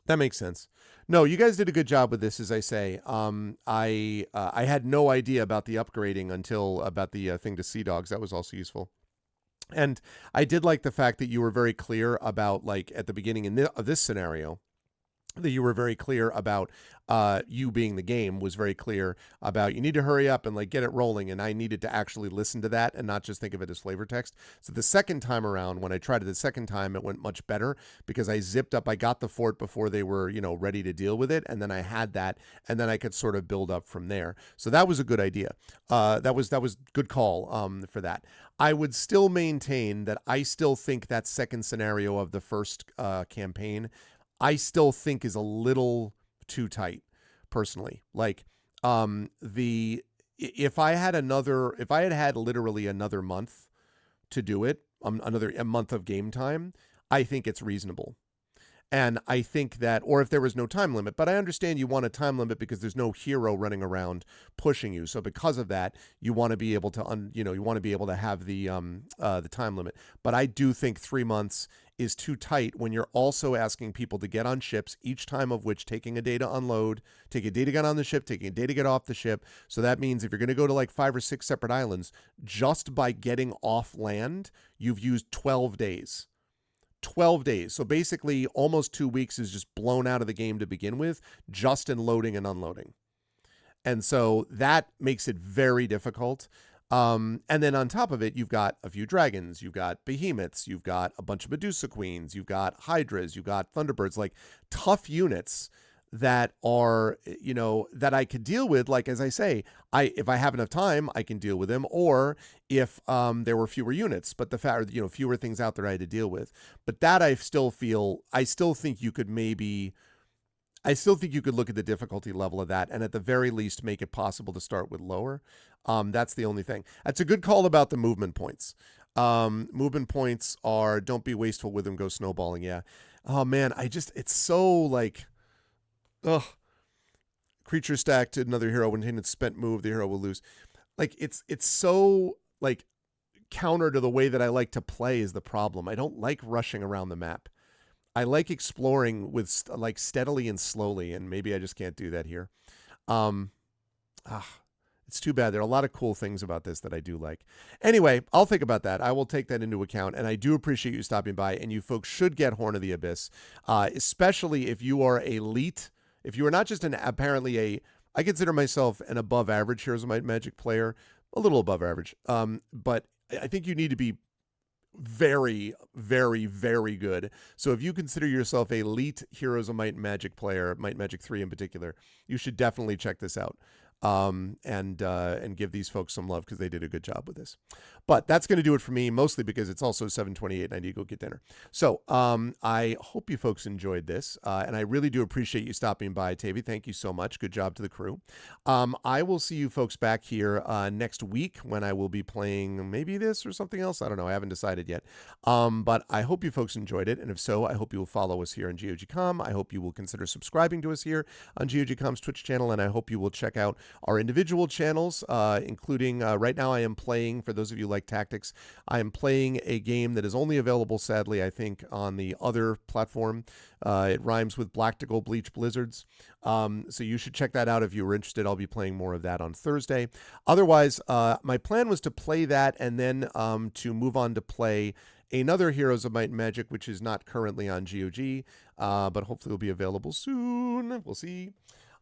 Speaker 1: That makes sense. No, you guys did a good job with this, as I say. I had no idea about the upgrading until about the thing to Sea Dogs. That was also useful. And I did like the fact that you were very clear about, like, at the beginning of this scenario, that you were very clear about you being the game was very clear about you need to hurry up and like get it rolling. And I needed to actually listen to that and not just think of it as flavor text. So the second time around, when I tried it the second time, it went much better because I zipped up. I got the fort before they were, ready to deal with it. And then I had that, and then I could sort of build up from there. So that was a good idea. That was good call for that. I would still maintain that I still think that second scenario of the first campaign, I still think is a little too tight, personally. Like, if I had literally another month to do it, a month of game time, I think it's reasonable. And I think that, or if there was no time limit, but I understand you want a time limit because there's no hero running around pushing you. So because of that, you want to be able to, you want to be able to have the time limit. But I do think 3 months is too tight when you're also asking people to get on ships, each time of which taking a day to unload, take a day to get on the ship, taking a day to get off the ship. So that means if you're going to go to like 5 or 6 separate islands, just by getting off land, you've used 12 days. 12 days. So basically almost 2 weeks is just blown out of the game to begin with, just in loading and unloading. And so that makes it very difficult. And then on top of it, you've got a few dragons, you've got behemoths, you've got a bunch of Medusa queens, you've got hydras, you've got thunderbirds, like tough units that are, that I could deal with. Like, as I say, if I have enough time, I can deal with them. Or if there were fewer units, but the fact, fewer things out there I had to deal with. But that I still think you could look at the difficulty level of that, and at the very least make it possible to start with lower. That's the only thing. That's a good call about the movement points. Movement points are, don't be wasteful with them, go snowballing. Yeah. Oh man, it's so like, ugh. Creature stacked to another hero. When it's spent move, the hero will lose. Like, it's so like counter to the way that I like to play is the problem. I don't like rushing around the map. I like exploring with like steadily and slowly, and maybe I just can't do that here. It's too bad. There are a lot of cool things about this that I do like. Anyway, I'll think about that. I will take that into account, and I do appreciate you stopping by, and you folks should get Horn of the Abyss, especially if you are elite. If you are not just I consider myself an above average Heroes of Might and Magic player, a little above average, but I think you need to be very, very, very good. So if you consider yourself a elite Heroes of Might and Magic player, Might and Magic 3 in particular, you should definitely check this out. And give these folks some love because they did a good job with this. But that's going to do it for me, mostly because it's also 7:28 and I need to go get dinner. So I hope you folks enjoyed this, and I really do appreciate you stopping by, Tavy. Thank you so much. Good job to the crew. I will see you folks back here next week when I will be playing maybe this or something else. I don't know. I haven't decided yet. But I hope you folks enjoyed it, and if so, I hope you will follow us here on GOGcom. I hope you will consider subscribing to us here on GOGcom's Twitch channel, and I hope you will check out our individual channels, including right now I am playing, for those of you who like tactics, I am playing a game that is only available, sadly, I think, on the other platform. It rhymes with Blactical Bleach Blizzards. So you should check that out if you were interested. I'll be playing more of that on Thursday. Otherwise, my plan was to play that and then to move on to play another Heroes of Might and Magic, which is not currently on GOG, but hopefully will be available soon. We'll see.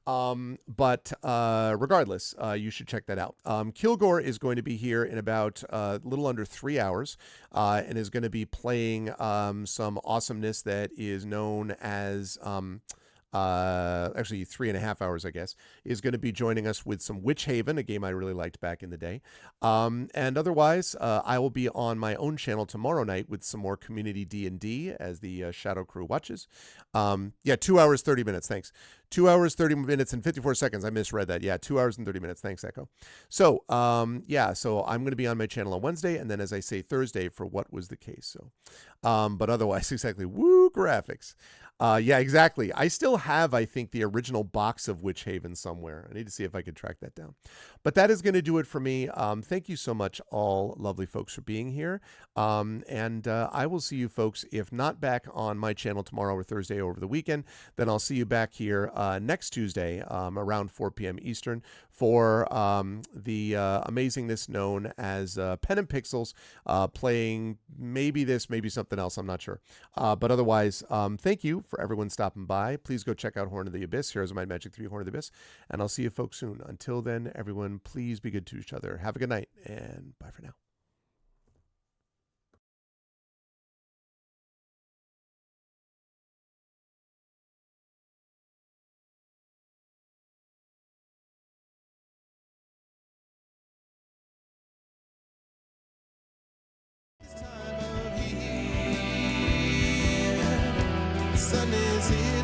Speaker 1: But regardless, you should check that out. Kilgore is going to be here in about a little under 3 hours and is going to be playing some awesomeness that is known as actually 3.5 hours, I guess, is going to be joining us with some Witch Haven, a game I really liked back in the day. And otherwise, I will be on my own channel tomorrow night with some more community D&D as the Shadow Crew watches. 2 hours, 30 minutes. Thanks. 2 hours, 30 minutes, and 54 seconds. I misread that. Yeah, 2 hours and 30 minutes. Thanks, Echo. So, so I'm going to be on my channel on Wednesday, and then, as I say, Thursday for What Was the Case. So, but otherwise, exactly. Woo, graphics. Yeah, exactly. I still have, I think, the original box of Witch Haven somewhere. I need to see if I could track that down. But that is going to do it for me. Thank you so much, all lovely folks, for being here. And I will see you folks, if not back on my channel tomorrow or Thursday over the weekend, then I'll see you back here next Tuesday around 4 p.m. Eastern for the amazingness known as Pen and Pixels, playing maybe this, maybe something else. I'm not sure. But otherwise, thank you for everyone stopping by. Please go check out Horn of the Abyss, Heroes of Might and Magic 3 Horn of the Abyss, and I'll see you folks soon. Until then, everyone, please be good to each other. Have a good night, and bye for now. Sun is here.